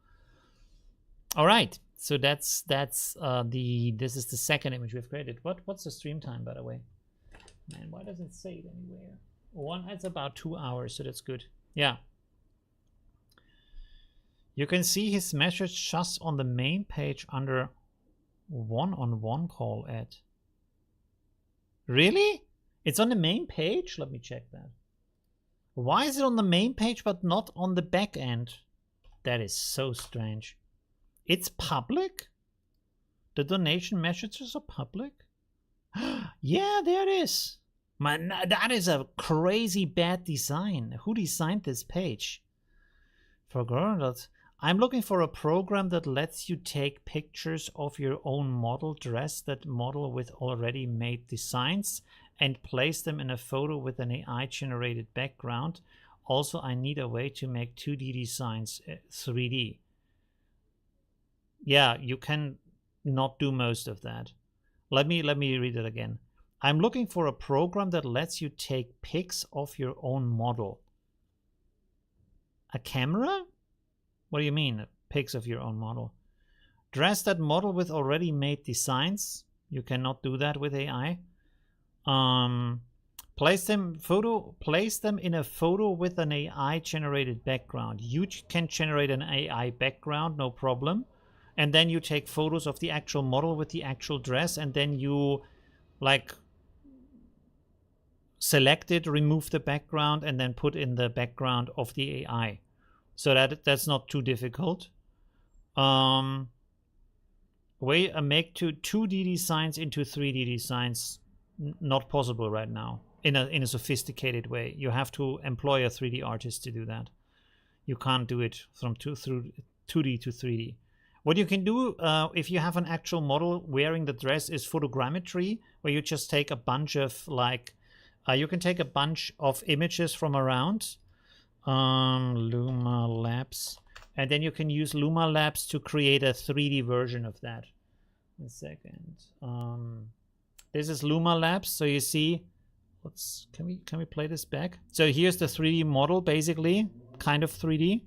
[SPEAKER 1] All right, so this is the second image we've created. What's the stream time, by the way? Man, why doesn't it say it anywhere? It's about 2 hours, so that's good. Yeah. You can see his message just on the main page under one-on-one call ad. Really? It's on the main page? Let me check that. Why is it on the main page but not on the back end? That is so strange. It's public? The donation messages are public? Yeah, there it is. Man, that is a crazy bad design. Who designed this page? For girls, I'm looking for a program that lets you take pictures of your own model, dress that model with already made designs, and place them in a photo with an AI-generated background. Also, I need a way to make 2D designs 3D. Yeah, you can not do most of that. Let me read it again. I'm looking for a program that lets you take pics of your own model. A camera? What do you mean, pics of your own model? Dress that model with already made designs. You cannot do that with AI. Place them in a photo with an AI generated background. You can generate an AI background, no problem. And then you take photos of the actual model with the actual dress, and then you like select it, remove the background, and then put in the background of the AI. So that's not too difficult. Make 2D designs into 3D designs. Not possible right now in a sophisticated way. You have to employ a 3D artist to do that. You can't do it from 2D to 3D. What you can do if you have an actual model wearing the dress is photogrammetry, where you just take a bunch of like you can take a bunch of images from around Luma Labs, and then you can use Luma Labs to create a 3D version of that. 1 second. This is Luma Labs, so you see, can we play this back? So here's the 3D model, basically, kind of 3D,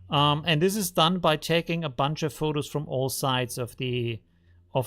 [SPEAKER 1] and this is done by taking a bunch of photos from all sides of the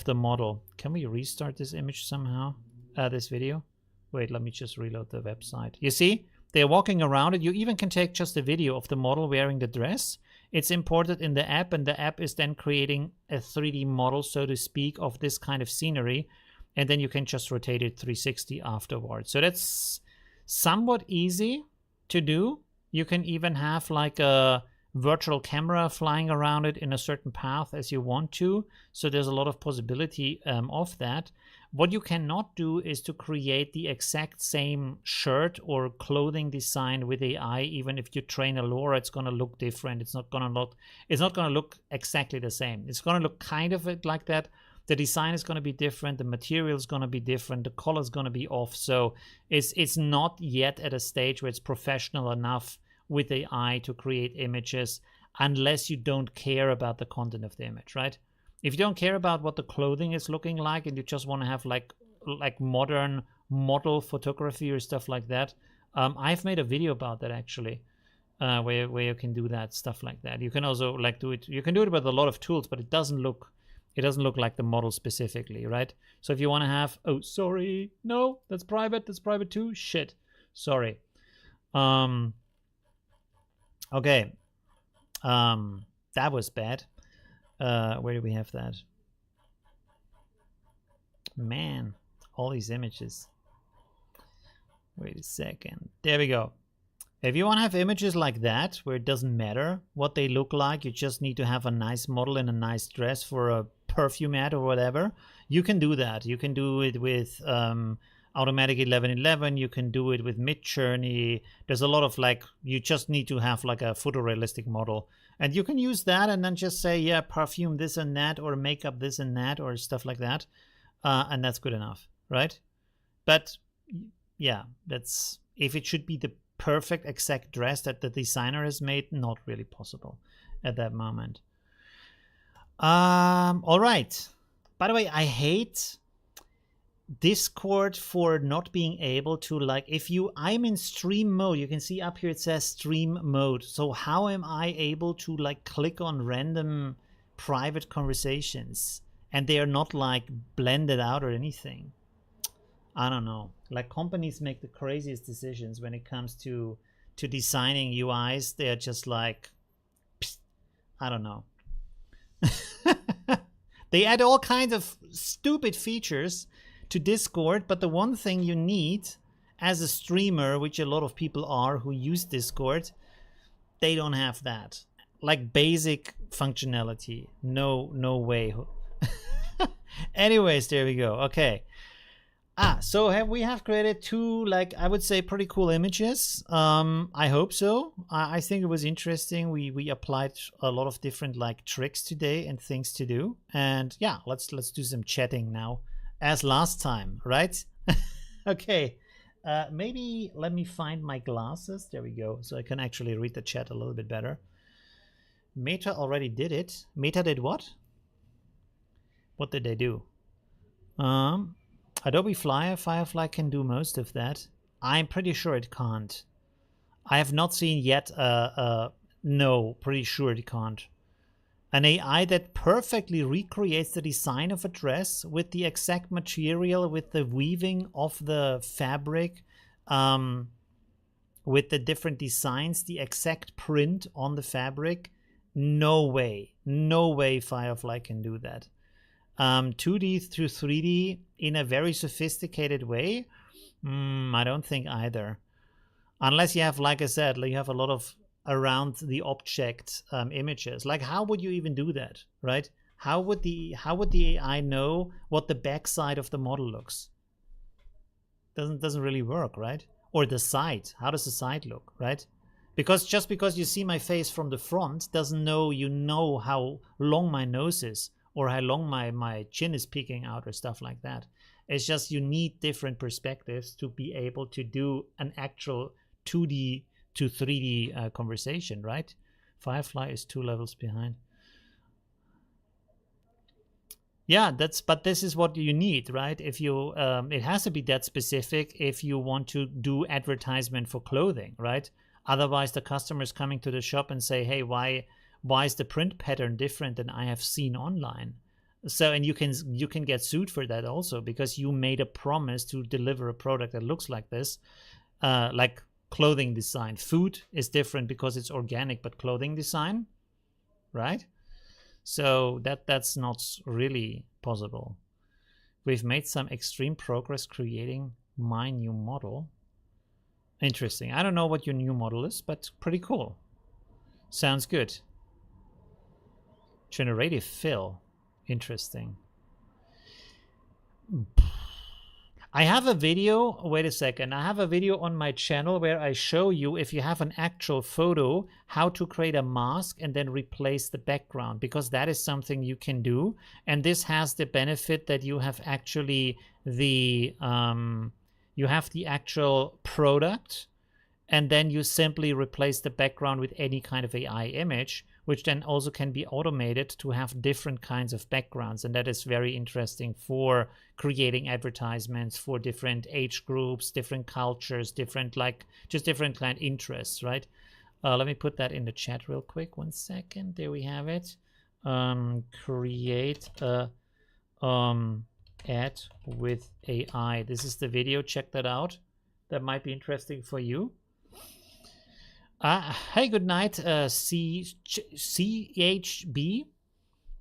[SPEAKER 1] model. Can we restart this image somehow? This video. Wait, let me just reload the website. You see, they're walking around it. You even can take just a video of the model wearing the dress. It's imported in the app, and the app is then creating a 3D model, so to speak, of this kind of scenery. And then you can just rotate it 360 afterwards. So that's somewhat easy to do. You can even have like a virtual camera flying around it in a certain path as you want to. So there's a lot of possibility of that. What you cannot do is to create the exact same shirt or clothing design with AI. Even if you train a LoRa, it's going to look different. It's not going to look exactly the same. It's going to look kind of like that. The design is going to be different. The material is going to be different. The color is going to be off. So it's not yet at a stage where it's professional enough with AI to create images, unless you don't care about the content of the image, right? If you don't care about what the clothing is looking like and you just want to have like modern model photography or stuff like that, I've made a video about that actually, where you can do that stuff like that. You can also like do it. You can do it with a lot of tools, but it doesn't look like the model specifically, right? So if you want to have, oh sorry, no, that's private too. Shit, sorry. Okay, that was bad. Where do we have that? Man, all these images. Wait a second. There we go. If you want to have images like that, where it doesn't matter what they look like, you just need to have a nice model in a nice dress for a perfume ad or whatever, you can do that. You can do it with Automatic 1111. You can do it with Midjourney. There's a lot of like, you just need to have like a photorealistic model. And you can use that and then just say, yeah, perfume this and that, or makeup this and that, or stuff like that. And that's good enough, right? But yeah, that's, if it should be the perfect exact dress that the designer has made, not really possible at that moment. All right. By the way, I hate Discord for not being able to, like, if I'm in stream mode, you can see up here it says stream mode. So how am I able to like click on random private conversations and they are not like blended out or anything? I don't know. Like, companies make the craziest decisions when it comes to designing UIs. They're just like, I don't know. They add all kinds of stupid features to Discord, but the one thing you need as a streamer, which a lot of people are who use Discord, they don't have that. Like basic functionality. No way. Anyways, there we go. Okay. So we have created two, like, I would say pretty cool images. I hope so. I think it was interesting. We applied a lot of different like tricks today and things to do. And yeah, let's do some chatting now, as last time, right? Okay. Maybe let me find my glasses. There we go. So I can actually read the chat a little bit better. Meta already did it. Meta did what? What did they do? Adobe Firefly can do most of that. I'm pretty sure it can't. I have not seen yet no, pretty sure it can't. An AI that perfectly recreates the design of a dress with the exact material, with the weaving of the fabric, with the different designs, the exact print on the fabric. No way. No way Firefly can do that. 2D through 3D in a very sophisticated way? I don't think either. Unless you have, like I said, you have a lot of around the object images. Like, how would you even do that, right? How would the AI know what the backside of the model looks? Doesn't really work, right? Or the side. How does the side look, right? Because just because you see my face from the front doesn't know you know how long my nose is, or how long my chin is peeking out, or stuff like that. It's just you need different perspectives to be able to do an actual 2D to 3D conversation, right? Firefly is 2 levels behind. Yeah, but this is what you need, right? If you, it has to be that specific if you want to do advertisement for clothing, right? Otherwise, the customer is coming to the shop and say, hey, why is the print pattern different than I have seen online? So, and you can get sued for that also, because you made a promise to deliver a product that looks like this, like clothing design. Food is different because it's organic, but clothing design, right? So that's not really possible. We've made some extreme progress creating my new model. Interesting. I don't know what your new model is, but pretty cool. Sounds good. Generative fill. Interesting. I have a video, wait a second, I have a video on my channel where I show you, if you have an actual photo, how to create a mask and then replace the background, because that is something you can do. And this has the benefit that you have actually the, you have the actual product, and then you simply replace the background with any kind of AI image, which then also can be automated to have different kinds of backgrounds. And that is very interesting for creating advertisements for different age groups, different cultures, different, like, just different kind of interests, right? Let me put that in the chat real quick. 1 second. There we have it. Create a ad with AI. This is the video. Check that out. That might be interesting for you. Hey, good night, CHB.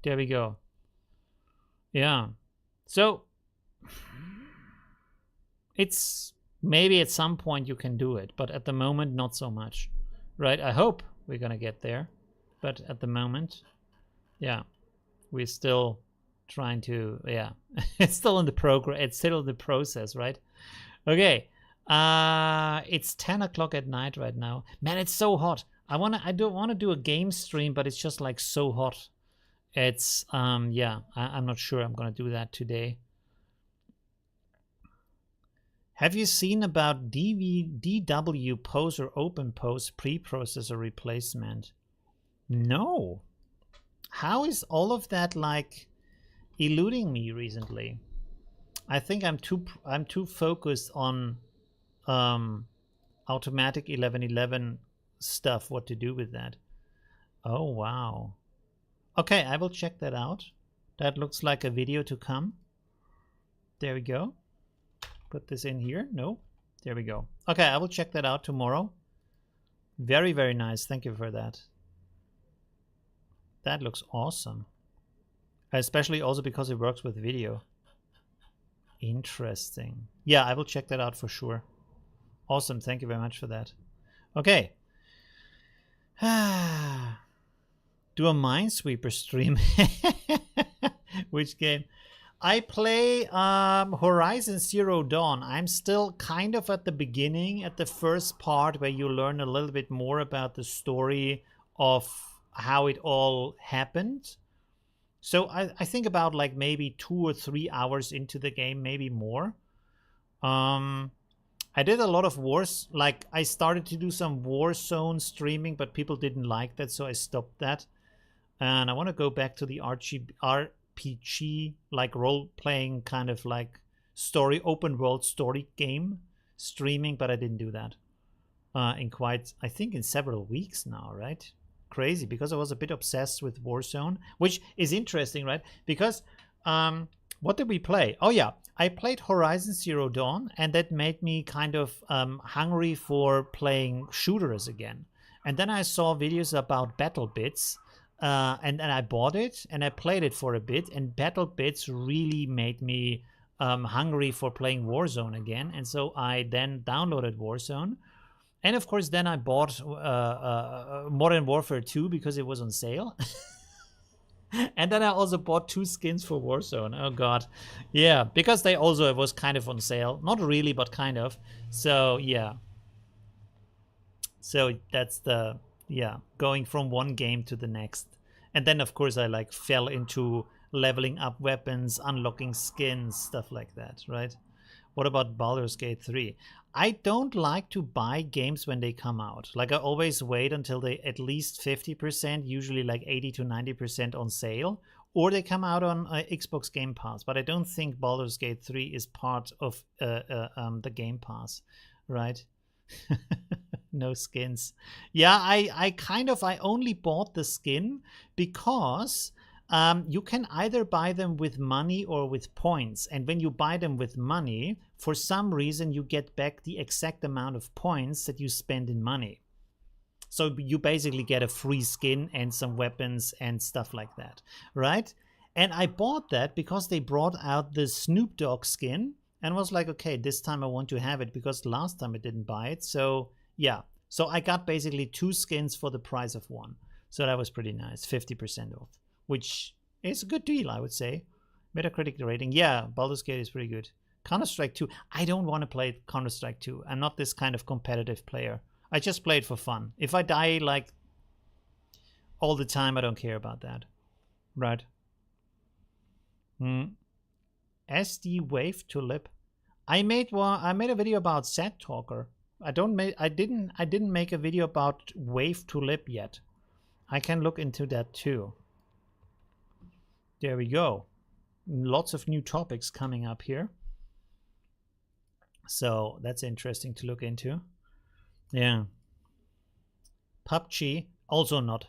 [SPEAKER 1] There we go. Yeah. So it's maybe at some point you can do it, but at the moment, not so much. Right? I hope we're going to get there. But at the moment, yeah, we're still trying to, yeah, it's still in the progress. It's still in the process, right? Okay. It's 10 o'clock at night right now. Man, it's so hot. I don't want to do a game stream, but it's just like so hot. It's, yeah, I'm not sure I'm going to do that today. Have you seen about DW Pose or Open Pose preprocessor replacement? No. How is all of that like eluding me recently? I think I'm too focused on automatic 1111 stuff, what to do with that. Oh, wow. Okay, I will check that out. That looks like a video to come. There we go. Put this in here. No, there we go. Okay, I will check that out tomorrow. Very, very nice. Thank you for that. That looks awesome. Especially also because it works with video. Interesting. Yeah, I will check that out for sure. Awesome. Thank you very much for that. Okay. Do a Minesweeper stream. Which game? I play Horizon Zero Dawn. I'm still kind of at the beginning, at the first part where you learn a little bit more about the story of how it all happened. So I think about like maybe 2 or 3 hours into the game, maybe more. I did a lot of wars. Like I started to do some Warzone streaming, but people didn't like that, so I stopped that. And I want to go back to the RPG, like role-playing kind of like story, open world story game streaming, but I didn't do that in quite, I think in several weeks now, right? Crazy, because I was a bit obsessed with Warzone, which is interesting, right? Because what did we play? Oh yeah, I played Horizon Zero Dawn, and that made me kind of hungry for playing shooters again. And then I saw videos about Battle Bits, and I bought it and I played it for a bit, and Battle Bits really made me hungry for playing Warzone again. And so I then downloaded Warzone. And of course, then I bought Modern Warfare 2 because it was on sale. And then I also bought 2 skins for Warzone. Oh god. Yeah, because they also, it was kind of on sale. Not really, but kind of. So yeah. So that's the, yeah, going from one game to the next. And then of course I like fell into leveling up weapons, unlocking skins, stuff like that, right? What about Baldur's Gate 3? I don't like to buy games when they come out. Like I always wait until they at least 50%, usually like 80 to 90% on sale, or they come out on Xbox Game Pass. But I don't think Baldur's Gate 3 is part of the Game Pass, right? No skins. Yeah, I only bought the skin because you can either buy them with money or with points. And when you buy them with money, for some reason, you get back the exact amount of points that you spend in money. So you basically get a free skin and some weapons and stuff like that, right? And I bought that because they brought out the Snoop Dogg skin and was like, okay, this time I want to have it because last time I didn't buy it. So yeah, so I got basically 2 skins for the price of 1. So that was pretty nice, 50% off, which is a good deal, I would say. Metacritic rating, yeah, Baldur's Gate is pretty good. Counter-Strike 2, I don't want to play Counter-Strike 2. I'm not this kind of competitive player. I just play it for fun. If I die like all the time, I don't care about that. Right. SD Wave Tulip. I made a video about Sad Talker. I didn't make a video about wave to lip yet. I can look into that too. There we go. Lots of new topics coming up here. So that's interesting to look into. Yeah. PUBG, also not.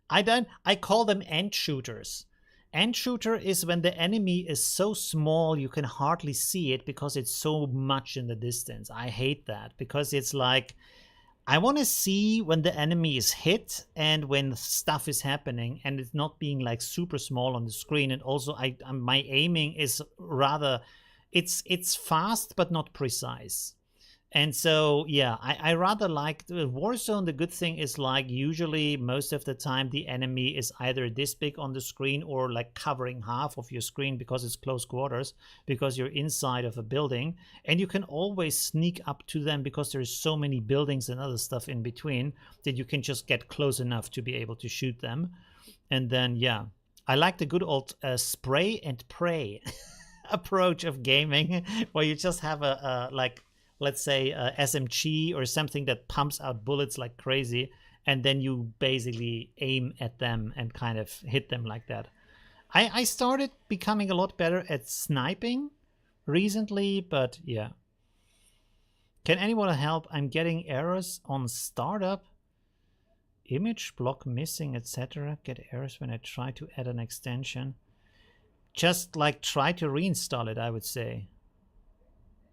[SPEAKER 1] I call them end shooters. End shooter is when the enemy is so small you can hardly see it because it's so much in the distance. I hate that because it's like, I want to see when the enemy is hit and when stuff is happening and it's not being like super small on the screen. And also my aiming is rather, it's fast but not precise. And so, yeah, I rather like Warzone. The good thing is like usually most of the time the enemy is either this big on the screen or like covering half of your screen because it's close quarters, because you're inside of a building and you can always sneak up to them because there's so many buildings and other stuff in between that you can just get close enough to be able to shoot them. And then, yeah, I like the good old spray and pray approach of gaming where you just have a like, let's say SMG or something that pumps out bullets like crazy, and then you basically aim at them and kind of hit them like that. I started becoming a lot better at sniping recently, but yeah. Can anyone help? I'm getting errors on startup. Image block missing, etc. Get errors when I try to add an extension. Just like try to reinstall it, I would say.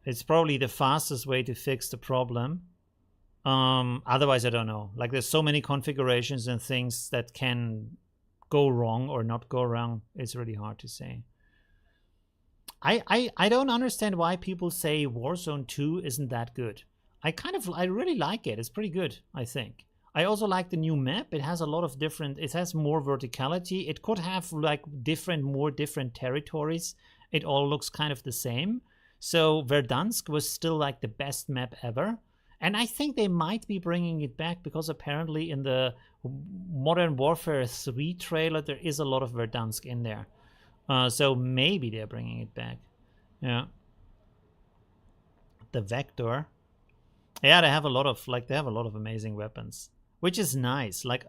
[SPEAKER 1] It's probably the fastest way to fix the problem. Otherwise, I don't know. Like there's so many configurations and things that can go wrong or not go wrong. It's really hard to say. I don't understand why people say Warzone 2 isn't that good. I really like it. It's pretty good, I think. I also like the new map. It has a lot of different, it has more verticality. It could have like more different territories. It all looks kind of the same. So Verdansk was still like the best map ever. And I think they might be bringing it back because apparently in the Modern Warfare 3 trailer, there is a lot of Verdansk in there. So maybe they're bringing it back. Yeah. The Vector. Yeah, they have a lot of amazing weapons, which is nice. Like,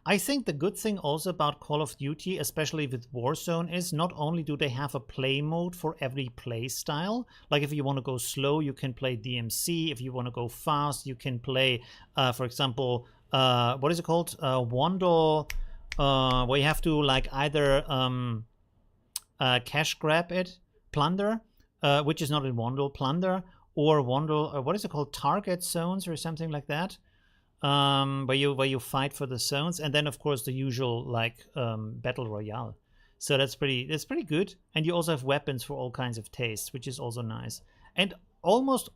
[SPEAKER 1] I think the good thing also about Call of Duty, especially with Warzone, is not only do they have a play mode for every play style. Like if you want to go slow, you can play DMC. If you want to go fast, you can play, for example, what is it called? Wandle, where you have to like either cash grab it, plunder, which is not in Wandle, plunder, or Wandle, what is it called? Target zones or something like that. Where you fight for the zones, and then of course the usual like battle royale. So that's pretty good. And you also have weapons for all kinds of tastes, which is also nice. And almost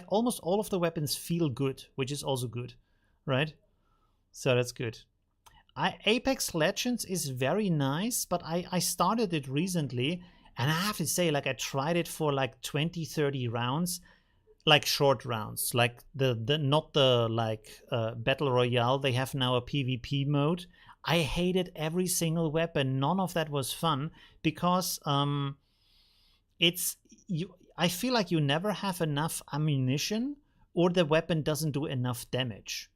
[SPEAKER 1] all of the weapons feel good, which is also good, right? So that's good. Apex Legends is very nice, but I started it recently, and I have to say, like I tried it for like 20-30 rounds. Like short rounds, like the not the like battle royale. They have now a PvP mode. I hated every single weapon. None of that was fun because I feel like you never have enough ammunition or the weapon doesn't do enough damage,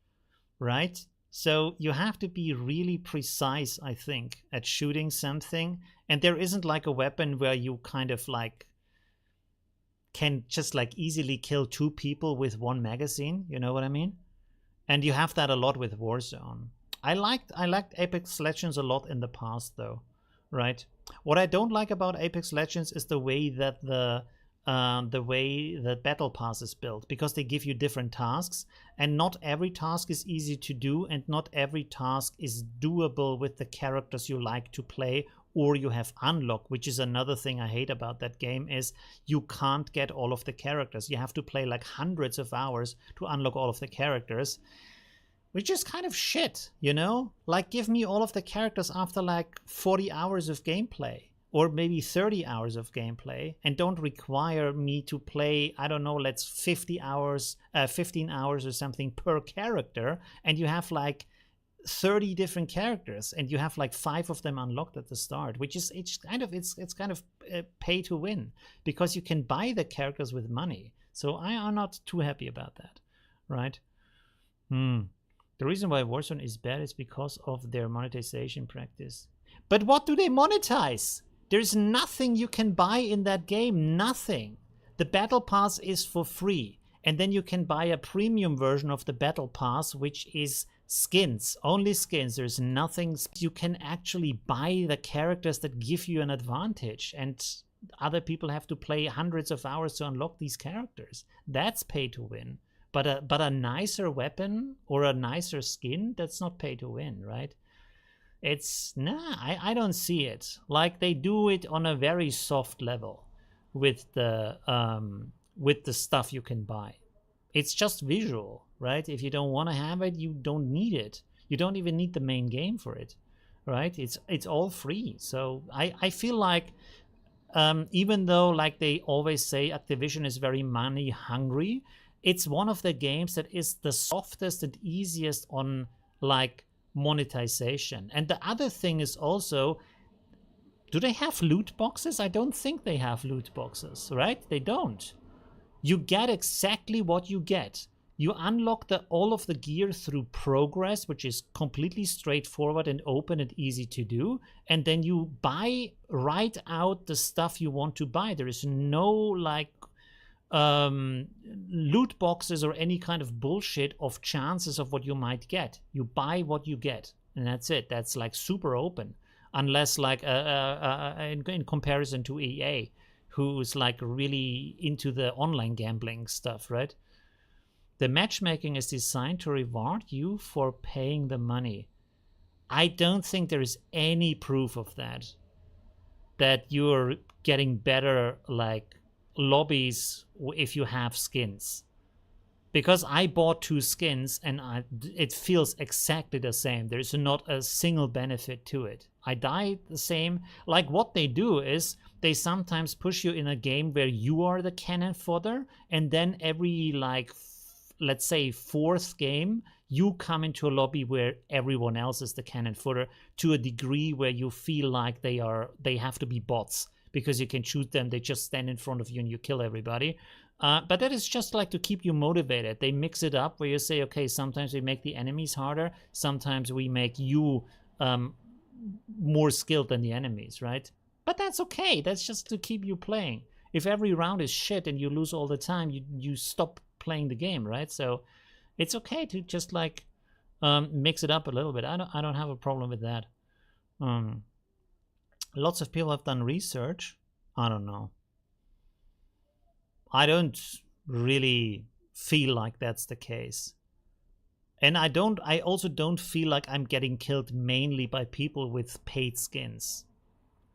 [SPEAKER 1] right? So you have to be really precise, I think, at shooting something. And there isn't like a weapon where you kind of like can just like easily kill 2 people with 1 magazine, you know what I mean? And you have that a lot with Warzone. I liked Apex Legends a lot in the past though, right? What I don't like about Apex Legends is the way that the battle pass is built, because they give you different tasks and not every task is easy to do and not every task is doable with the characters you like to play or you have unlocked, which is another thing I hate about that game, is you can't get all of the characters. You have to play like hundreds of hours to unlock all of the characters, which is kind of shit, you know? Like, give me all of the characters after like 40 hours of gameplay or maybe 30 hours of gameplay, and don't require me to play, I don't know, let's 15 hours or something per character, and you have like 30 different characters and you have like 5 of them unlocked at the start, which is it's kind of pay to win because you can buy the characters with money. So I am not too happy about that. right? Hmm. The reason why Warzone is bad is because of their monetization practice. But what do they monetize? There's nothing you can buy in that game. Nothing. The Battle Pass is for free. And then you can buy a premium version of the Battle Pass, which is skins. Only skins. There's nothing. You can actually buy the characters that give you an advantage. And other people have to play hundreds of hours to unlock these characters. That's pay to win. But a nicer weapon or a nicer skin, that's not pay to win, right? It's, I don't see it. Like, they do it on a very soft level with the stuff you can buy. It's just visual, right? If you don't want to have it, you don't need it. You don't even need the main game for it, right? It's all free. So I feel like, even though, like they always say, Activision is very money hungry, it's one of the games that is the softest and easiest on, like, monetization. And the other thing is also, do they have loot boxes? I don't think they have loot boxes, right? They don't. You get exactly what you get. You unlock all of the gear through progress, which is completely straightforward and open and easy to do. And then you buy right out the stuff you want to buy. There is no, like, loot boxes or any kind of bullshit of chances of what you might get. You buy what you get, and that's it. That's, like, super open, unless, like, in comparison to EA, who's, like, really into the online gambling stuff, right? The matchmaking is designed to reward you for paying the money. I don't think there is any proof of that you're getting better, like, lobbies if you have skins, because I bought 2 skins and it feels exactly the same. There's not a single benefit to it. I died the same. Like, what they do is they sometimes push you in a game where you are the cannon fodder, and then every, like, let's say 4th game, you come into a lobby where everyone else is the cannon fodder, to a degree where you feel like they have to be bots, because you can shoot them, they just stand in front of you and you kill everybody. But that is just, like, to keep you motivated. They mix it up where you say, okay, sometimes we make the enemies harder, sometimes we make you more skilled than the enemies, right? But that's okay. That's just to keep you playing. If every round is shit and you lose all the time, you stop playing the game, right? So it's okay to just, like, mix it up a little bit. I don't have a problem with that. Lots of people have done research. I don't know. I don't really feel like that's the case. And I also don't feel like I'm getting killed mainly by people with paid skins.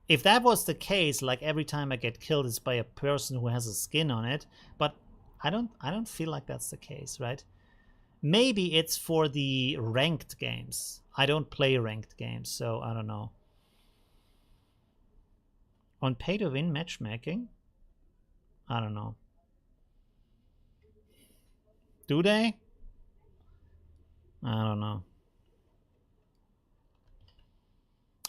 [SPEAKER 1] If that was the case, like, every time I get killed is by a person who has a skin on it, but I don't feel like that's the case, right? Maybe it's for the ranked games. I don't play ranked games, so I don't know. On pay-to-win matchmaking? I don't know. Do they? I don't know.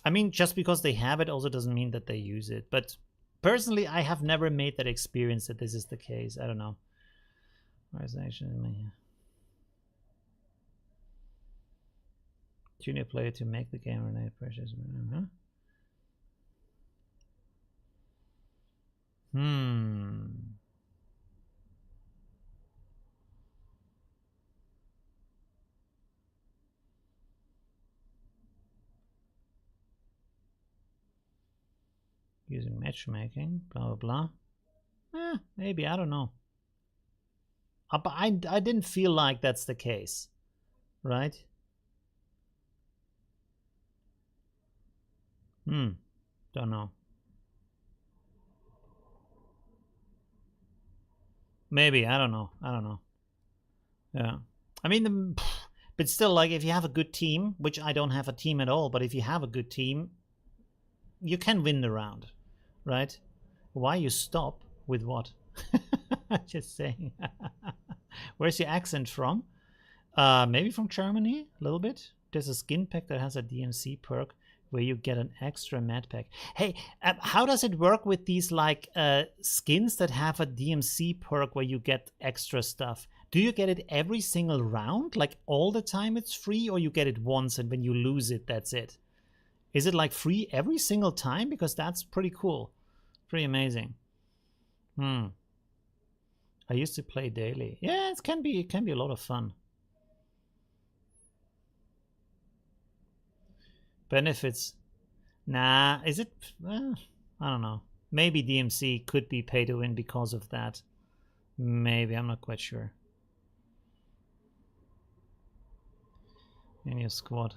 [SPEAKER 1] I mean, just because they have it also doesn't mean that they use it. But personally, I have never made that experience that this is the case. I don't know. Where's actually junior player to make the game related purchase? Using matchmaking, blah blah blah. Maybe, I don't know. But I didn't feel like that's the case, right? Don't know. Maybe, I don't know. Yeah, I mean, but still, like, if you have a good team, which I don't have a team at all, but if you have a good team, you can win the round, right? Why you stop with what? Just saying. Where's your accent from? Maybe from Germany, a little bit. There's a skin pack that has a DMC perk where you get an extra med pack. Hey, how does it work with these, like, skins that have a DMC perk where you get extra stuff? Do you get it every single round? Like all the time it's free, or you get it once and when you lose it, that's it? Is it like free every single time? Because that's pretty cool. Pretty amazing. I used to play daily. Yeah, it can be a lot of fun. Benefits. Nah, is it? I don't know. Maybe DMC could be pay to win because of that. Maybe, I'm not quite sure. In your squad.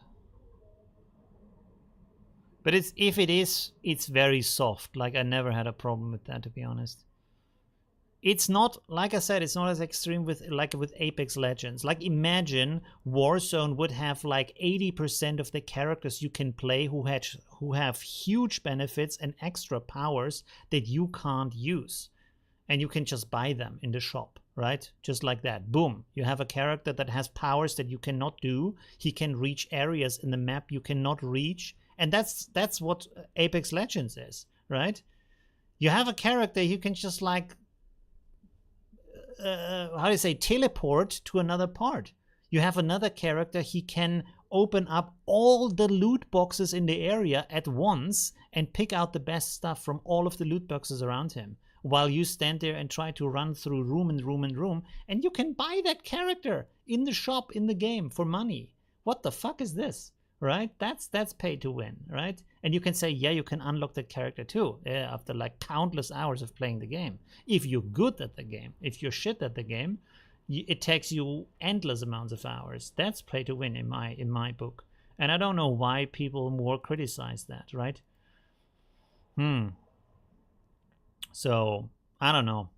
[SPEAKER 1] But if it is, it's very soft. Like, I never had a problem with that, to be honest. It's not, like I said, it's not as extreme with Apex Legends. Like, imagine Warzone would have like 80% of the characters you can play who have huge benefits and extra powers that you can't use. And you can just buy them in the shop, right? Just like that. Boom. You have a character that has powers that you cannot do. He can reach areas in the map you cannot reach. And that's what Apex Legends is, right? You have a character you can just like, how do you say, teleport to another part. You have another character, he can open up all the loot boxes in the area at once and pick out the best stuff from all of the loot boxes around him, while you stand there and try to run through room and room and room, and you can buy that character in the shop in the game for money. What the fuck is this? Right? That's pay to win, right? And you can say, yeah, you can unlock that character too, after like countless hours of playing the game. If you're good at the game, if you're shit at the game, it takes you endless amounts of hours. That's pay to win in my book. And I don't know why people more criticize that, right? So, I don't know.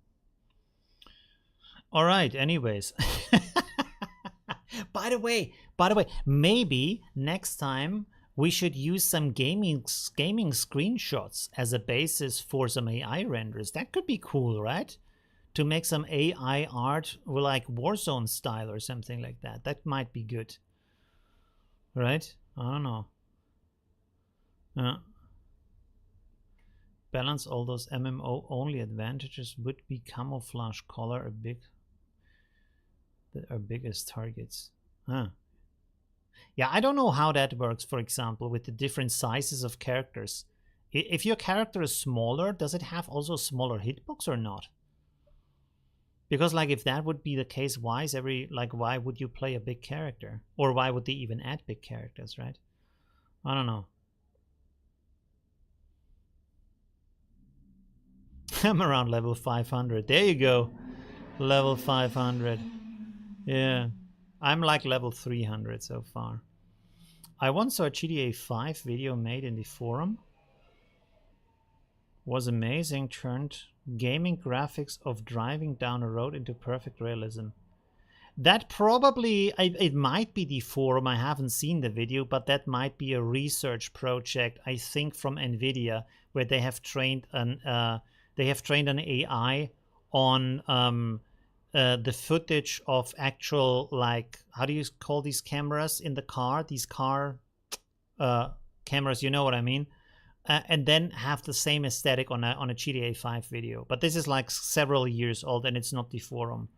[SPEAKER 1] All right, anyways. By the way, maybe next time we should use some gaming screenshots as a basis for some AI renders. That could be cool, right? To make some AI art like Warzone style or something like that. That might be good. Right? I don't know. Balance all those MMO only advantages would be camouflage color our biggest targets. Yeah, I don't know how that works, for example, with the different sizes of characters. If your character is smaller, does it have also smaller hitbox or not? Because like if that would be the case, why would you play a big character? Or why would they even add big characters, right? I don't know. I'm around level 500. There you go. Level 500. Yeah. I'm like level 300 so far. I once saw a GTA 5 video made in the forum. Was amazing, turned gaming graphics of driving down a road into perfect realism. That probably, it might be the forum, I haven't seen the video, but that might be a research project, I think from NVIDIA, where they have trained an AI on the footage of actual, like, how do you call these cameras in the car? These car cameras, you know what I mean? And then have the same aesthetic on a GTA 5 video. But this is like several years old and it's not the forum.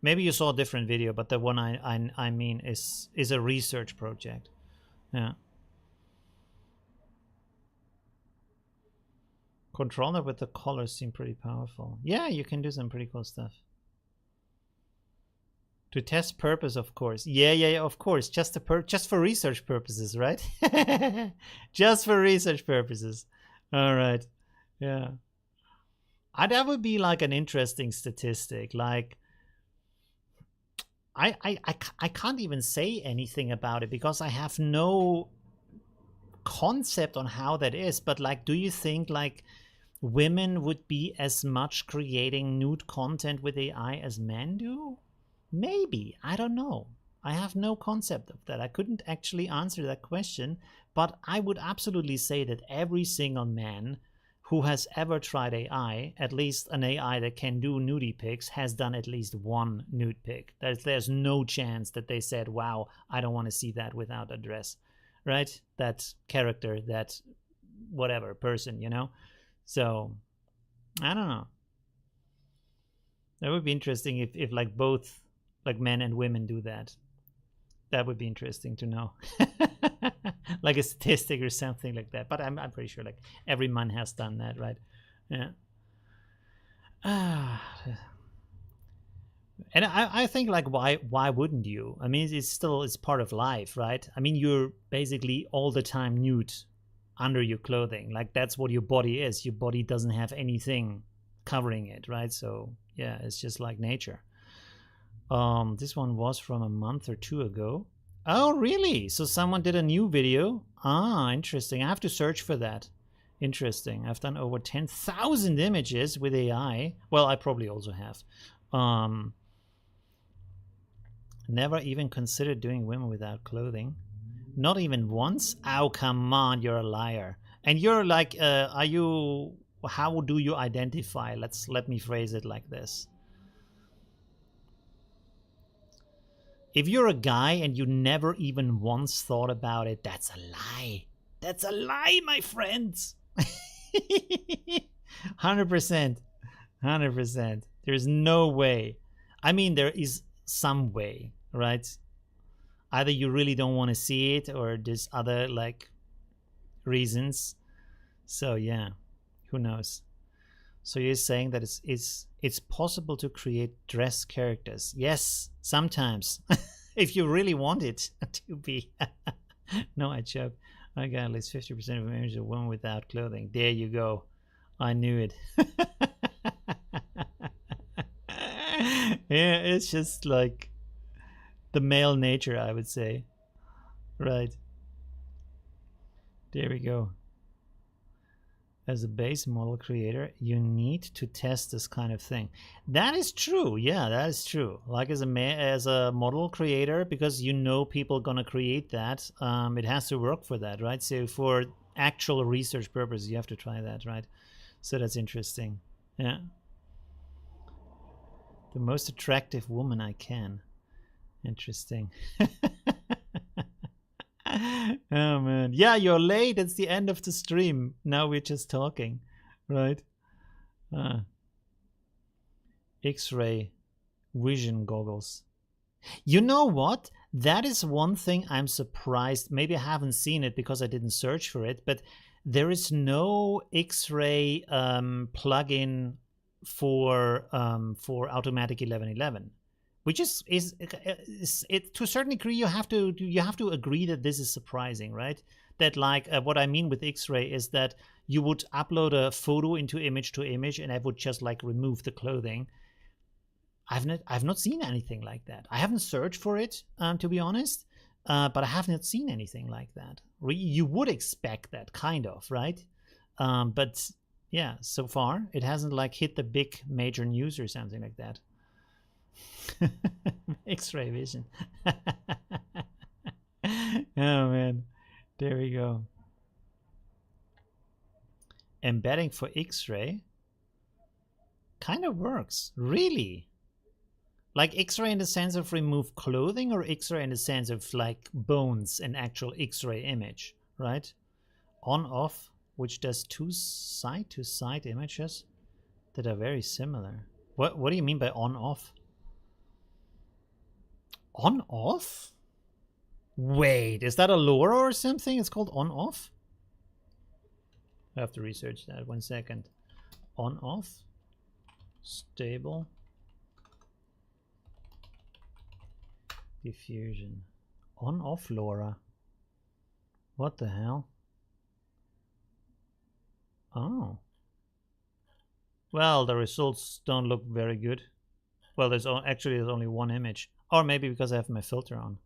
[SPEAKER 1] Maybe you saw a different video, but the one I mean is a research project. Yeah. Controlnet with the colors seem pretty powerful. Yeah, you can do some pretty cool stuff. To test purpose, of course. Yeah, of course. Just for research purposes, right? Just for research purposes. All right. Yeah. That would be like an interesting statistic. Like, I can't even say anything about it because I have no concept on how that is. But like, do you think like women would be as much creating nude content with AI as men do? Maybe. I don't know. I have no concept of that. I couldn't actually answer that question, but I would absolutely say that every single man who has ever tried AI, at least an AI that can do nudie pics, has done at least one nude pic. There's no chance that they said, wow, I don't want to see that without a dress, right? That character, that whatever person, you know? So, I don't know. That would be interesting if like both Like men and women do that. That would be interesting to know. Like a statistic or something like that. But I'm pretty sure like every man has done that, right? Yeah. And I think like why wouldn't you? I mean, it's part of life, right? I mean, you're basically all the time nude under your clothing. Like that's what your body is. Your body doesn't have anything covering it, right? So yeah, it's just like nature. This one was from a month or two ago. Oh, really? So someone did a new video? Ah, interesting. I have to search for that. Interesting. I've done over 10,000 images with AI. Well, I probably also have. Never even considered doing women without clothing. Not even once? Oh, come on, you're a liar. And you're like, are you, how do you identify? Let me phrase it like this. If you're a guy and you never even once thought about it, that's a lie. That's a lie, my friends. 100%. 100%. There's no way. I mean, there is some way, right? Either you really don't want to see it or there's other like reasons. So yeah, who knows? So you're saying that it's possible to create dress characters? Yes, sometimes, if you really want it to be. No, I joke. I got at least 50% of images of women without clothing. There you go. I knew it. Yeah, it's just like the male nature, I would say. Right. There we go. As a base model creator, you need to test this kind of thing. That is true. Yeah, that is true. Like as a model creator, because you know people gonna create that, it has to work for that, right? So for actual research purposes, you have to try that, right? So that's interesting. Yeah. The most attractive woman I can. Interesting. Oh man, yeah, you're late. It's the end of the stream. Now we're just talking, right? X-ray vision goggles. You know what? That is one thing I'm surprised. Maybe I haven't seen it because I didn't search for it, but there is no X-ray plugin for Automatic 1111. Which is it to a certain degree you have to agree that this is surprising, right? That like what I mean with X-ray is that you would upload a photo into image to image and I would just like remove the clothing. I've not seen anything like that. I haven't searched for it to be honest, but I have not seen anything like that. You would expect that kind of, right? But yeah, so far it hasn't like hit the big major news or something like that. X-ray vision. Oh man, there we go. Embedding for X-ray kind of works, really. Like X-ray in the sense of remove clothing, or X-ray in the sense of like bones, an actual X-ray image, right? On off, which does two side to side images that are very similar. What do you mean by on off? On off? Wait, is that a LoRa or something? It's called on off? I have to research that. 1 second. On off. Stable. Diffusion. On off LoRa. What the hell? Oh. Well, the results don't look very good. Well, there's only one image. Or maybe because I have my filter on.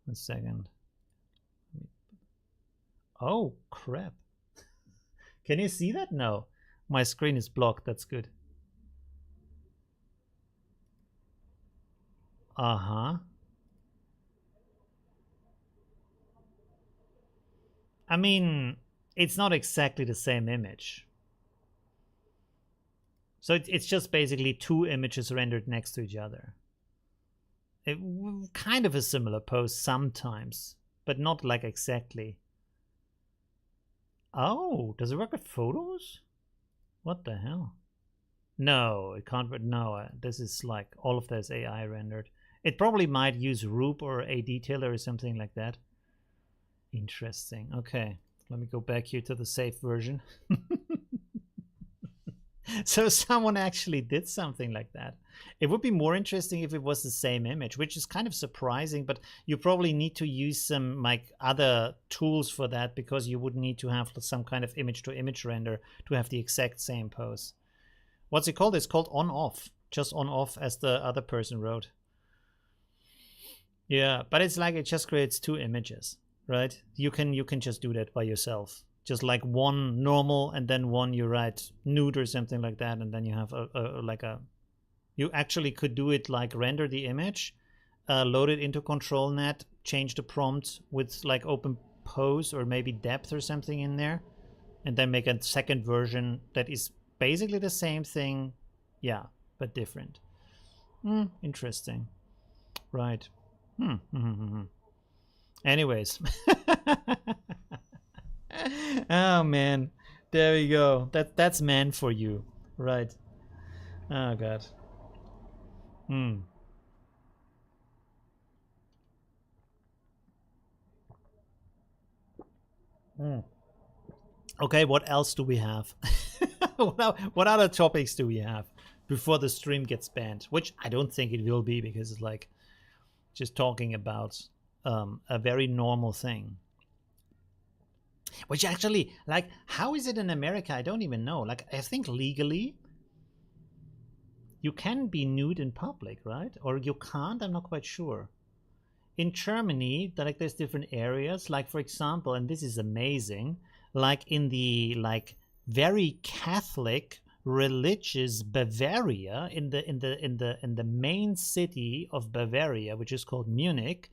[SPEAKER 1] 1 second. Oh, crap. Can you see that? No. My screen is blocked. That's good. Uh-huh. I mean, it's not exactly the same image. So it's just basically two images rendered next to each other. Kind of a similar pose sometimes, but not like exactly. Oh, does it work with photos? What the hell? No, it can't. No, this is like all of this AI rendered. It probably might use Roop or a detailer or something like that. Interesting. Okay, let me go back here to the safe version. So someone actually did something like that. It would be more interesting if it was the same image, which is kind of surprising, but you probably need to use some like other tools for that, because you would need to have some kind of image to image render to have the exact same pose. What's it called? It's called on off, just on off, as the other person wrote. Yeah, but it's like it just creates two images, right? You can just do that by yourself. Just like one normal and then one you write nude or something like that, and then you have you actually could do it like render the image, load it into Controlnet, change the prompt with like open pose or maybe depth or something in there, and then make a second version that is basically the same thing, yeah, but different. Interesting. Right. Anyways. Oh man, there we go. That's man for you, right? Oh god. Okay, what else do we have? What other topics do we have before the stream gets banned? Which I don't think it will be, because it's like just talking about a very normal thing. Which actually, like, how is it in America? I don't even know. Like, I think legally you can be nude in public, right? Or you can't? I'm not quite sure. In Germany, like, there's different areas. Like, for example, and this is amazing, like in the like very Catholic religious Bavaria, in the main city of Bavaria, which is called Munich,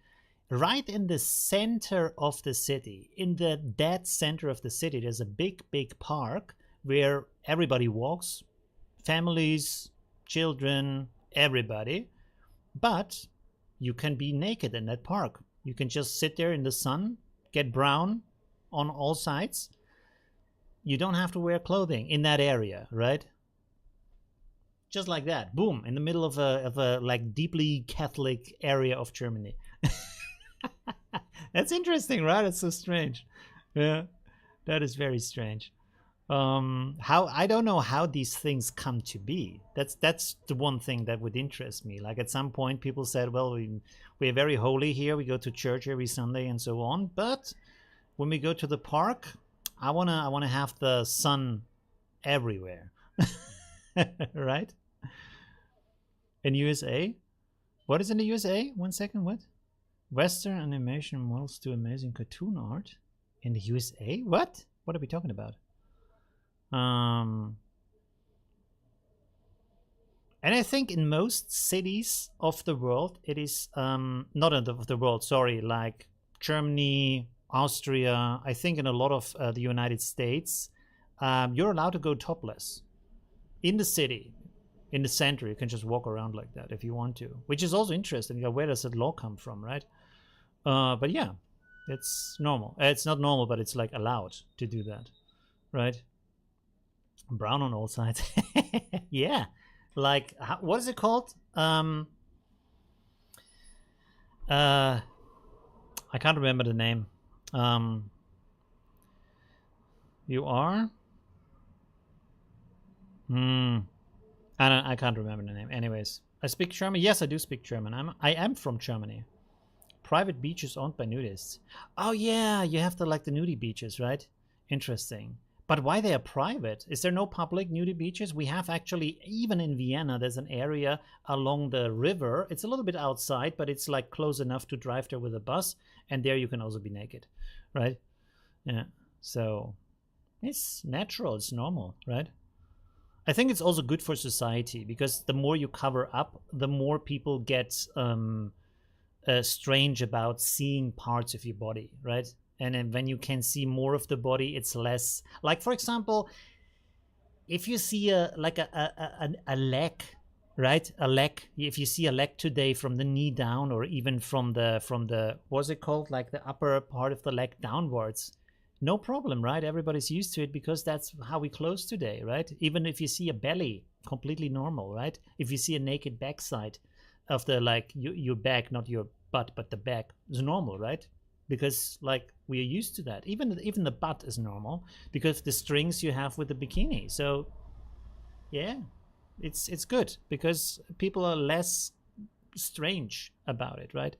[SPEAKER 1] right in the center of the city, in the dead center of the city, there's a big park where everybody walks, families, children, everybody. But you can be naked in that park. You can just sit there in the sun, get brown on all sides. You don't have to wear clothing in that area, right? Just like that, boom, in the middle of a like deeply Catholic area of Germany. That's interesting, right? It's so strange. Yeah, that is very strange. How, I don't know how these things come to be. That's the one thing that would interest me. Like, at some point people said, well, we're very holy here, we go to church every Sunday and so on, but when we go to the park, I wanna have the sun everywhere. Right? In USA? What is in the USA? 1 second, what? Western animation models do amazing cartoon art in the USA? What are we talking about? And I think in most cities of the world, it is not of the world, sorry, like Germany, Austria. I think in a lot of the United States, you're allowed to go topless in the city, in the center. You can just walk around like that if you want to, which is also interesting. Where does that law come from, right? But yeah, it's normal. It's not normal, but it's like allowed to do that, right? Brown on all sides. Yeah, like, what is it called? I can't remember the name. You are? I can't remember the name. Anyways, I speak German. Yes, I do speak German. I am from Germany. Private beaches owned by nudists. Oh yeah, you have the, like, the nudie beaches, right? Interesting. But why they are private? Is there no public nudie beaches? We have actually, even in Vienna, there's an area along the river. It's a little bit outside, but it's like close enough to drive there with a bus. And there you can also be naked, right? Yeah. So it's natural, it's normal, right? I think it's also good for society, because the more you cover up, the more people get strange about seeing parts of your body, right? And then when you can see more of the body, it's less, like, for example, if you see a leg, right? A leg, if you see a leg today from the knee down, or even from the what's it called, like the upper part of the leg downwards, no problem, right? Everybody's used to it, because that's how we close today, right? Even if you see a belly, completely normal, right? If you see a naked backside, of the like your back, not your butt, but the back is normal, right? Because like we are used to that. Even the butt is normal because the strings you have with the bikini. So yeah, it's good because people are less strange about it, right?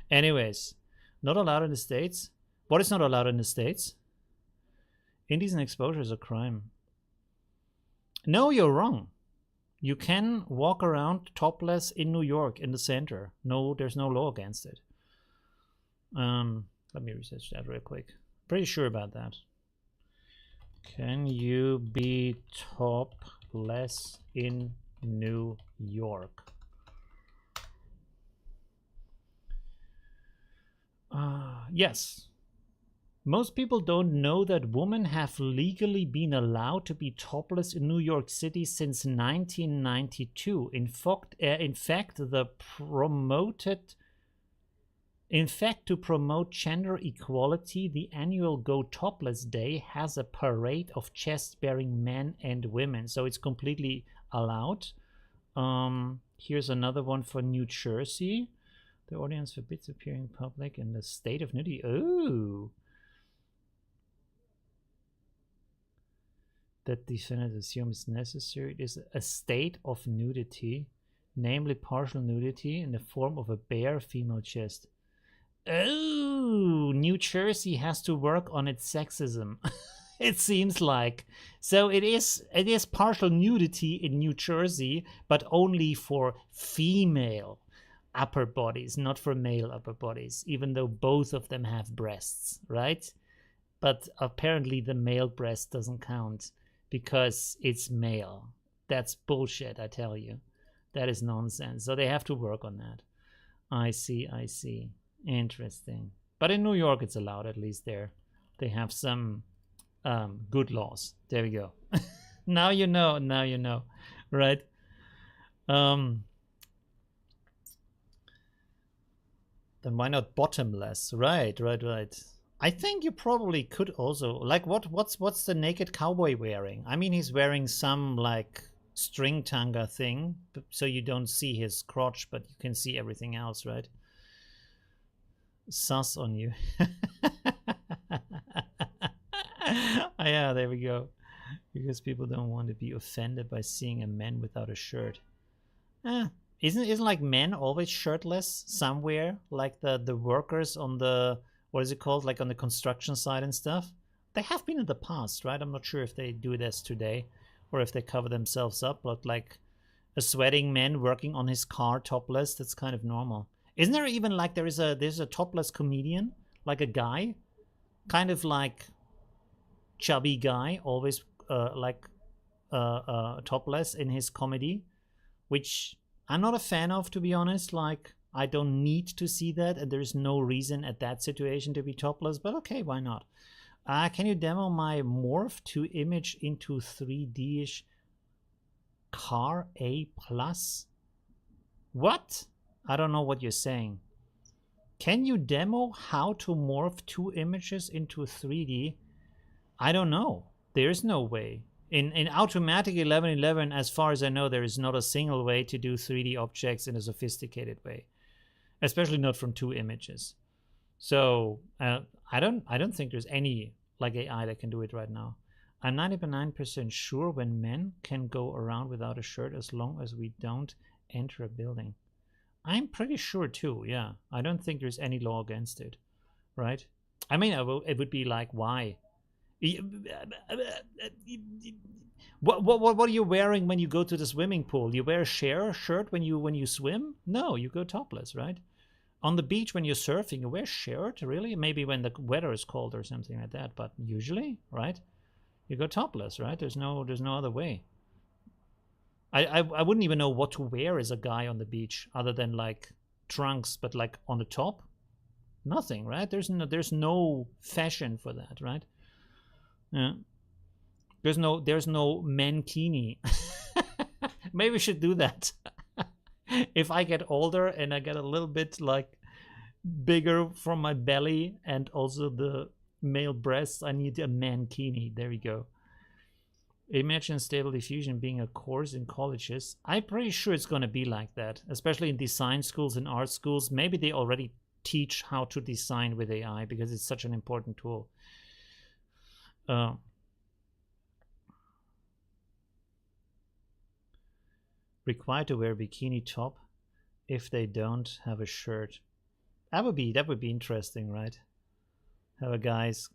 [SPEAKER 1] Anyways, not allowed in the States. What is not allowed in the States? Indecent exposure is a crime. No, you're wrong. You can walk around topless in New York in the center. No, there's no law against it. Let me research that real quick. Pretty sure about that. Can you be topless in New York? Yes. Most people don't know that women have legally been allowed to be topless in New York City since 1992. In fact, to promote gender equality, the annual Go Topless Day has a parade of chest-bearing men and women. So it's completely allowed. Here's another one for New Jersey. The audience forbids appearing in public in the state of nudity. Oh. That defendants assume is necessary. It is a state of nudity, namely partial nudity in the form of a bare female chest. Oh, New Jersey has to work on its sexism. It seems like. So it is partial nudity in New Jersey, but only for female upper bodies, not for male upper bodies, even though both of them have breasts, right? But apparently the male breast doesn't count because it's male. That's bullshit, I tell you. That is nonsense. So they have to work on that. I see. Interesting. But in New York, it's allowed, at least there. They have some good laws. There we go. Now you know. Right? Then why not bottomless? Right. I think you probably could also, like, what's the naked cowboy wearing? I mean, he's wearing some like string tanga thing, so you don't see his crotch, but you can see everything else, right? Sus on you. Yeah, there we go. Because people don't want to be offended by seeing a man without a shirt. Isn't like men always shirtless somewhere? Like the workers on the, what is it called? Like on the construction site and stuff? They have been in the past, right? I'm not sure if they do this today or if they cover themselves up, but like a sweating man working on his car topless, that's kind of normal. Isn't there even like there's a topless comedian, like a guy, kind of like chubby guy, always topless in his comedy, which I'm not a fan of, to be honest. Like, I don't need to see that, and there's no reason at that situation to be topless, but okay, why not? Can you demo my morph to image into 3D-ish car A+? What? I don't know what you're saying. Can you demo how to morph two images into 3D? I don't know. There's no way. In Automatic 1111, as far as I know, there is not a single way to do 3D objects in a sophisticated way, especially not from two images. So I don't think there's any like AI that can do it right now. I'm 99% sure when men can go around without a shirt as long as we don't enter a building. I'm pretty sure too, yeah. I don't think there's any law against it, right? I mean, it would be like, why? What are you wearing when you go to the swimming pool? You wear a shirt when you swim? No, you go topless, right? On the beach when you're surfing, you wear shirt, really? Maybe when the weather is cold or something like that, but usually, right? You go topless, right? There's no other way. I wouldn't even know what to wear as a guy on the beach other than like trunks, but like on the top, nothing, right? There's no fashion for that, right? Yeah. There's no mankini. Maybe we should do that. If I get older and I get a little bit like bigger from my belly and also the male breasts, I need a mankini. There we go. Imagine Stable Diffusion being a course in colleges. I'm pretty sure it's going to be like that, especially in design schools and art schools. Maybe they already teach how to design with AI because it's such an important tool. Required to wear a bikini top if they don't have a shirt. That would be interesting, right? Have a guys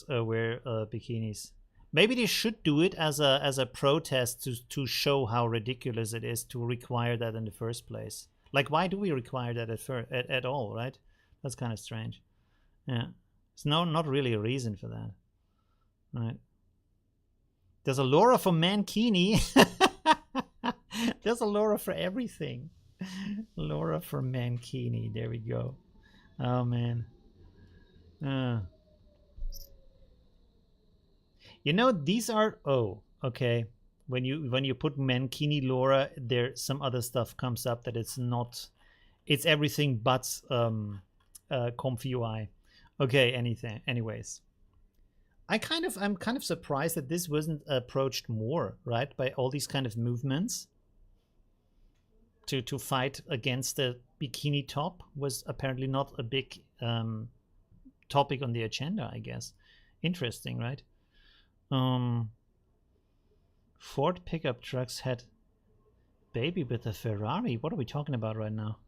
[SPEAKER 1] wear bikinis. Maybe they should do it as a protest to show how ridiculous it is to require that in the first place. Like, why do we require that at all, right? That's kind of strange. Yeah, it's not really a reason for that, right? There's a Laura for mankini. There's a Laura for everything. Laura for mankini. There we go. Oh man. You know, these are, oh, okay. When you put mankini Laura, there some other stuff comes up that it's not, it's everything but comfy UI. Okay, anyways. I'm kind of surprised that this wasn't approached more, right, by all these kind of movements. To fight against the bikini top was apparently not a big topic on the agenda, I guess. Interesting, right? Ford pickup trucks had baby with a Ferrari. What are we talking about right now?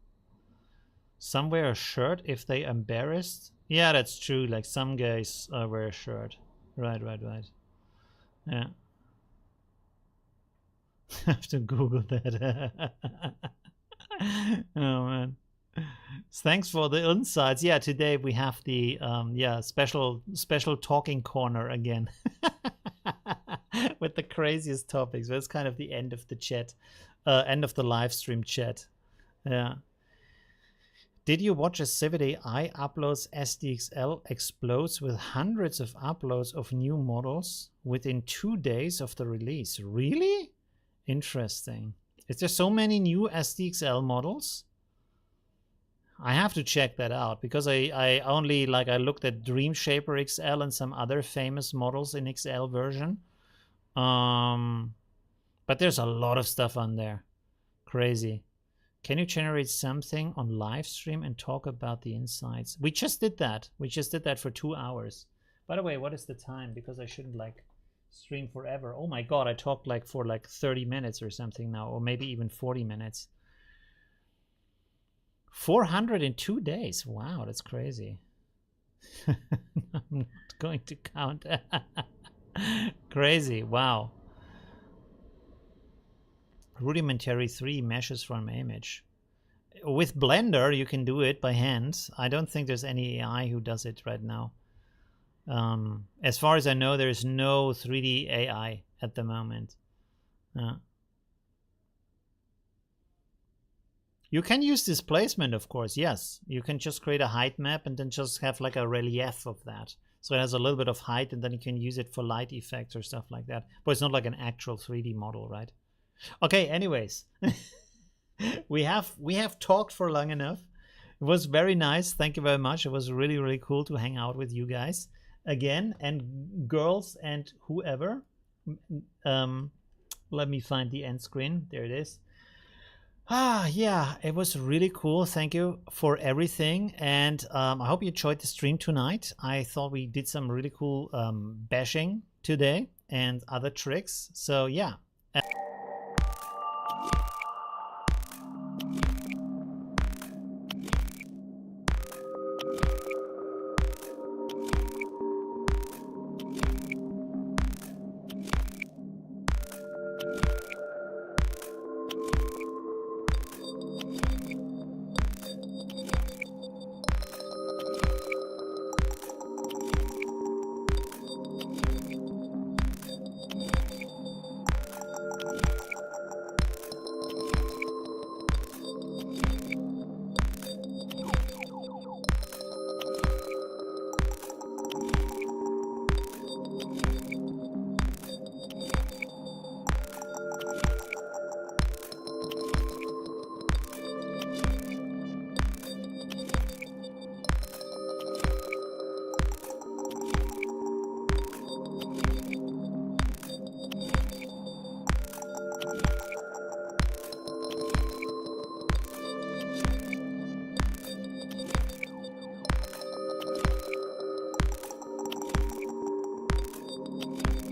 [SPEAKER 1] Some wear a shirt if they embarrassed. Yeah, that's true. Like some guys wear a shirt. Right. Yeah. Have to Google that. Oh man. Thanks for the insights. Yeah, today we have the special talking corner again. With the craziest topics. That's kind of the end of the chat. End of the live stream chat. Yeah. Did you watch as Civet AI uploads SDXL explodes with hundreds of uploads of new models within 2 days of the release? Really? Interesting. Is there so many new SDXL models? I have to check that out because I only I looked at Dreamshaper XL and some other famous models in XL version. But there's a lot of stuff on there. Crazy. Can you generate something on live stream and talk about the insights? We just did that. We just did that for 2 hours. By the way, what is the time? Because I shouldn't stream forever. Oh my god, I talked for 30 minutes or something now, or maybe even 40 minutes. 400 in 2 days. Wow, that's crazy. I'm not going to count. Crazy. Wow. Rudimentary 3 meshes from image. With Blender, you can do it by hand. I don't think there's any AI who does it right now. As far as I know, there's no 3D AI at the moment. You can use displacement, of course, yes. You can just create a height map and then just have a relief of that. So it has a little bit of height and then you can use it for light effects or stuff like that. But it's not like an actual 3D model, right? Okay, anyways. we have talked for long enough. It was very nice. Thank you very much. It was really, really cool to hang out with you guys again, and girls and whoever. Let me find the end screen. There it is. Yeah, it was really cool. Thank you for everything, and I hope you enjoyed the stream tonight. I thought we did some really cool bashing today and other tricks. So yeah.